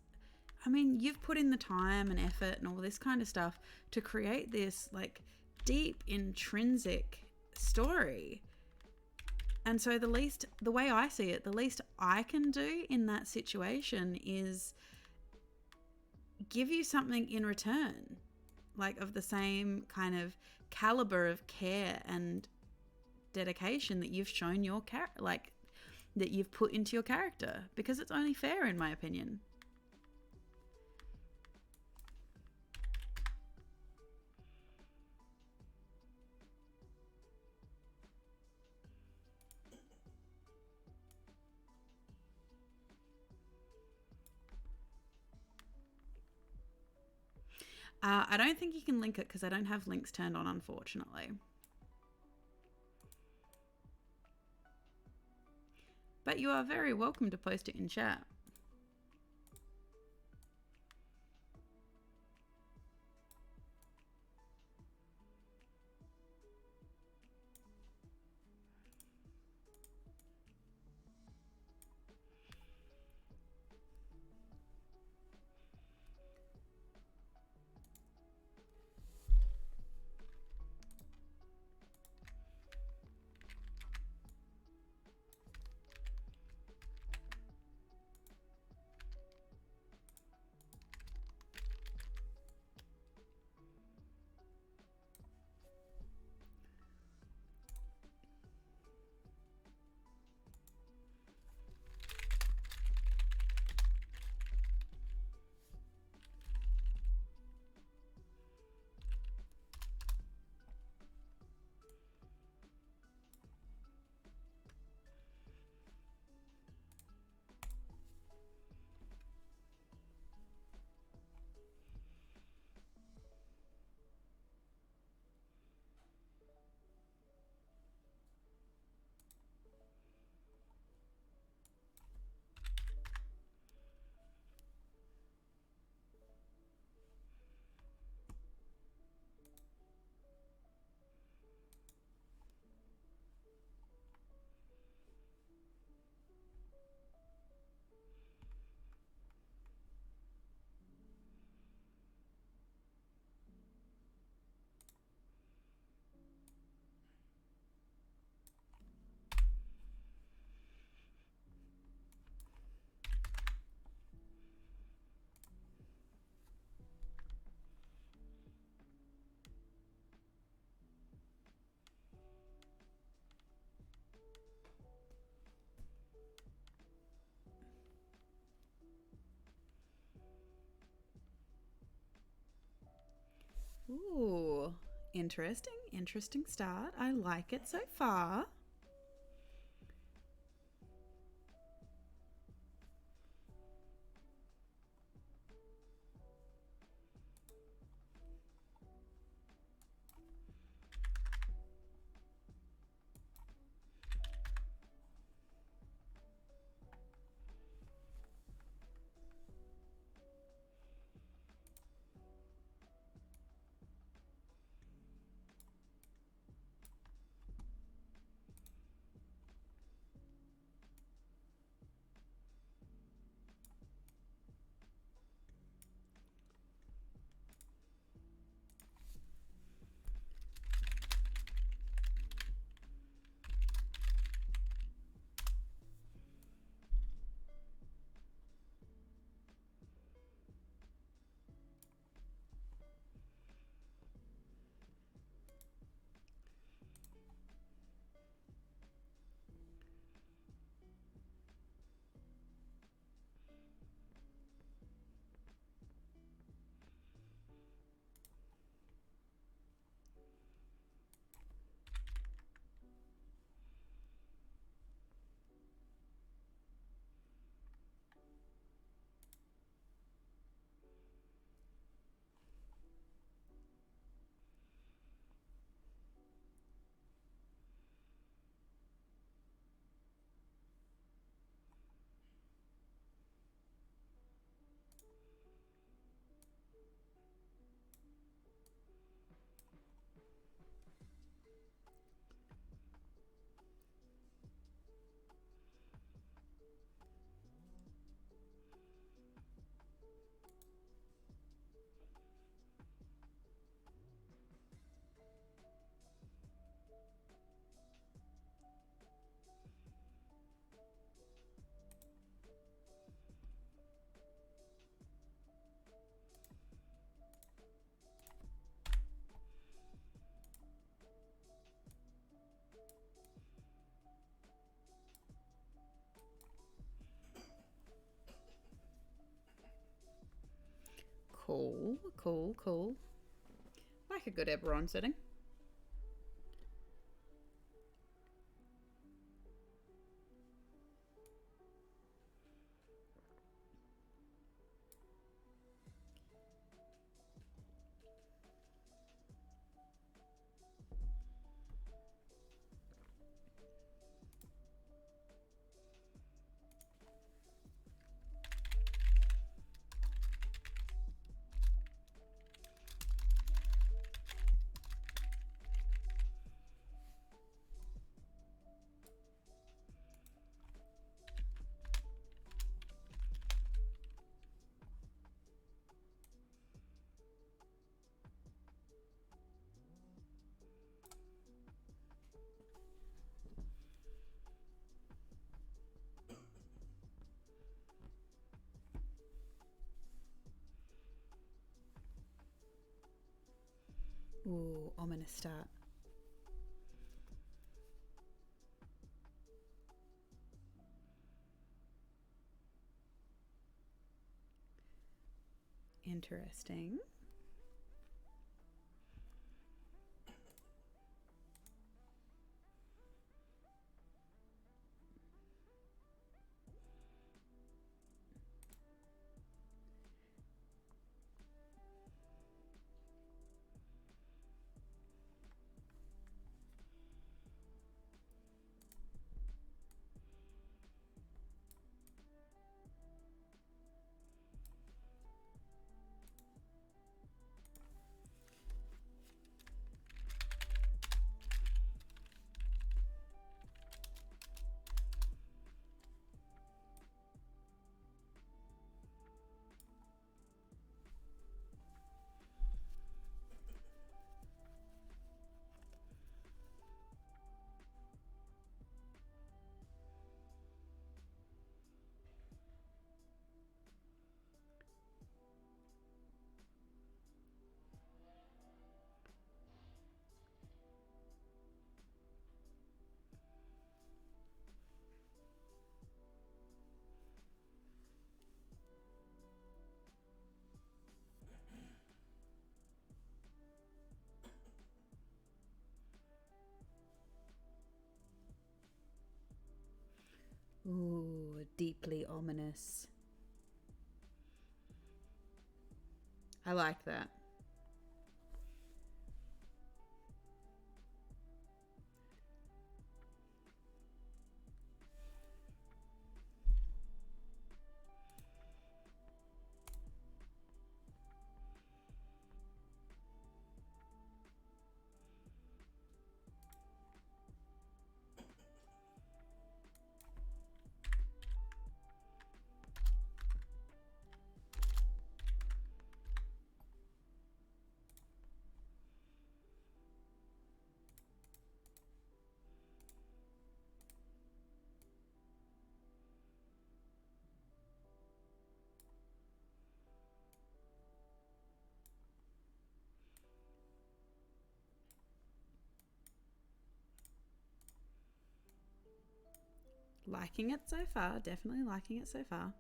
I mean, you've put in the time and effort and all this kind of stuff to create this, like, deep intrinsic story. And so the way I see it, the least I can do in that situation is give you something in return, like of the same kind of caliber of care and dedication that you've shown your that you've put into your character, because it's only fair, in my opinion. I don't think you can link it because I don't have links turned on, unfortunately. But you are very welcome to post it in chat. Ooh, interesting. Interesting start. I like it so far. Cool, cool, cool. Like a good Eberron setting. Ooh, ominous start. Interesting. Ooh, deeply ominous. I like that. Liking it so far. Definitely liking it so far.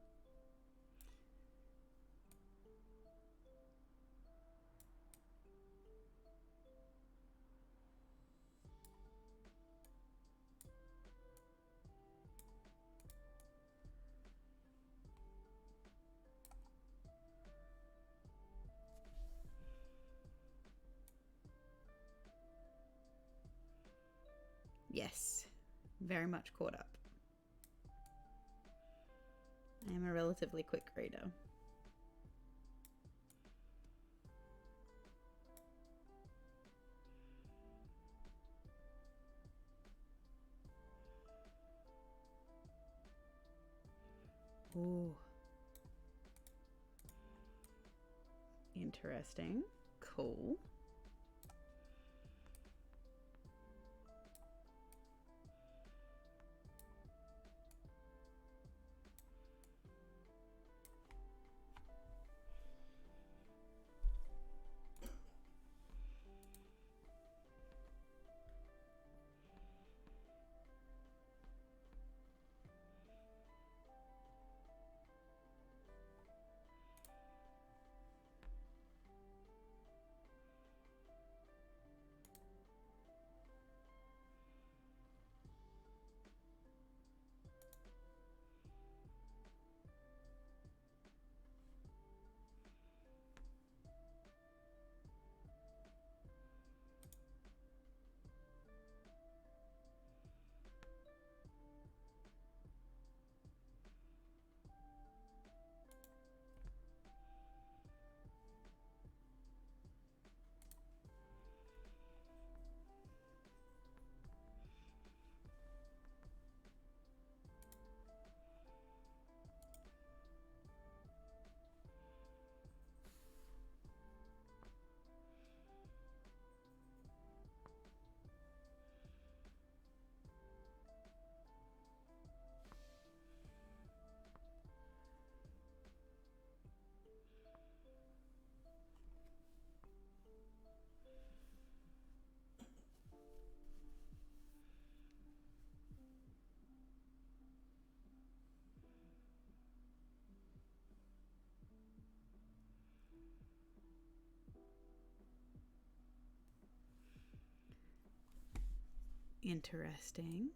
Yes, very much caught up. I am a relatively quick reader. Ooh. Interesting. Cool. interesting.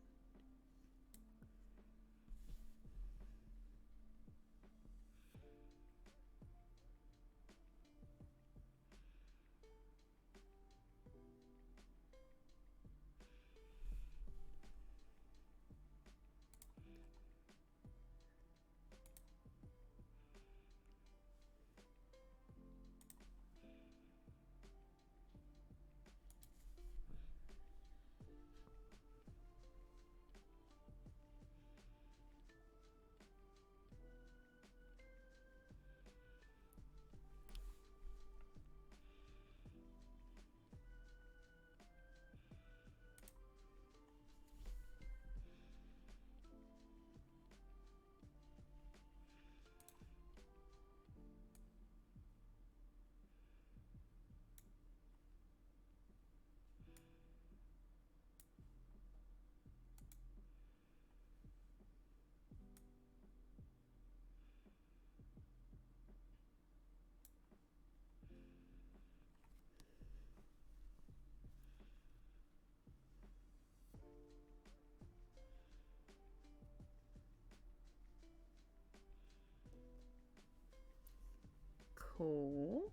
Cool.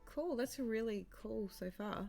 Cool, that's really cool so far.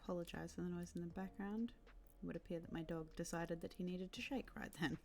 apologise for the noise in the background. It would appear that my dog decided that he needed to shake right then.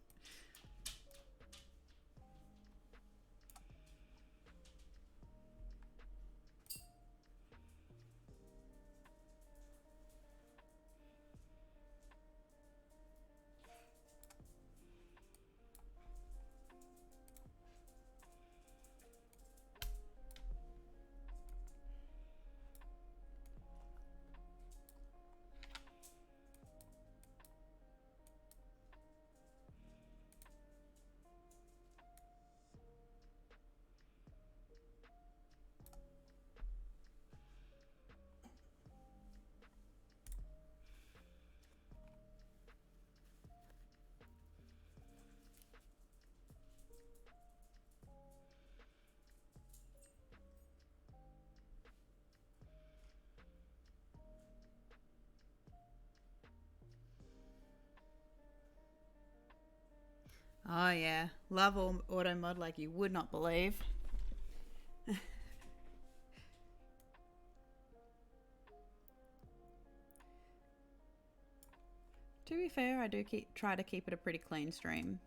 Oh yeah, love auto mod like you would not believe. To be fair, I do try to keep it a pretty clean stream.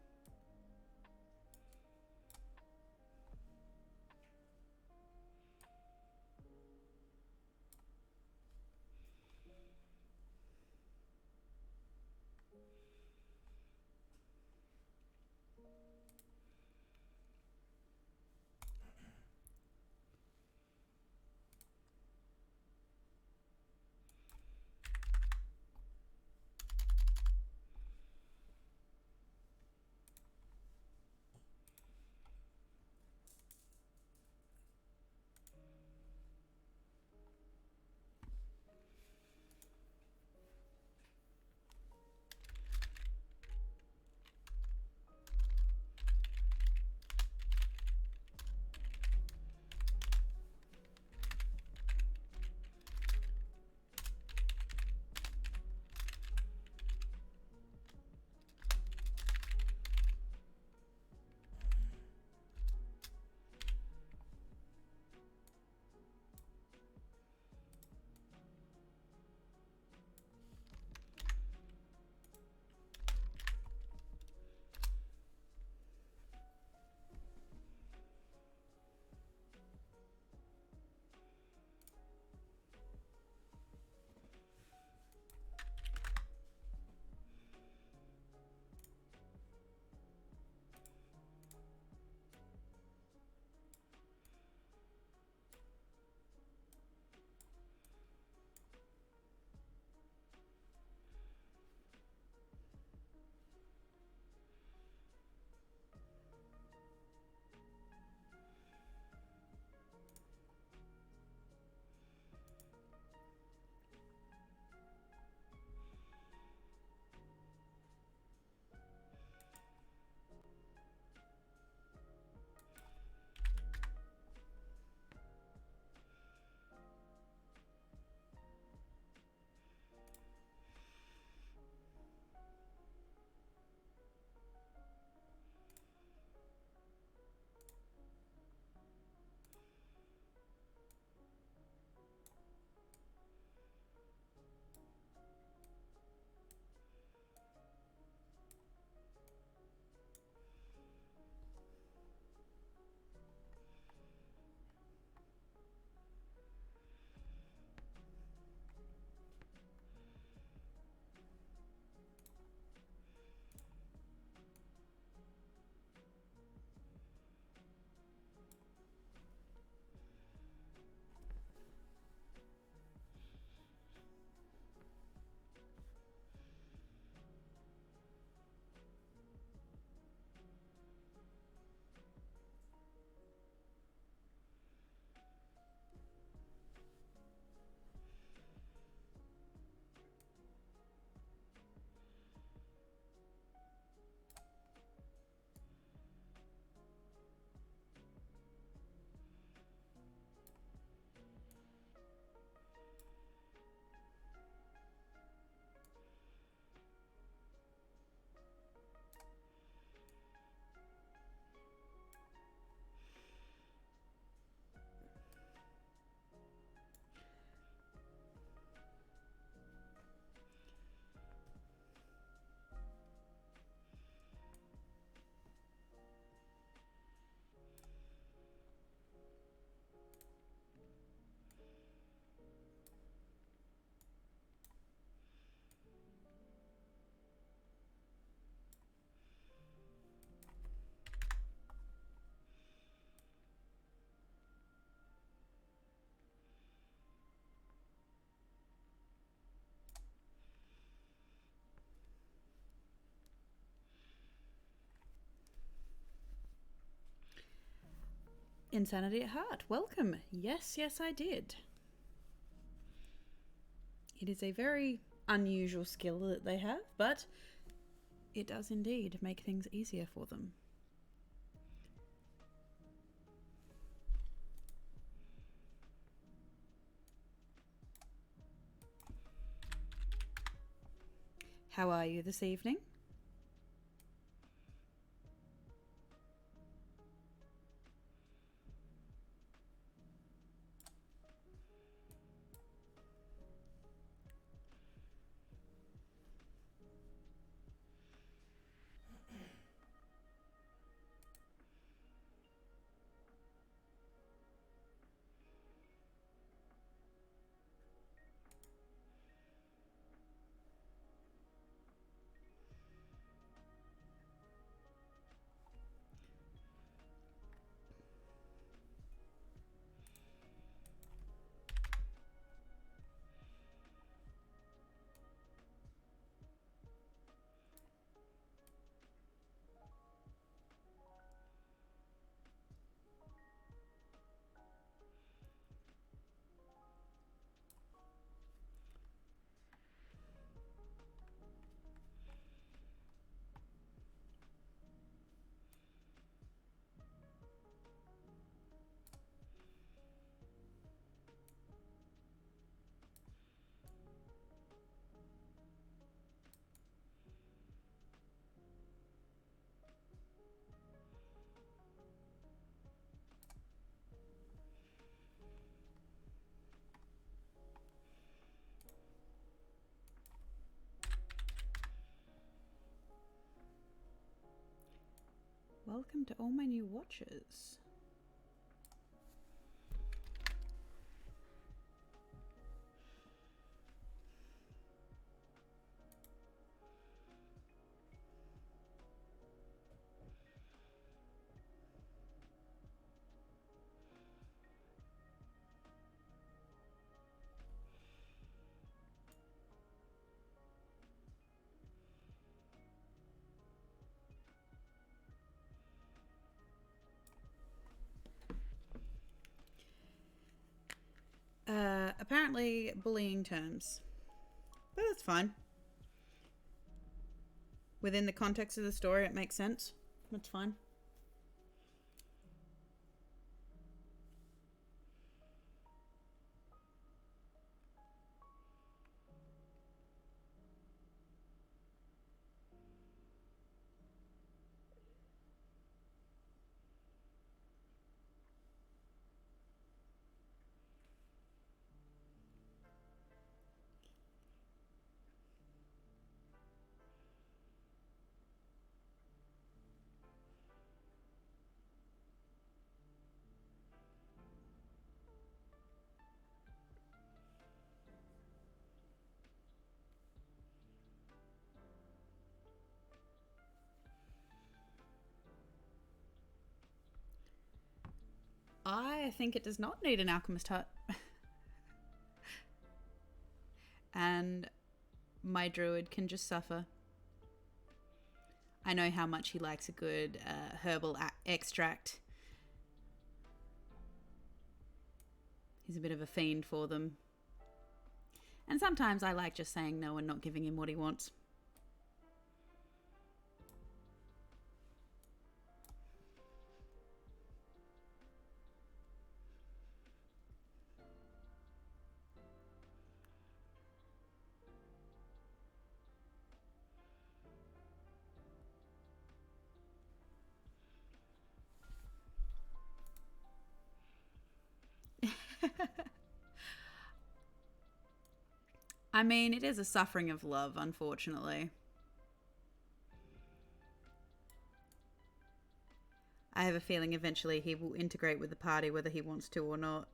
Insanity at Heart, welcome. Yes, I did. It is a very unusual skill that they have, but it does indeed make things easier for them. How are you this evening? Welcome to all my new watches. Apparently bullying terms. But that's fine. Within the context of the story, it makes sense. That's fine. I think it does not need an alchemist hut. And my druid can just suffer. I know how much he likes a good herbal extract. He's a bit of a fiend for them. And sometimes I like just saying no and not giving him what he wants. I mean, it is a suffering of love, unfortunately. I have a feeling eventually he will integrate with the party whether he wants to or not.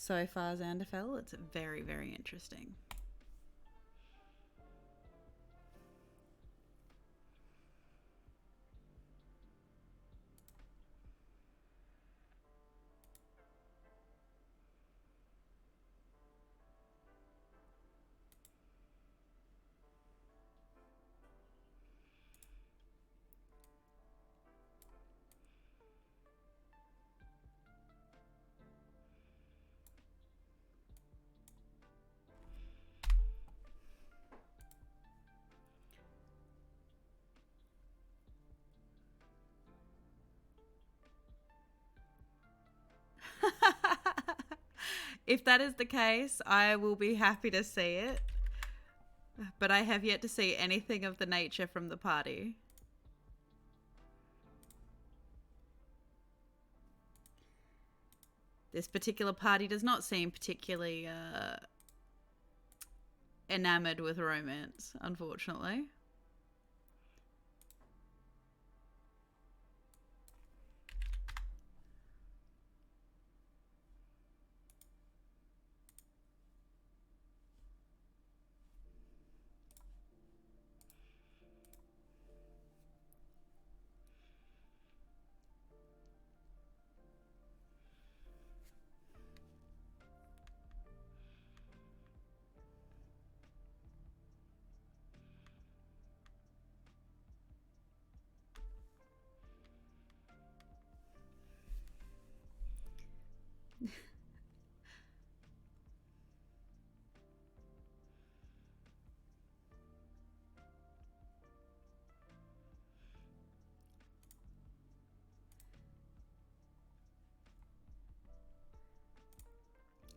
so far, Xanderfell. It's very, very interesting. If that is the case, I will be happy to see it. But I have yet to see anything of the nature from the party. This particular party does not seem particularly enamored with romance, unfortunately.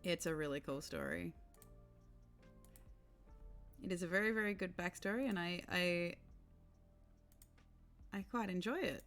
It's a really cool story. It is a very, very good backstory, and I quite enjoy it.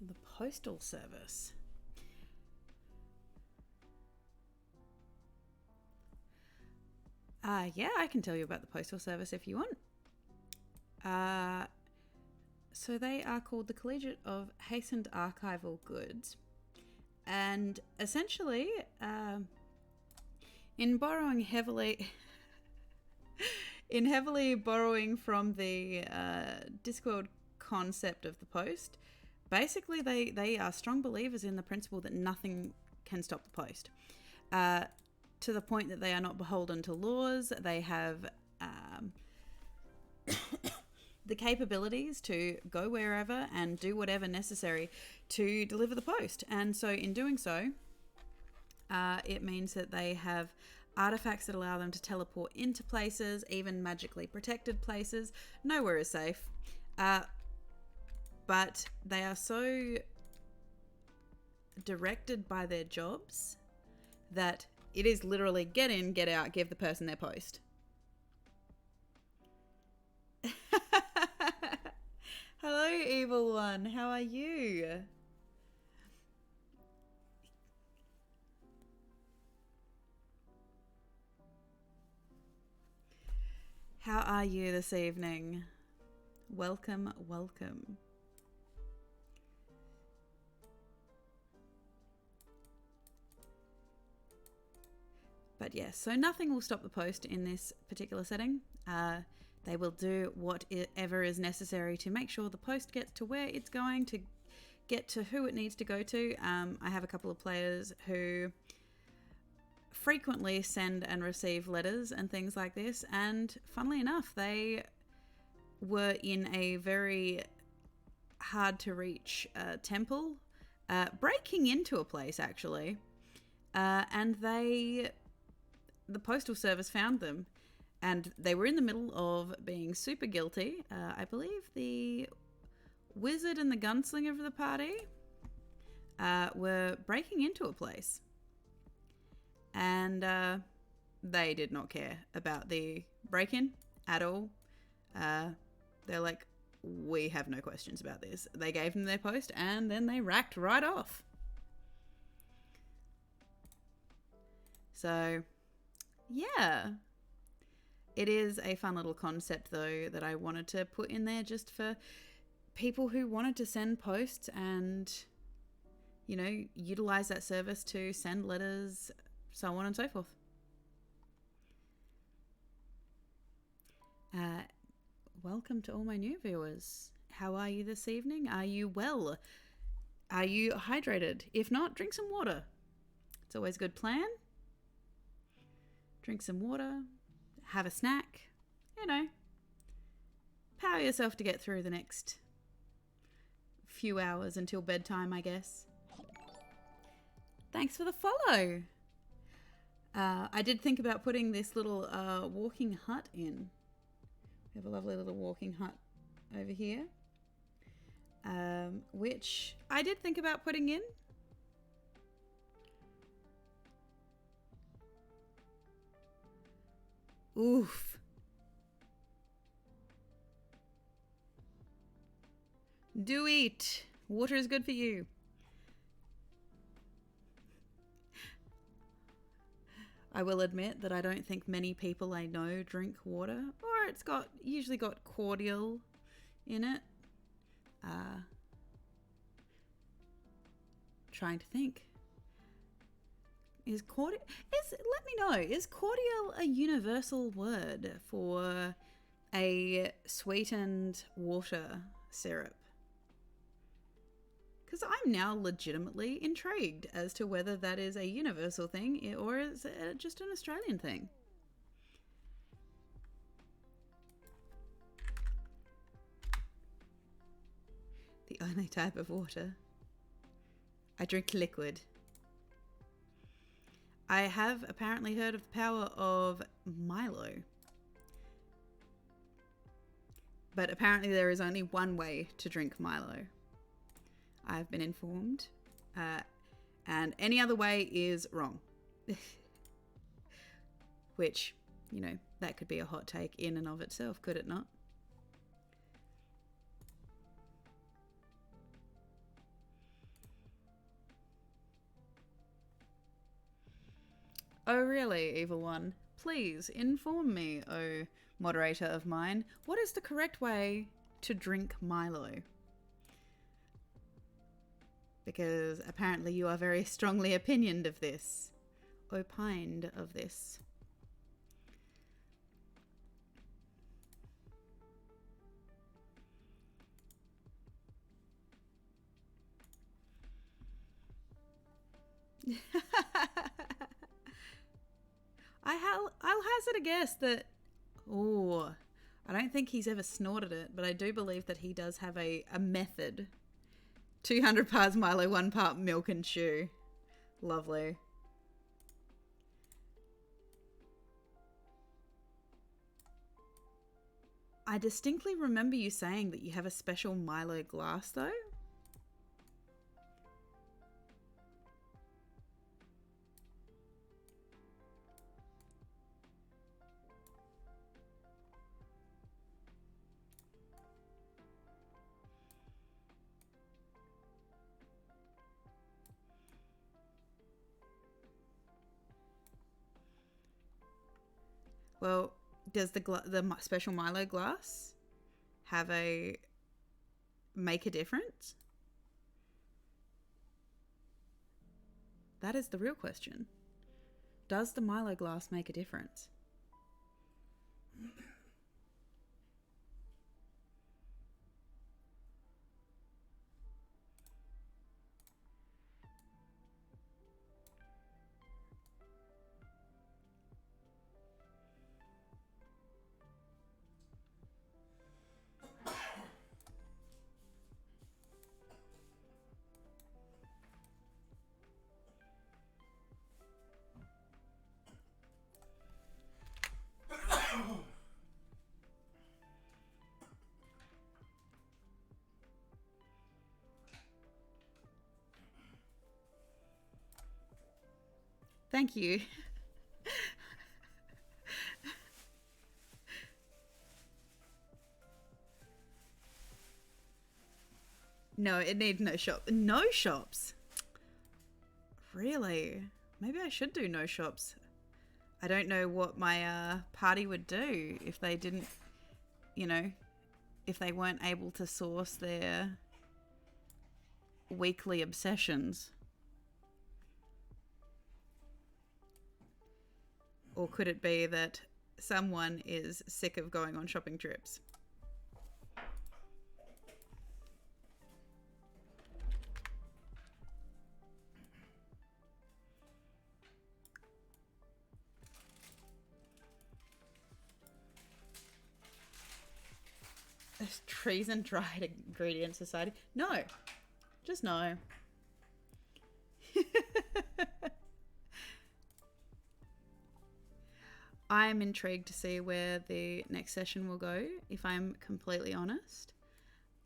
The Postal Service. Yeah, I can tell you about the Postal Service if you want. So they are called the Collegiate of Hastened Archival Goods. And essentially, in borrowing heavily In heavily borrowing from the Discworld concept of the post, basically they are strong believers in the principle that nothing can stop the post. To the point that they are not beholden to laws. They have the capabilities to go wherever and do whatever necessary to deliver the post. And so in doing so, it means that they have artifacts that allow them to teleport into places, even magically protected places. Nowhere is safe. But they are so directed by their jobs that it is literally get in, get out, give the person their post. Hello, evil one. How are you? How are you this evening? Welcome, welcome. But yes, so nothing will stop the post in this particular setting. They will do whatever is necessary to make sure the post gets to where it's going, to get to who it needs to go to. I have a couple of players who frequently send and receive letters and things like this, and funnily enough, they were in a very hard to reach temple, breaking into a place actually, and the Postal Service found them, and they were in the middle of being super guilty. I believe the wizard and the gunslinger of the party were breaking into a place, and they did not care about the break-in at all. They're like, we have no questions about this. They gave them their post, and then they racked right off. So yeah, it is a fun little concept though that I wanted to put in there just for people who wanted to send posts and, you know, utilize that service to send letters, so on and so forth. Welcome to all my new viewers. How are you this evening? Are you well? Are you hydrated? If not, drink some water. It's always a good plan. Drink some water, have a snack, you know, power yourself to get through the next few hours until bedtime, I guess. Thanks for the follow. I did think about putting this little walking hut in. We have a lovely little walking hut over here, which I did think about putting in. Oof. Do eat. Water is good for you. I will admit that I don't think many people I know drink water, or it's usually got cordial in it. Trying to think. Let me know, is cordial a universal word for a sweetened water syrup? Because I'm now legitimately intrigued as to whether that is a universal thing or is it just an Australian thing. The only type of water. I drink liquid. I have apparently heard of the power of Milo. But apparently there is only one way to drink Milo. I've been informed. And any other way is wrong. Which, you know, that could be a hot take in and of itself, could it not? Oh really, evil one? Please inform me, oh moderator of mine. What is the correct way to drink Milo? Because apparently you are very strongly opinioned of this. Opined of this. I'll hazard a guess that... Oh, I don't think he's ever snorted it, but I do believe that he does have a method. 200 parts Milo, 1 part milk and chew. Lovely. I distinctly remember you saying that you have a special Milo glass, though. Well, does the special Milo glass make a difference? That is the real question. Does the Milo glass make a difference? Thank you. No, it needs no shop. No shops? Really? Maybe I should do no shops. I don't know what my party would do if they didn't, you know, if they weren't able to source their weekly obsessions. Or could it be that someone is sick of going on shopping trips? Trees and dried ingredient society. No. Just no. I'm intrigued to see where the next session will go, if I'm completely honest.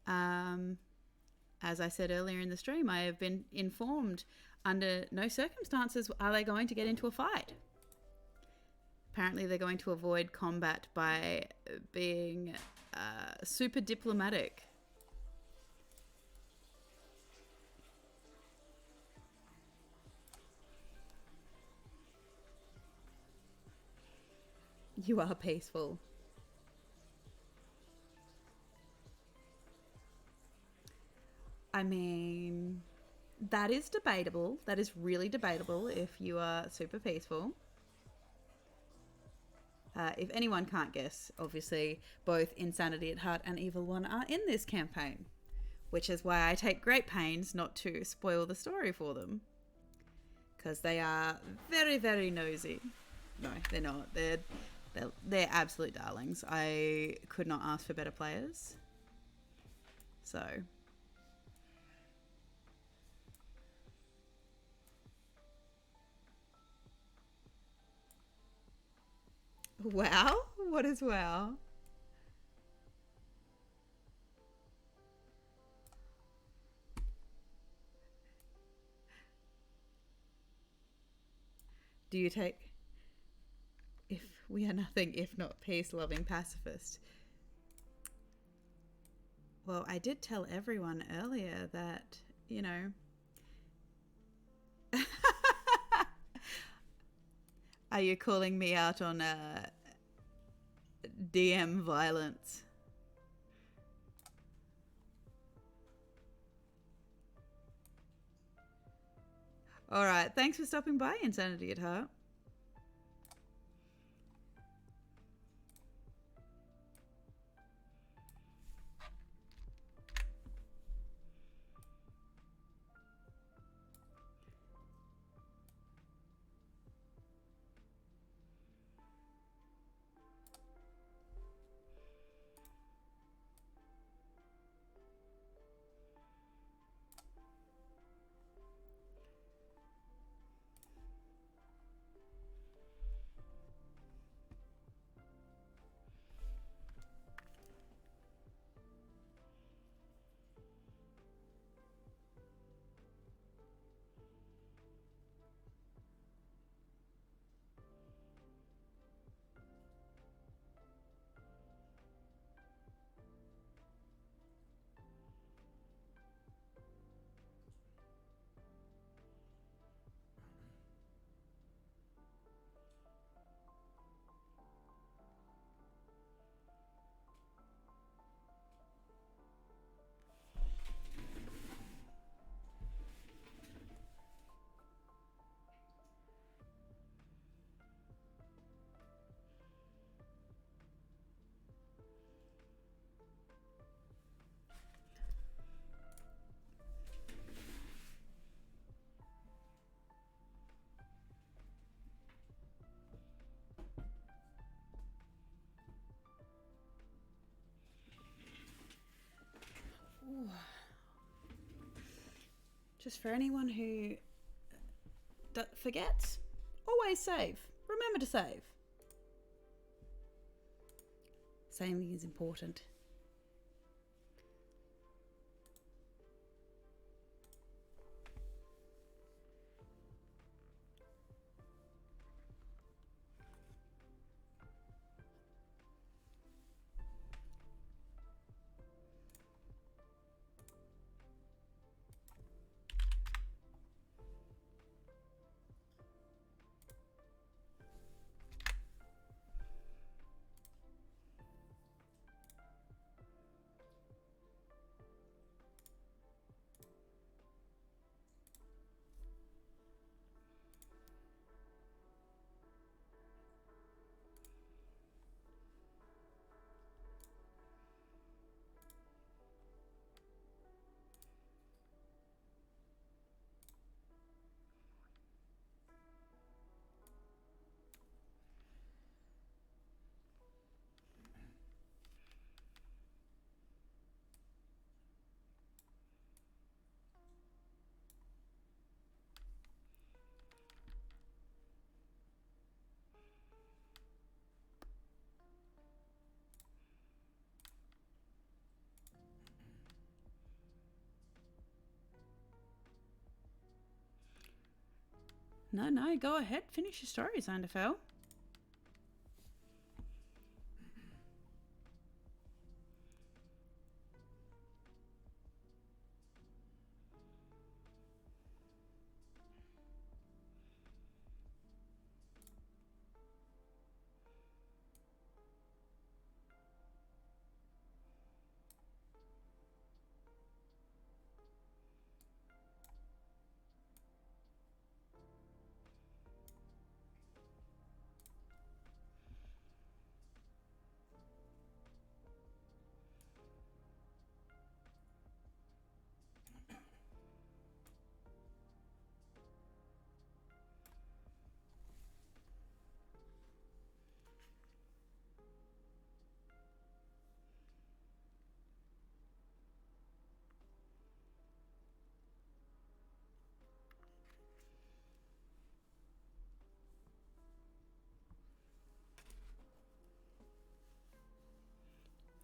As I said earlier in the stream, I have been informed under no circumstances are they going to get into a fight. Apparently they're going to avoid combat by being super diplomatic. You are peaceful. I mean, that is debatable. That is really debatable if you are super peaceful. If anyone can't guess, obviously, both Insanity at Heart and Evil One are in this campaign, which is why I take great pains not to spoil the story for them. Because they are very, very nosy. No, they're not. They're absolute darlings. I could not ask for better players. So... Wow? What is wow? Do you take... If we are nothing if not peace-loving pacifist. Well, I did tell everyone earlier that, you know... Are you calling me out on DM violence? All right, thanks for stopping by, Insanity at Heart. Just for anyone who forgets, always save. Remember to save. Saving is important. No, go ahead. Finish your story, Zanderfell.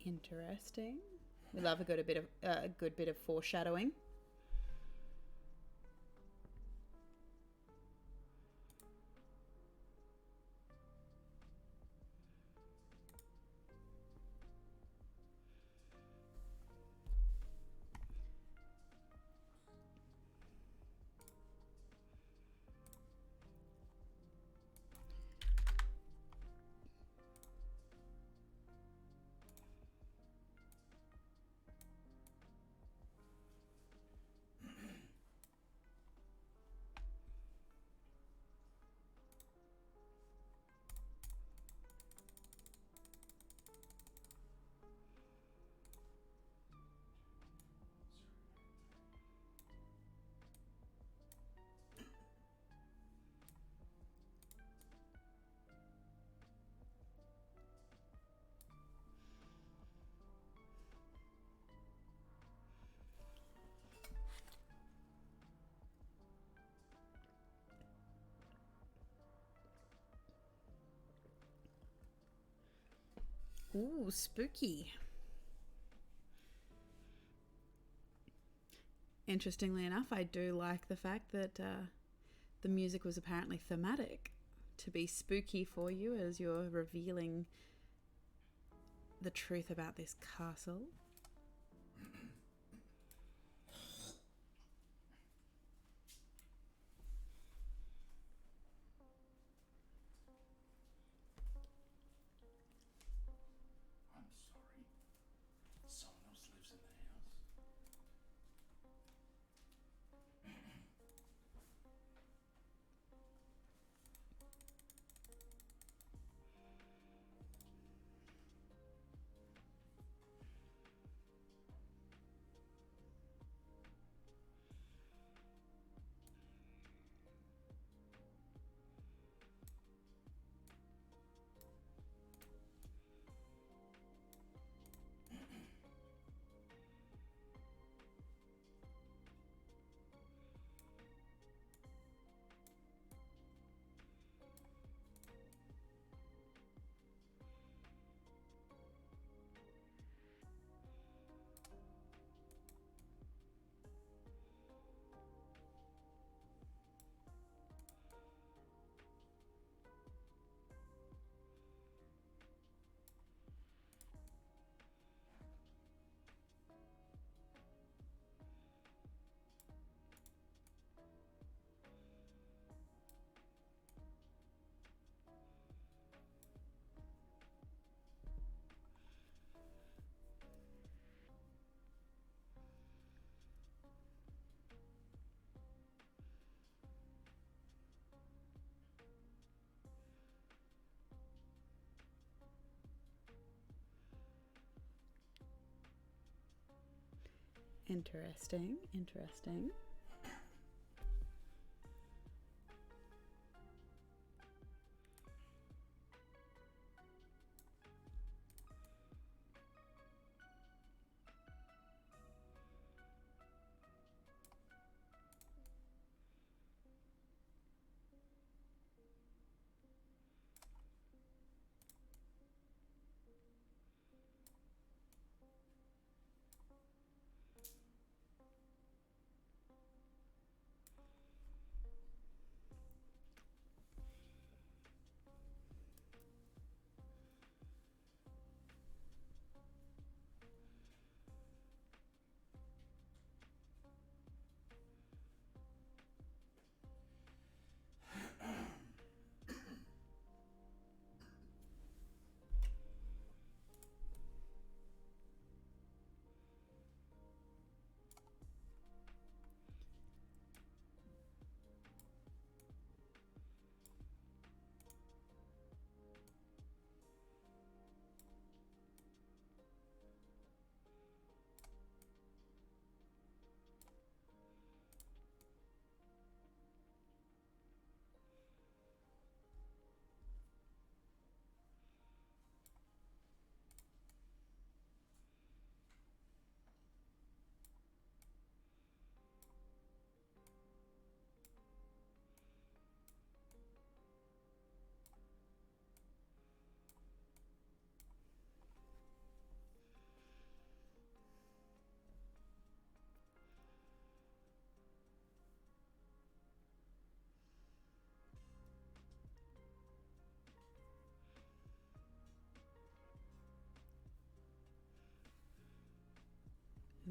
Interesting. We love a good bit of foreshadowing. Ooh, spooky. Interestingly enough, I do like the fact that the music was apparently thematic to be spooky for you as you're revealing the truth about this castle. Interesting, interesting.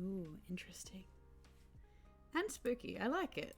Ooh, interesting. And spooky. I like it.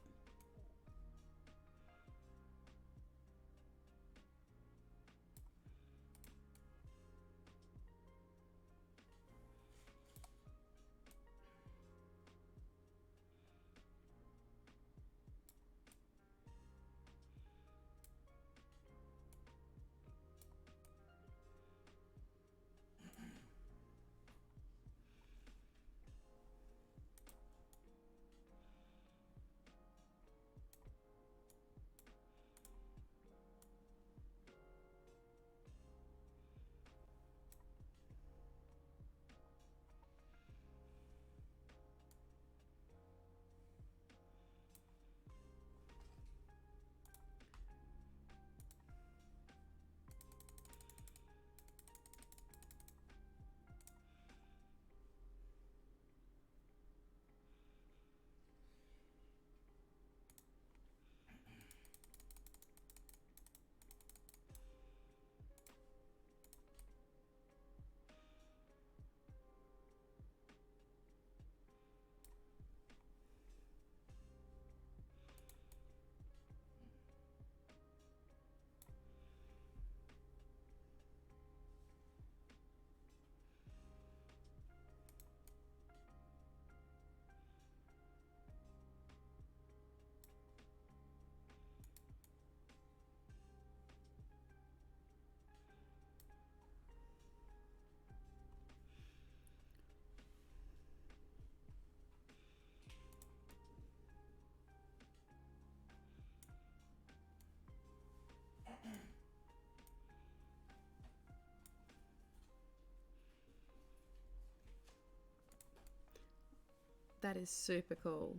That is super cool.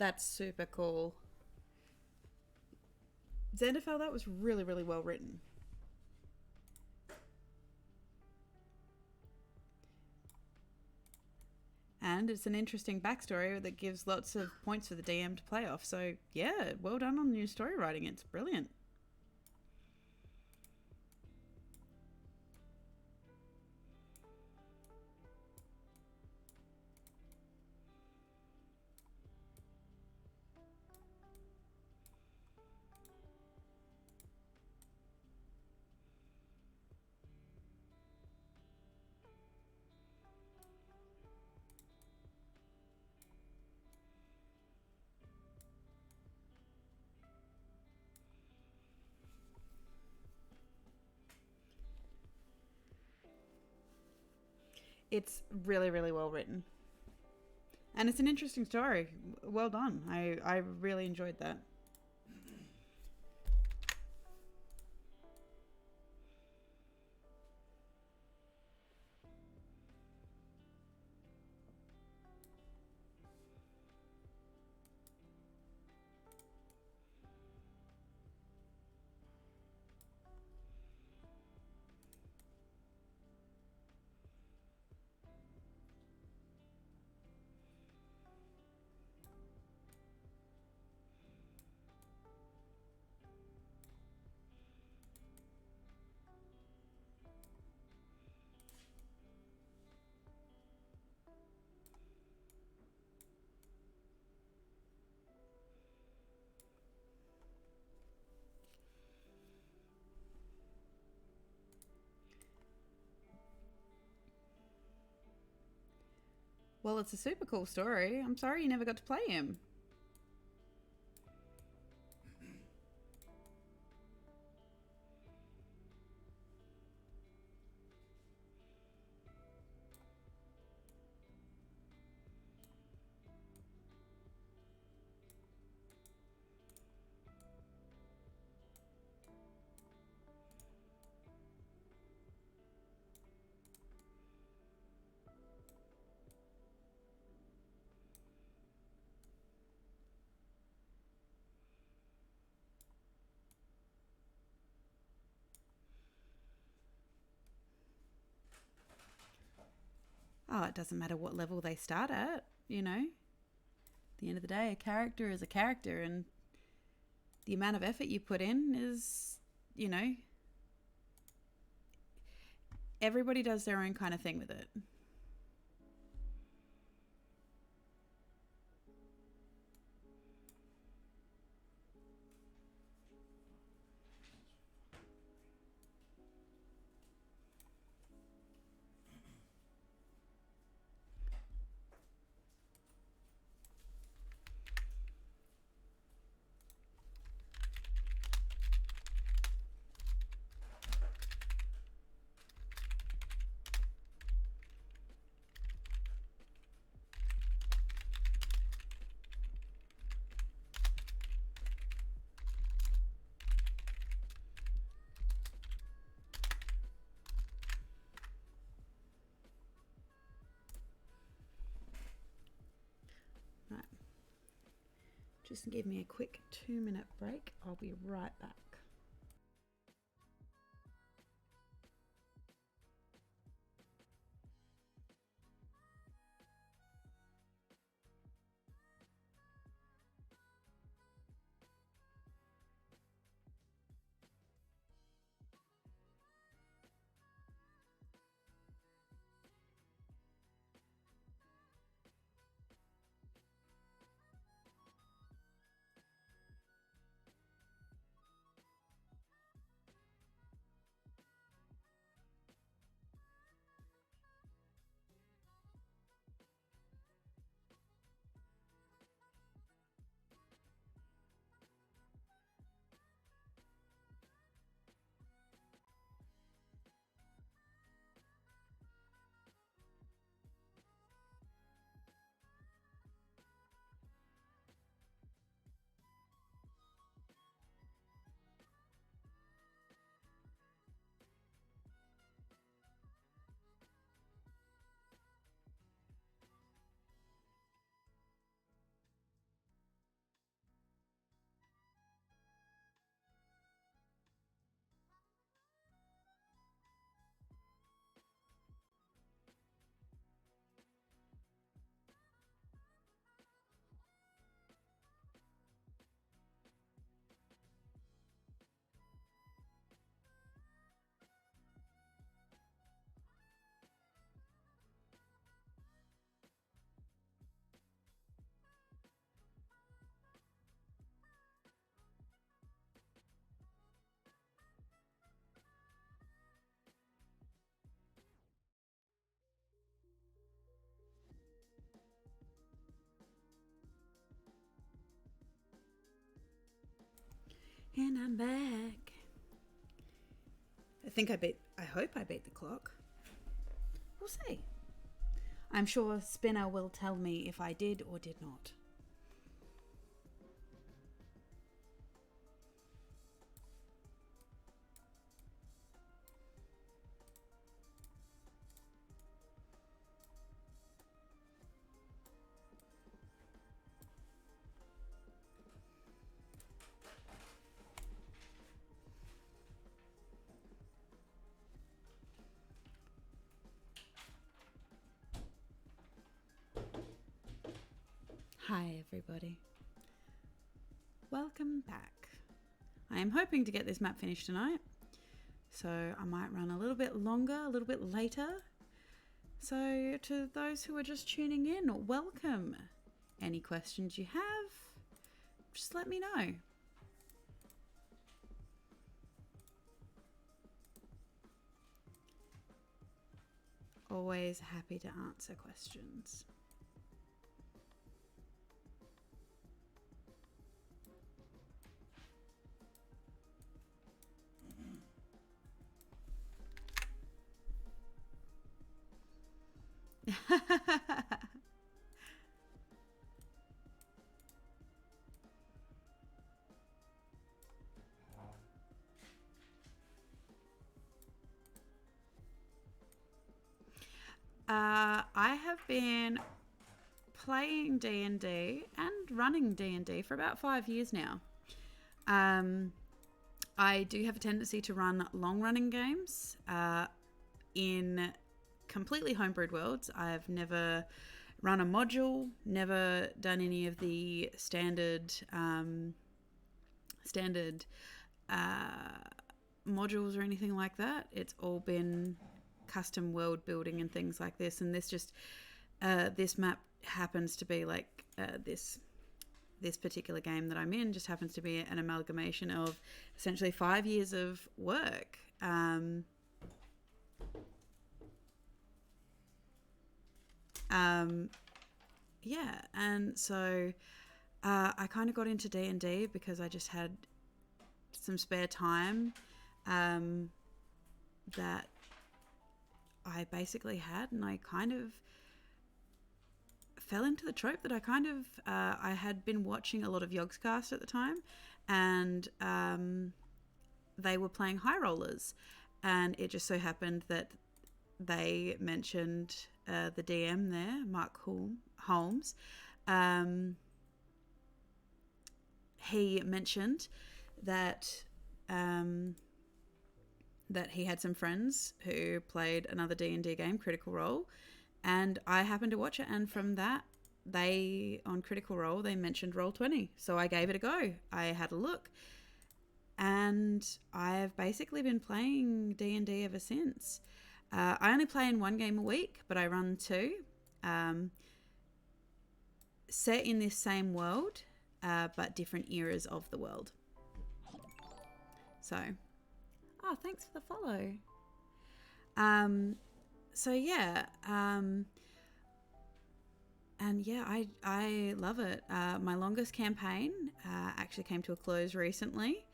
That's super cool. Xanderfell, that was really, really well written. And it's an interesting backstory that gives lots of points for the DM to play off. So, yeah, well done on your story writing. It's brilliant. It's really, really well written. And it's an interesting story. Well done. I really enjoyed that. Well, it's a super cool story. I'm sorry you never got to play him. Oh, it doesn't matter what level they start at, you know? At the end of the day, a character is a character, and the amount of effort you put in is, you know, everybody does their own kind of thing with it. Right. Just give me a quick 2-minute break. I'll be right back. And I'm back. I hope I beat the clock. We'll see. I'm sure Spinner will tell me if I did or did not. Hi everybody. Welcome back. I am hoping to get this map finished tonight, so I might run a little bit longer, a little bit later. So to those who are just tuning in, welcome. Any questions you have, just let me know. Always happy to answer questions. I have been playing D&D and running D&D for about 5 years now. I do have a tendency to run long-running games in completely homebrewed worlds. I've never run a module, never done any of the standard modules or anything like that. It's all been custom world building and things like this, and this map happens to be like this particular game that I'm in just happens to be an amalgamation of essentially 5 years of work. Yeah, and so I kind of got into D&D because I just had some spare time that I basically had, and I kind of fell into the trope that I had been watching a lot of Yogscast at the time, and they were playing High Rollers, and it just so happened that they mentioned the DM there, Mark Holmes. He mentioned that that he had some friends who played another D&D game, Critical Role, and I happened to watch it, and from that, on Critical Role, they mentioned Roll20, so I gave it a go. I had a look, and I've basically been playing D&D ever since. I only play in one game a week, but I run two, set in this same world, but different eras of the world. So, thanks for the follow. So yeah, and yeah, I love it. My longest campaign actually came to a close recently.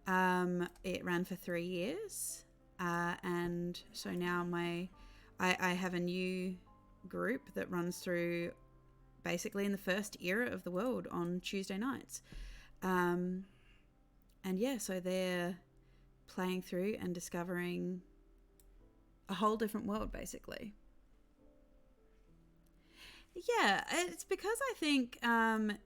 It ran for 3 years, and so now I have a new group that runs through basically in the first era of the world on Tuesday nights. And yeah, so they're playing through and discovering a whole different world, basically. Yeah, it's because I think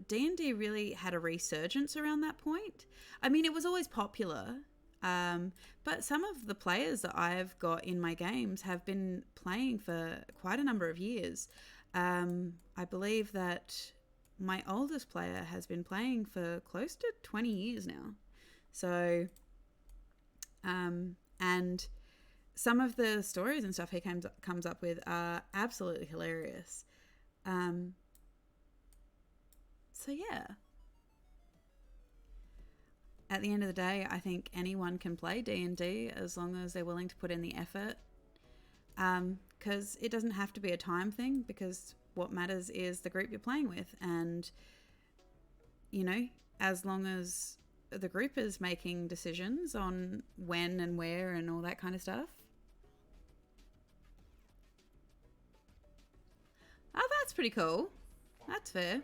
D&D really had a resurgence around that point. I mean, it was always popular, but some of the players that I've got in my games have been playing for quite a number of years. I believe that my oldest player has been playing for close to 20 years now. So, and some of the stories and stuff he comes up with are absolutely hilarious. So yeah, at the end of the day, I think anyone can play D&D as long as they're willing to put in the effort. Because it doesn't have to be a time thing, because what matters is the group you're playing with, and you know, as long as the group is making decisions on when and where and all that kind of stuff. Oh, that's pretty cool. That's fair.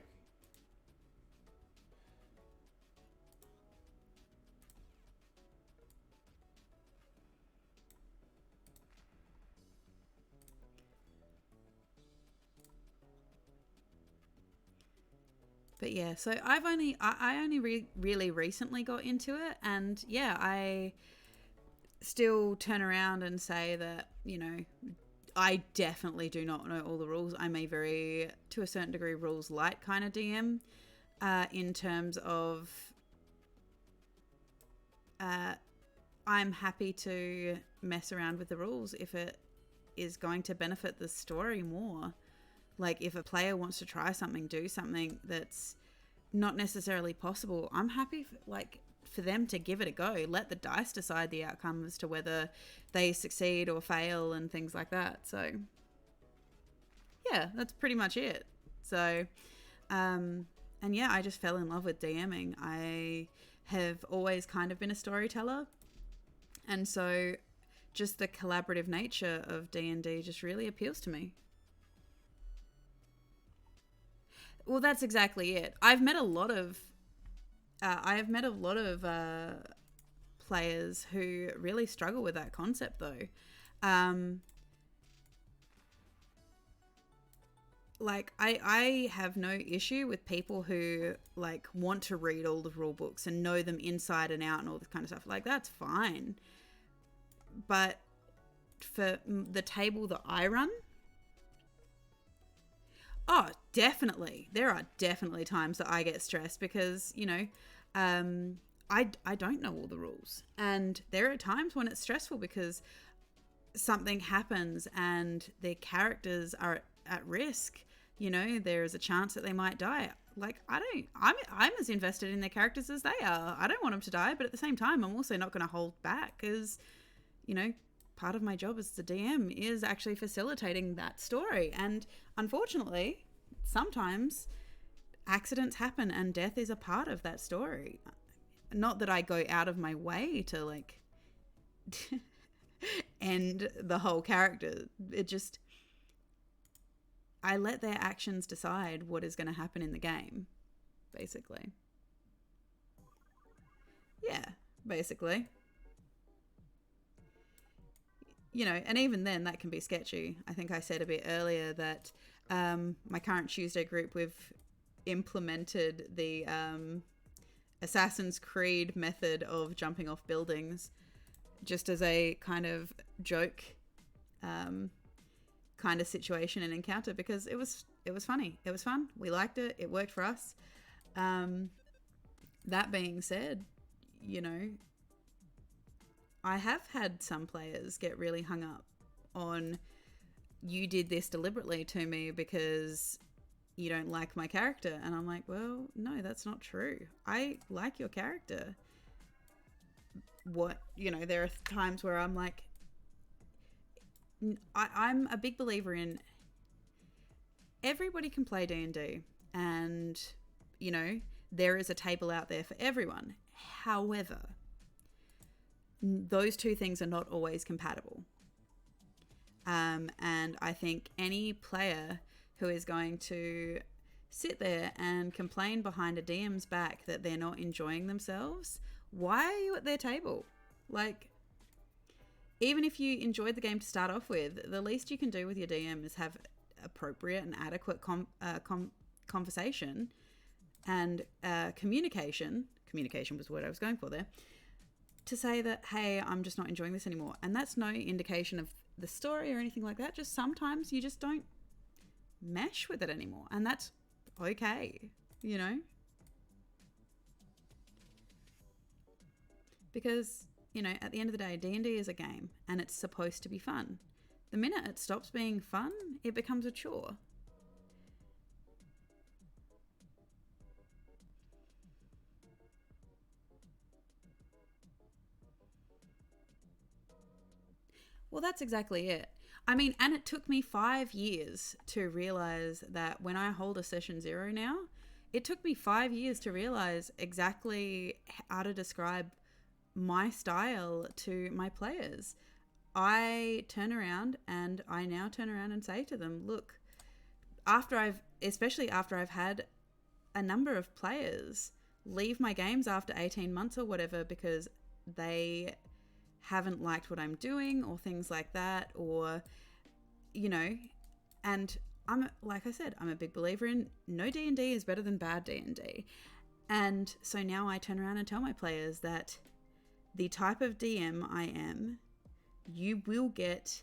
But yeah, so I only really recently got into it, and yeah, I still turn around and say that, you know, I definitely do not know all the rules. I'm a very, to a certain degree, rules light kind of DM, in terms of I'm happy to mess around with the rules if it is going to benefit the story more. Like, if a player wants to try something, do something that's not necessarily possible, I'm happy for them to give it a go. Let the dice decide the outcome as to whether they succeed or fail and things like that. So, yeah, that's pretty much it. So, and yeah, I just fell in love with DMing. I have always kind of been a storyteller. And so just the collaborative nature of D&D just really appeals to me. Well, that's exactly it. I've met a lot of players who really struggle with that concept, though. Like, I have no issue with people who like want to read all the rule books and know them inside and out and all this kind of stuff. Like, that's fine. But for the table that I run, oh, definitely. There are definitely times that I get stressed because, you know, I don't know all the rules. And there are times when it's stressful because something happens and their characters are at risk. You know, there is a chance that they might die. Like, I'm as invested in their characters as they are. I don't want them to die, but at the same time, I'm also not going to hold back because, you know, part of my job as the DM is actually facilitating that story. And unfortunately, sometimes accidents happen and death is a part of that story. Not that I go out of my way to like end the whole character. It just, I let their actions decide what is going to happen in the game, basically. Yeah, basically. You know, and even then that can be sketchy. I think I said a bit earlier that my current Tuesday group, we've implemented the Assassin's Creed method of jumping off buildings just as a kind of joke kind of situation and encounter because it was funny. It was fun. We liked it. It worked for us. That being said, you know, I have had some players get really hung up on, you did this deliberately to me because you don't like my character. And I'm like, well, no, that's not true. I like your character. What, you know, there are times where I'm like, I'm a big believer in everybody can play D&D and, you know, there is a table out there for everyone. However, those two things are not always compatible. And I think any player who is going to sit there and complain behind a DM's back that they're not enjoying themselves, why are you at their table? Like, even if you enjoyed the game to start off with, the least you can do with your DM is have appropriate and adequate conversation and communication. Communication was the word I was going for there. To say that, hey, I'm just not enjoying this anymore. And that's no indication of the story or anything like that. Just sometimes you just don't mesh with it anymore. And that's okay, you know? Because, you know, at the end of the day, D&D is a game and it's supposed to be fun. The minute it stops being fun, it becomes a chore. Well, that's exactly it. I mean, and it took me 5 years to realize that when I hold a session 0 now, it took me 5 years to realize exactly how to describe my style to my players. I now turn around and say to them, look, especially after I've had a number of players leave my games after 18 months or whatever because they haven't liked what I'm doing or things like that, or, and like I said, I'm a big believer in no D&D is better than bad D&D. And so now I turn around and tell my players that the type of DM I am, you will get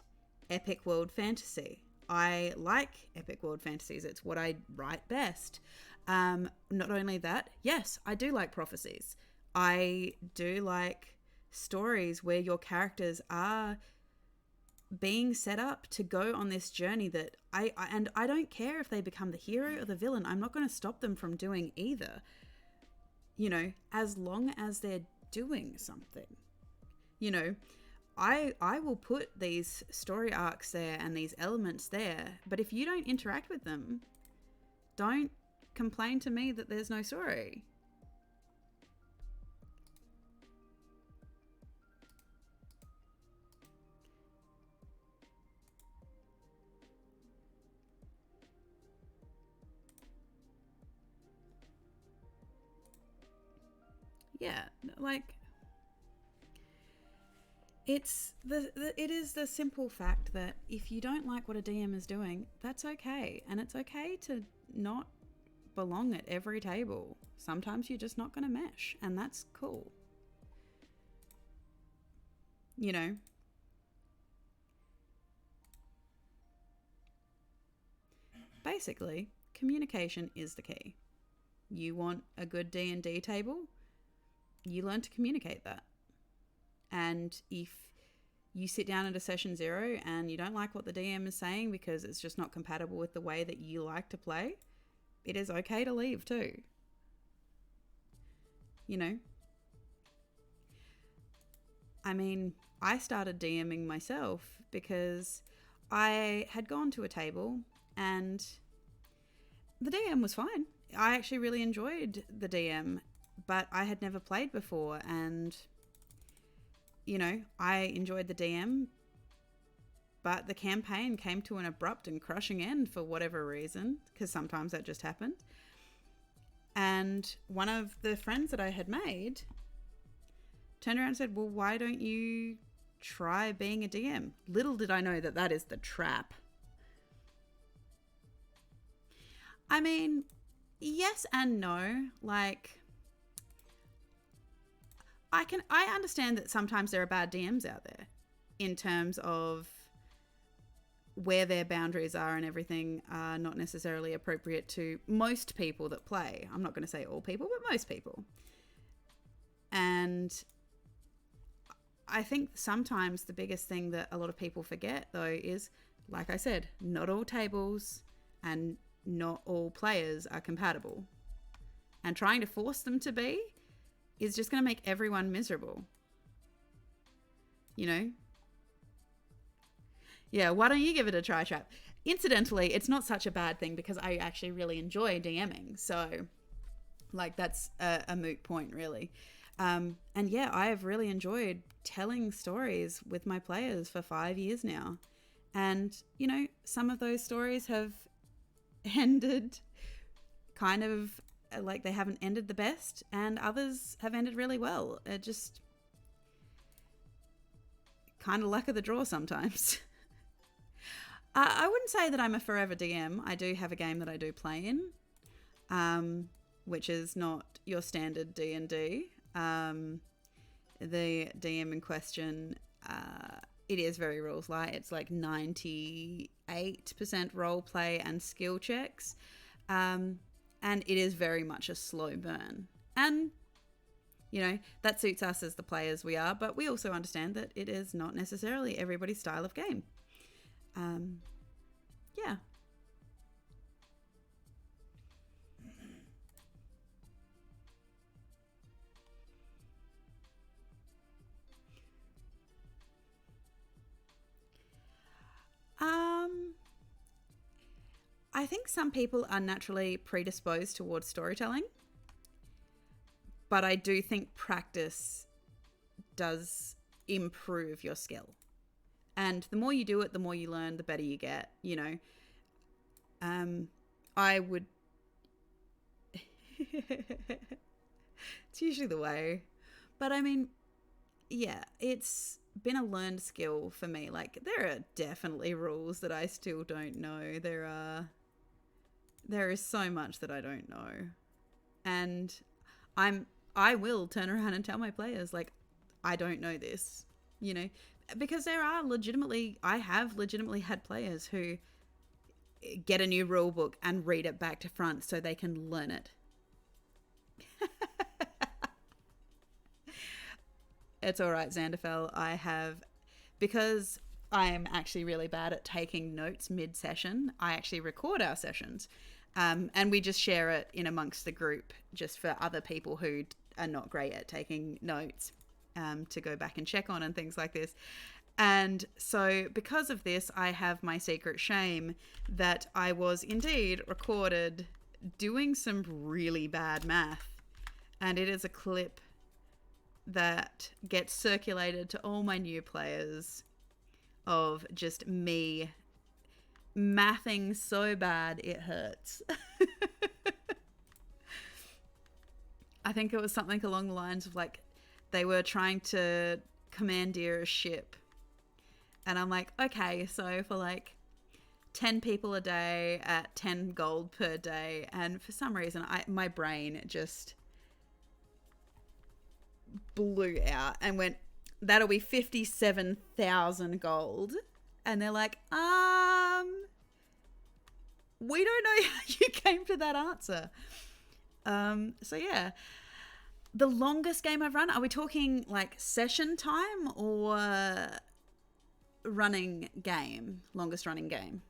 epic world fantasy. I like epic world fantasies. It's what I write best. Not only that, yes, I do like prophecies. I do like stories where your characters are being set up to go on this journey that I don't care if they become the hero or the villain. I'm not going to stop them from doing either. As long as they're doing something. I will put these story arcs there and these elements there, but if you don't interact with them, don't complain to me that there's no story. Yeah, like it is the simple fact that if you don't like what a DM is doing, that's okay, and it's okay to not belong at every table. Sometimes you're just not going to mesh, and that's cool. Basically, communication is the key. You want a good D&D table, you learn to communicate that. And if you sit down at a session 0 and you don't like what the DM is saying because it's just not compatible with the way that you like to play, it is okay to leave too. I mean, I started DMing myself because I had gone to a table and the DM was fine. I actually really enjoyed the DM, but I had never played before, and I enjoyed the DM, but the campaign came to an abrupt and crushing end for whatever reason, because sometimes that just happened. And one of the friends that I had made turned around and said, well, why don't you try being a DM? Little did I know that that is the trap. I mean, yes and no. Like, I understand that sometimes there are bad DMs out there in terms of where their boundaries are and everything are not necessarily appropriate to most people that play. I'm not going to say all people, but most people. And I think sometimes the biggest thing that a lot of people forget, though, is, like I said, not all tables and not all players are compatible. And trying to force them to be is just going to make everyone miserable. Yeah, why don't you give it a try, Trap? Incidentally, it's not such a bad thing because I actually really enjoy DMing. So, that's a moot point, really. And yeah, I have really enjoyed telling stories with my players for 5 years now. And, some of those stories have ended kind of like they haven't ended the best, and others have ended really well. It just kind of luck of the draw sometimes. I wouldn't say that I'm a forever DM. I do have a game that I do play in, which is not your standard D&D. The DM in question, it is very rules light. It's like 98% role play and skill checks. And it is very much a slow burn. And, that suits us as the players we are, but we also understand that it is not necessarily everybody's style of game. Yeah. I I think some people are naturally predisposed towards storytelling, but I do think practice does improve your skill. And the more you do it, the more you learn, the better you get, you know. I would... It's usually the way. But I mean, yeah, it's been a learned skill for me. Like, there are definitely rules that I still don't know. There is so much that I don't know. And I will turn around and tell my players, like, I don't know this, you know, because I have legitimately had players who get a new rule book and read it back to front so they can learn it. It's all right, Xanderfell. Because I am actually really bad at taking notes mid-session, I actually record our sessions. And we just share it in amongst the group just for other people who are not great at taking notes to go back and check on and things like this. And so because of this, I have my secret shame that I was indeed recorded doing some really bad math. And it is a clip that gets circulated to all my new players of just me mathing so bad it hurts. I think it was something along the lines of, like, they were trying to commandeer a ship. And I'm like, okay, so for like 10 people a day at 10 gold per day. And for some reason, my brain just blew out and went, that'll be 57,000 gold. And they're like, we don't know how you came to that answer. So yeah, the longest game I've run, are we talking like session time or running game, longest running game?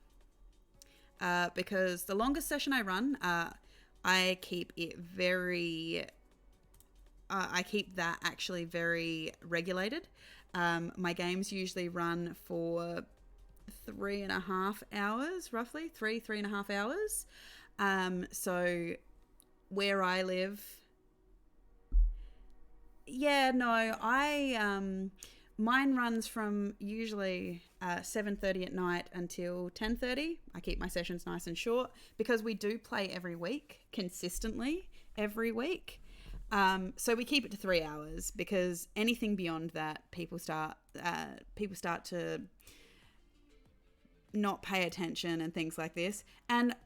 Because the longest session I run, I keep it I keep that actually very regulated. My games usually run for 3.5 hours, roughly 3.5 hours. So where I live, yeah, no, mine runs from usually 7:30 at night until 10:30. I keep my sessions nice and short because we do play every week, consistently every week. So we keep it to 3 hours because anything beyond that, people start to not pay attention and things like this. And,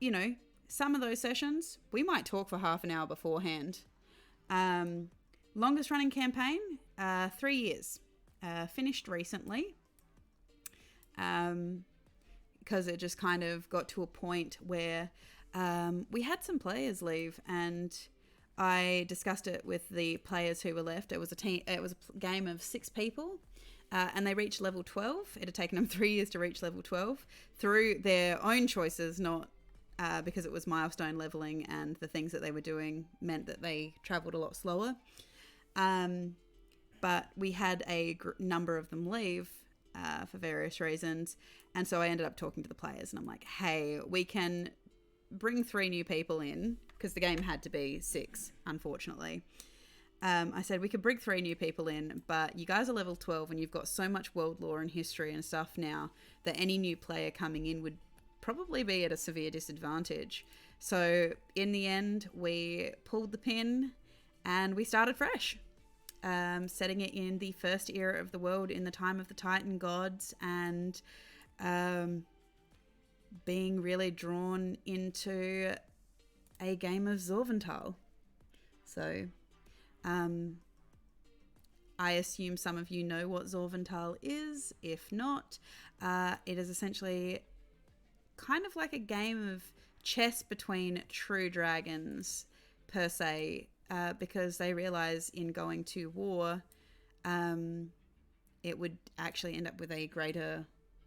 you know, some of those sessions, we might talk for half an hour beforehand. Longest running campaign, 3 years. Finished recently. Because it just kind of got to a point where we had some players leave, and I discussed it with the players who were left. It was a game of 6 people. And they reached level 12. It had taken them 3 years to reach level 12 through their own choices, not because it was milestone leveling and the things that they were doing meant that they traveled a lot slower. But we had a number of them leave for various reasons. And so I ended up talking to the players and I'm like, hey, we can bring 3 new people in because the game had to be 6, unfortunately. I said we could bring 3 new people in, but you guys are level 12 and you've got so much world lore and history and stuff now that any new player coming in would probably be at a severe disadvantage. So in the end, we pulled the pin and we started fresh, setting it in the first era of the world in the time of the Titan gods, and being really drawn into a game of Zorvental. So I assume some of you know what Zorvental is. If not, it is essentially kind of like a game of chess between true dragons, per se, because they realize in going to war, it would actually end up with a greater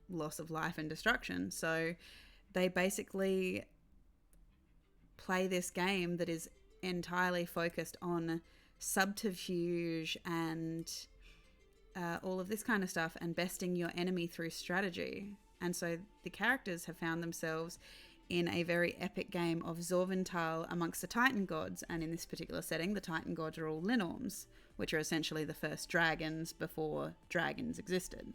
loss of life and destruction. So they basically play this game that is entirely focused on subterfuge and all of this kind of stuff, and besting your enemy through strategy. And so the characters have found themselves in a very epic game of Zorvental amongst the Titan gods, and in this particular setting, the Titan gods are all Linorms, which are essentially the first dragons before dragons existed.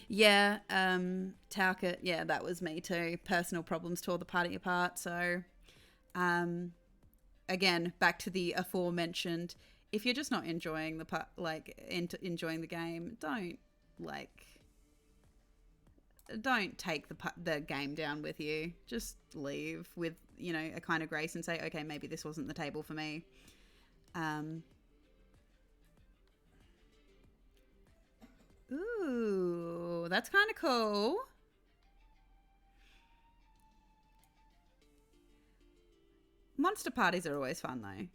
Yeah, Tauka, yeah, that was me too. Personal problems tore the party apart, so again, back to the aforementioned, if you're just not enjoying enjoying the game, don't take the game down with you. Just leave with, a kind of grace and say, okay, maybe this wasn't the table for me. Ooh, that's kind of cool. Monster parties are always fun, though.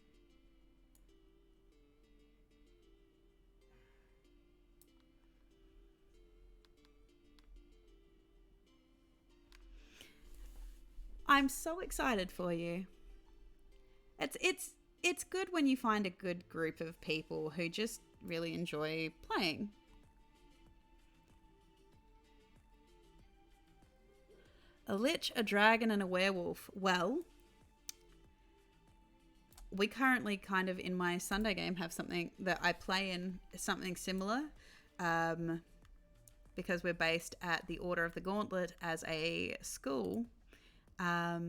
I'm so excited for you. It's good when you find a good group of people who just really enjoy playing. A lich, a dragon, and a werewolf. Well, we currently kind of in my Sunday game have something that I play in something similar, because we're based at the Order of the Gauntlet as a school. Our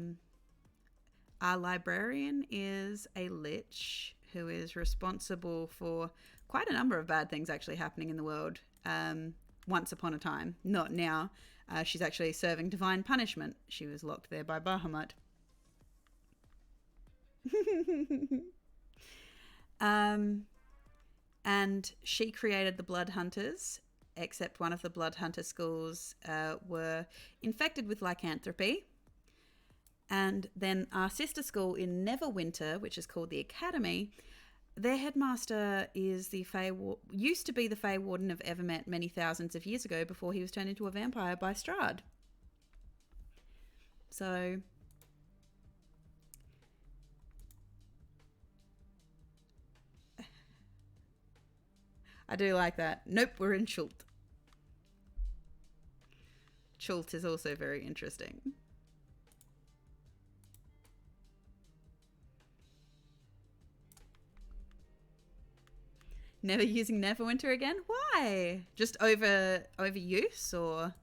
librarian is a lich who is responsible for quite a number of bad things actually happening in the world. Once upon a time, not now. She's actually serving divine punishment. She was locked there by Bahamut. And she created the Blood Hunters, except one of the Blood Hunter schools were infected with lycanthropy. And then our sister school in Neverwinter, which is called the Academy, their headmaster is used to be the Fey Warden of Evermet many thousands of years ago before he was turned into a vampire by Strahd. So I do like that. Nope, we're in Chult. Chult is also very interesting. Never using Neverwinter again? Why? Just overuse or?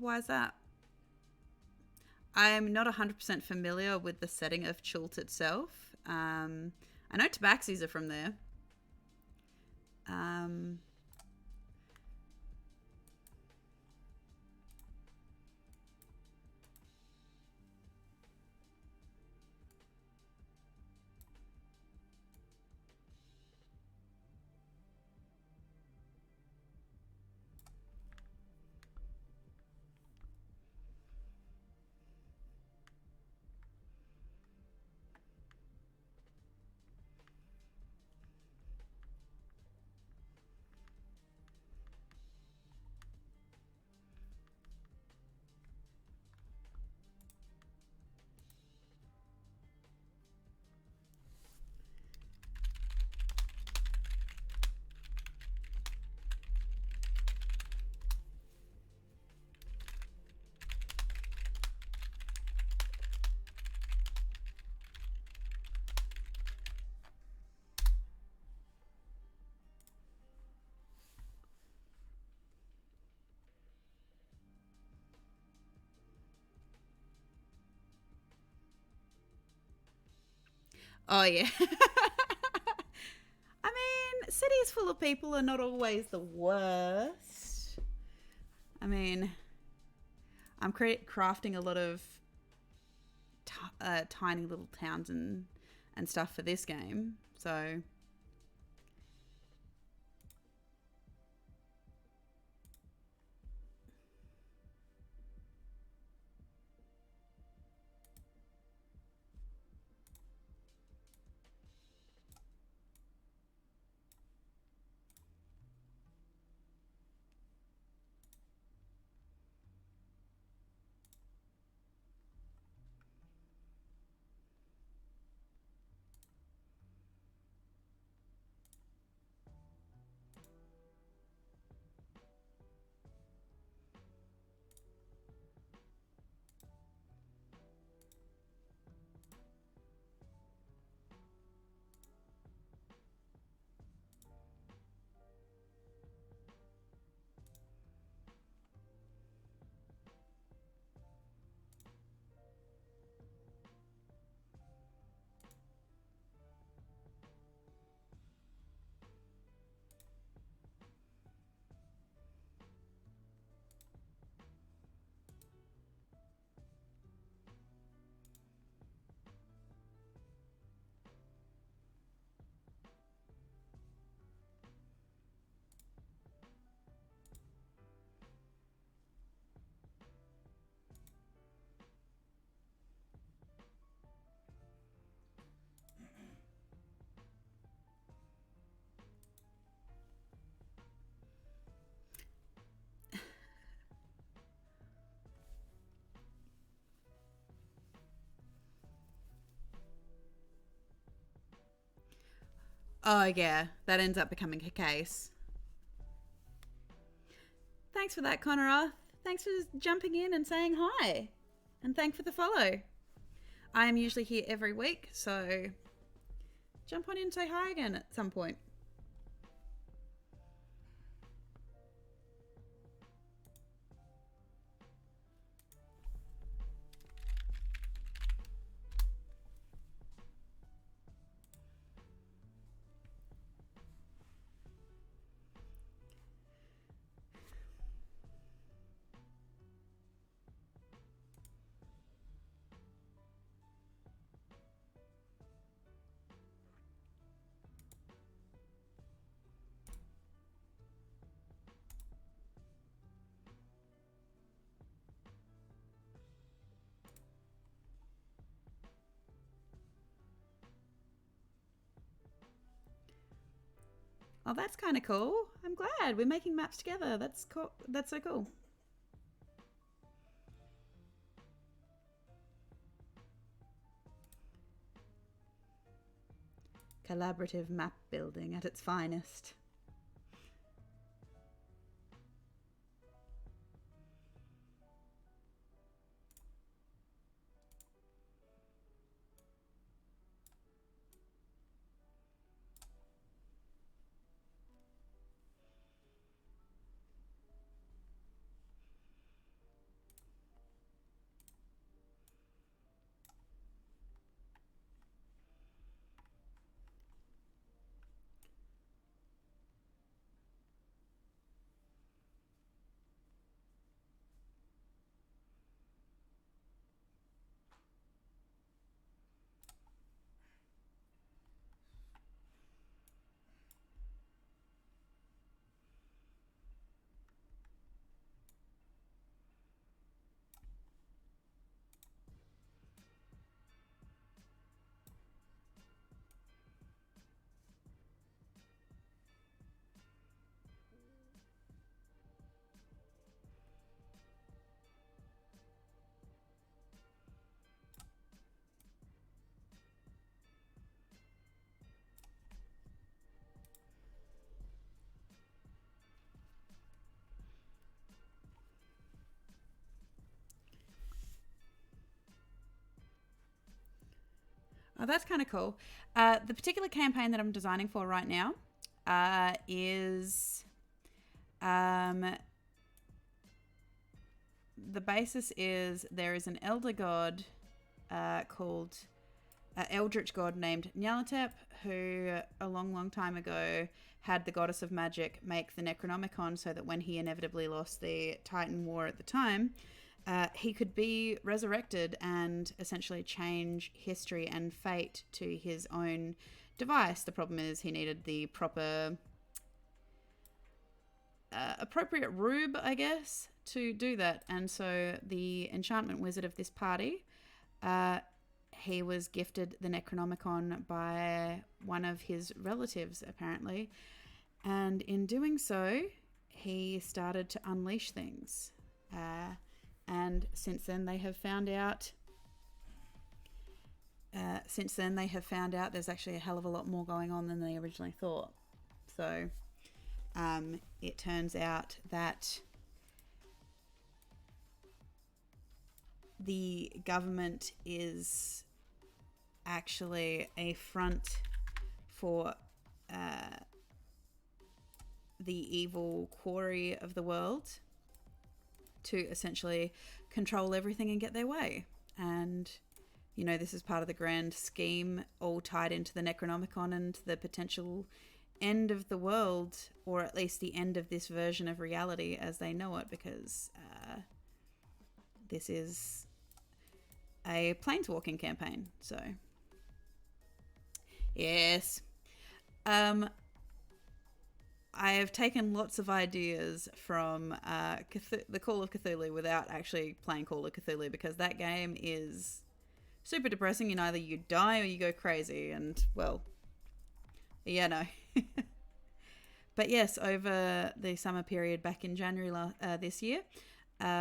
Why is that? I'm not 100% familiar with the setting of Chult itself. I know Tabaxis are from there. Oh, yeah. I mean, cities full of people are not always the worst. I mean, I'm crafting a lot of tiny little towns and stuff for this game, so... Oh, yeah, that ends up becoming a case. Thanks for that, Connor. Thanks for jumping in and saying hi. And thanks for the follow. I am usually here every week, so jump on in and say hi again at some point. Oh, that's kind of cool. I'm glad we're making maps together. That's cool. That's so cool. Collaborative map building at its finest. Oh, that's kind of cool. The particular campaign that I'm designing for right now is the basis is there is an elder god called eldritch god named Nyarlathotep, who a long time ago had the goddess of magic make the Necronomicon so that when he inevitably lost the Titan War at the time, he could be resurrected and essentially change history and fate to his own device. The problem is he needed the proper appropriate rube, I guess, to do that. And so the enchantment wizard of this party, he was gifted the Necronomicon by one of his relatives, apparently. And in doing so, he started to unleash things. And since then they have found out there's actually a hell of a lot more going on than they originally thought. So it turns out that the government is actually a front for the evil quarry of the world to essentially control everything and get their way. And, you know, this is part of the grand scheme, all tied into the Necronomicon and the potential end of the world, or at least the end of this version of reality as they know it, because this is a planeswalking campaign. So, yes. I have taken lots of ideas from the Call of Cthulhu without actually playing Call of Cthulhu, because that game is super depressing, and either you die or you go crazy, and, well, yeah, no. But yes, over the summer period back in January this year,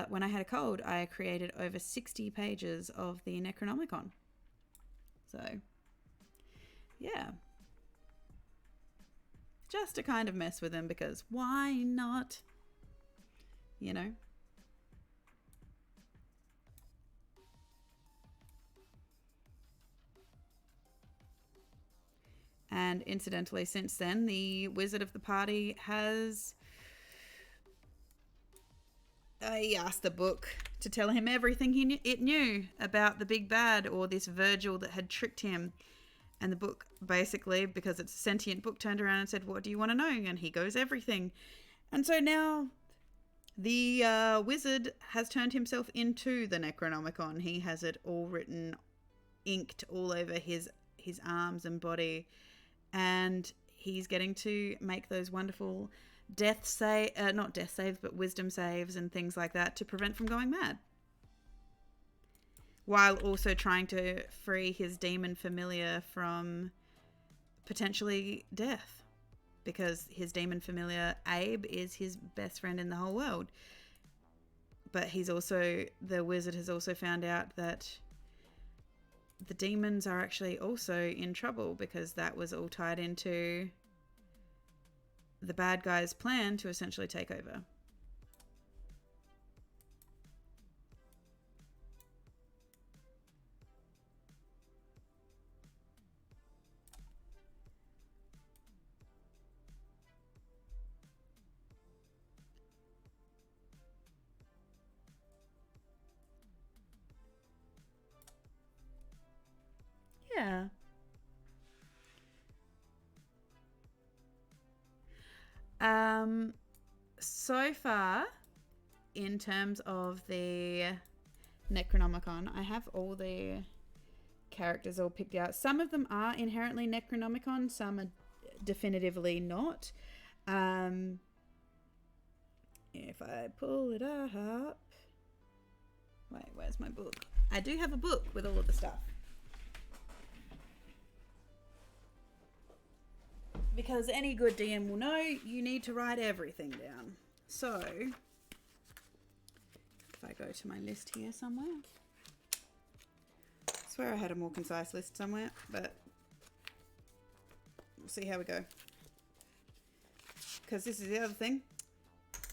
when I had a cold, I created over 60 pages of the Necronomicon. So, yeah. Just to kind of mess with them, because why not? You know? And incidentally, since then, the wizard of the party has... he asked the book to tell him everything it knew about the big bad, or this Virgil that had tricked him. And the book, basically, because it's a sentient book, turned around and said, what do you want to know? And he goes, everything. And so now the wizard has turned himself into the Necronomicon. He has it all written, inked all over his arms and body. And he's getting to make those wonderful not death saves, but wisdom saves and things like that to prevent from going mad, while also trying to free his demon familiar from potentially death, because his demon familiar, Abe, is his best friend in the whole world. But the wizard has also found out that the demons are actually also in trouble, because that was all tied into the bad guy's plan to essentially take over. Yeah. So far, in terms of the Necronomicon, I have all the characters all picked out. Some of them are inherently Necronomicon, some are definitively not. If I pull it up... Wait, where's my book? I do have a book with all of the stuff. Because any good DM will know you need to write everything down. So, if I go to my list here somewhere. I swear I had a more concise list somewhere, but we'll see how we go. Because this is the other thing.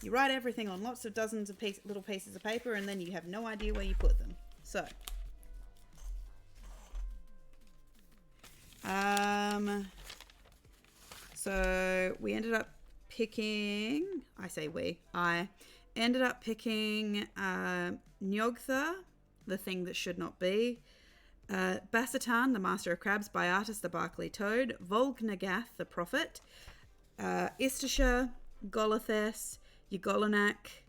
You write everything on lots of dozens of little pieces of paper, and then you have no idea where you put them. So, so we ended up picking, I ended up picking Nyogtha, the thing that should not be, Basatan, the Master of Crabs, Biatus, the Barkley Toad, Volgnagath, the Prophet, Istisha, Golothes, Ygolanak,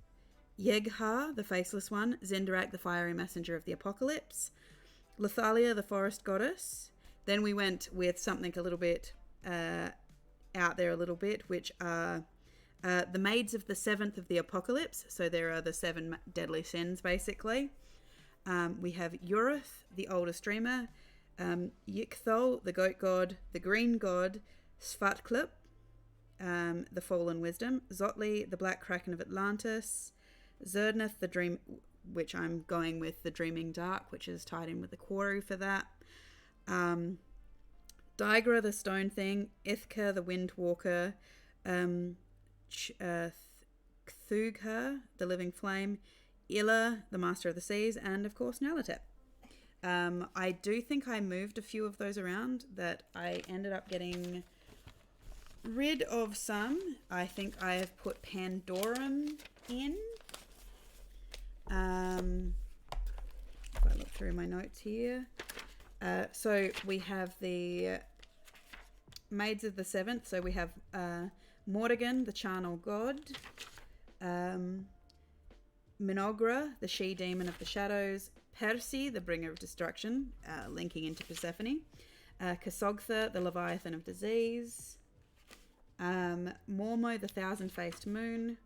Yegha, the Faceless One, Zendarak, the Fiery Messenger of the Apocalypse, Lethalia, the Forest Goddess. Then we went with something a little bit out there a little bit, which are the Maids of the Seventh of the Apocalypse. So there are the 7 deadly sins, basically. We have Urith, the Oldest Dreamer, Yikthol, the Goat God, the Green God, Svatklip, the Fallen Wisdom, Zotli, the Black Kraken of Atlantis, Zerdneth, the Dream, which I'm going with the Dreaming Dark, which is tied in with the Quarry for that. Digra, the Stone Thing, Ithka, the Wind Walker, Cthugha, the Living Flame, Illa, the Master of the Seas, and of course Nalatep. I do think I moved a few of those around, that I ended up getting rid of some. I think I have put Pandorum in. If I look through my notes here. So we have the Maids of the Seventh. So we have Mordegan, the Charnel God. Minogra, the She-Demon of the Shadows. Percy, the Bringer of Destruction, linking into Persephone. Kasogtha, the Leviathan of Disease. Mormo, the Thousand-Faced Moon.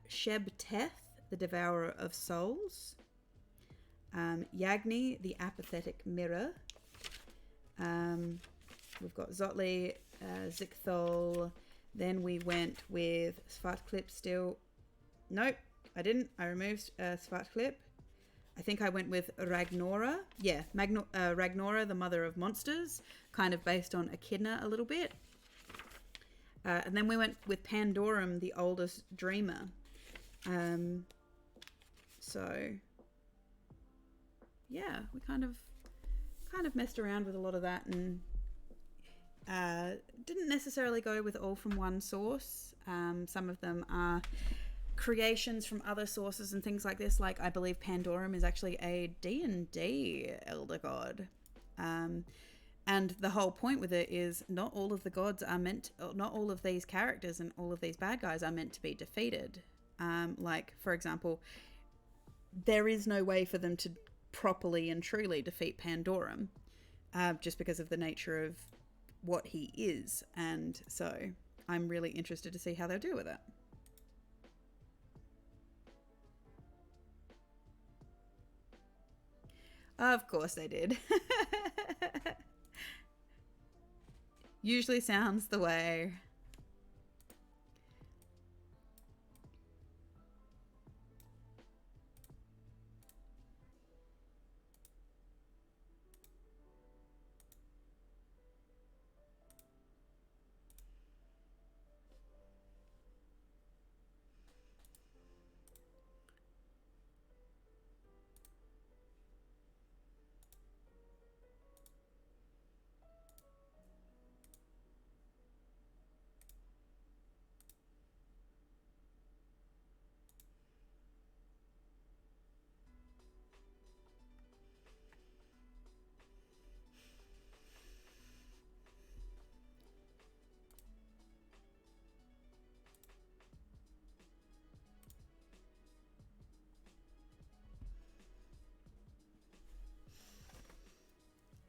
Sheb-Teth, the Devourer of Souls. Yagni, the Apathetic Mirror. We've got Zotli, Zikthol. Then we went with Svatklip still. Nope, I didn't. I removed Svatklip. I think I went with Ragnora. Yeah, Ragnora, the Mother of Monsters, kind of based on Echidna a little bit. And then we went with Pandorum, the Oldest Dreamer. So yeah, we kind of messed around with a lot of that, and didn't necessarily go with all from one source. Some of them are creations from other sources and things like this. Like, I believe Pandorum is actually a D&D elder god. And the whole point with it is not all of the gods are not all of these characters and all of these bad guys are meant to be defeated. Like, for example, there is no way for them to properly and truly defeat Pandorum, just because of the nature of what he is. And so I'm really interested to see how they'll deal with it. Of course they did. Usually sounds the way.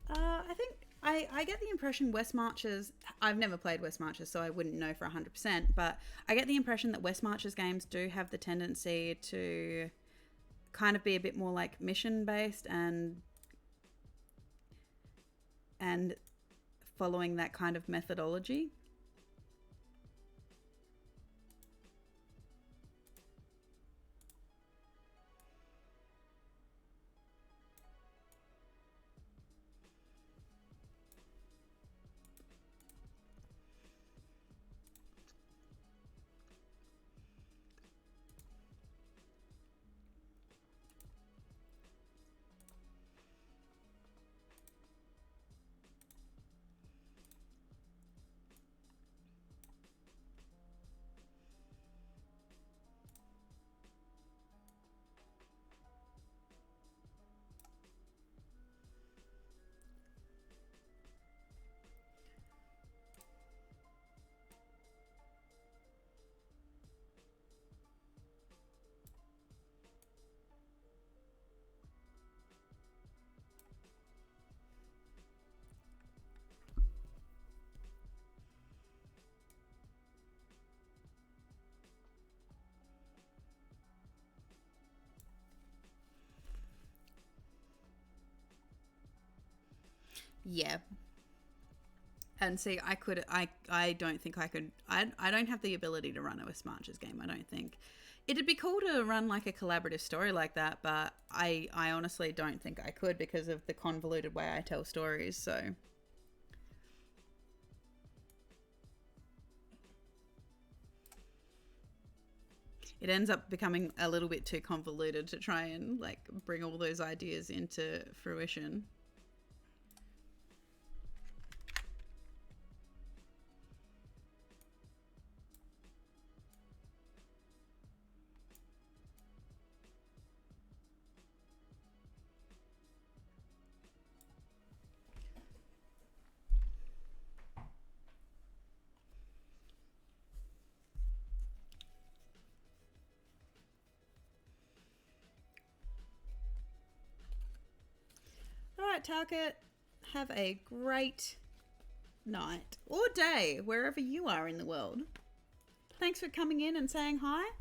I think I get the impression West Marches, I've never played West Marches, so I wouldn't know for 100%, but I get the impression that West Marches games do have the tendency to kind of be a bit more like mission based and following that kind of methodology. Yeah. And see, I don't think I could, I don't have the ability to run a Smarches game, I don't think. It'd be cool to run like a collaborative story like that, but I honestly don't think I could because of the convoluted way I tell stories, so. It ends up becoming a little bit too convoluted to try and like bring all those ideas into fruition. All right, Target, have a great night or day wherever you are in the world. Thanks for coming in and saying hi.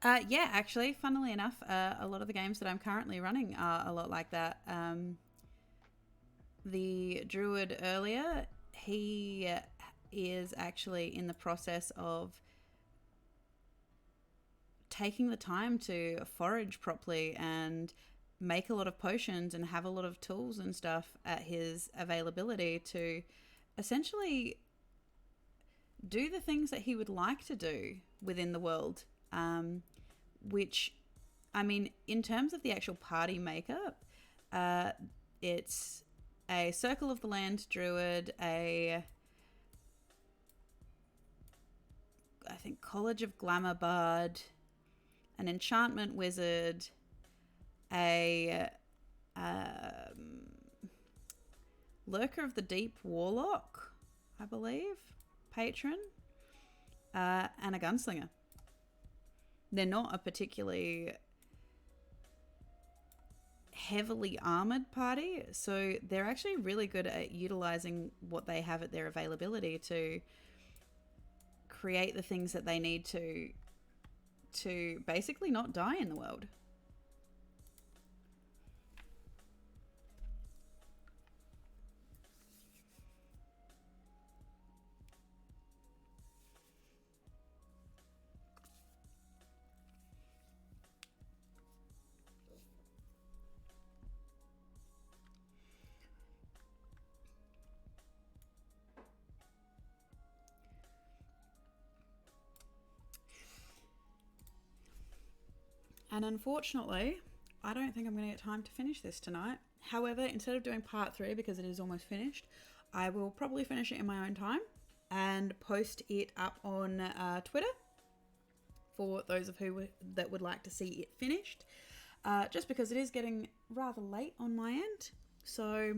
Yeah, actually, funnily enough, a lot of the games that I'm currently running are a lot like that. The druid earlier, he is actually in the process of taking the time to forage properly and make a lot of potions and have a lot of tools and stuff at his availability to essentially do the things that he would like to do within the world. Which, I mean, in terms of the actual party makeup, it's a Circle of the Land druid, I think College of Glamour bard, an enchantment wizard, a Lurker of the Deep warlock, I believe, patron, and a gunslinger. They're not a particularly heavily armored party, so they're actually really good at utilizing what they have at their availability to create the things that they need to basically not die in the world. And unfortunately, I don't think I'm going to get time to finish this tonight. However, instead of doing part 3, because it is almost finished, I will probably finish it in my own time and post it up on Twitter for those of who that would like to see it finished. Just because it is getting rather late on my end. So,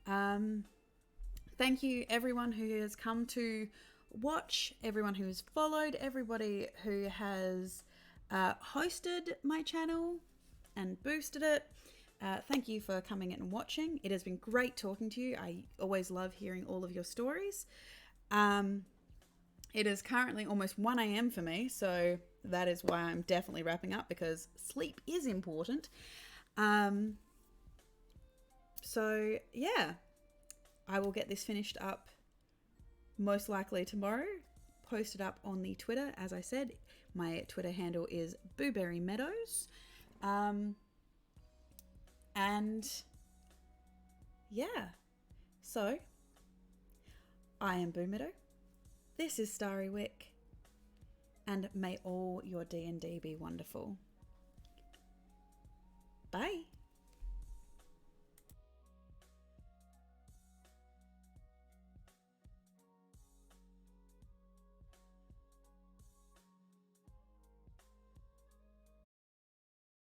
thank you everyone who has come to watch, everyone who has followed, everybody who has hosted my channel and boosted it. Thank you for coming in and watching. It has been great talking to you. I always love hearing all of your stories. It is currently almost 1 a.m. for me, so that is why I'm definitely wrapping up, because sleep is important. So yeah, I will get this finished up most likely tomorrow, posted up on the Twitter. As I said, my Twitter handle is Booberry Meadows. And yeah, so I am Boo Meadow. This is Starrywick, and may all your D&D be wonderful. Bye.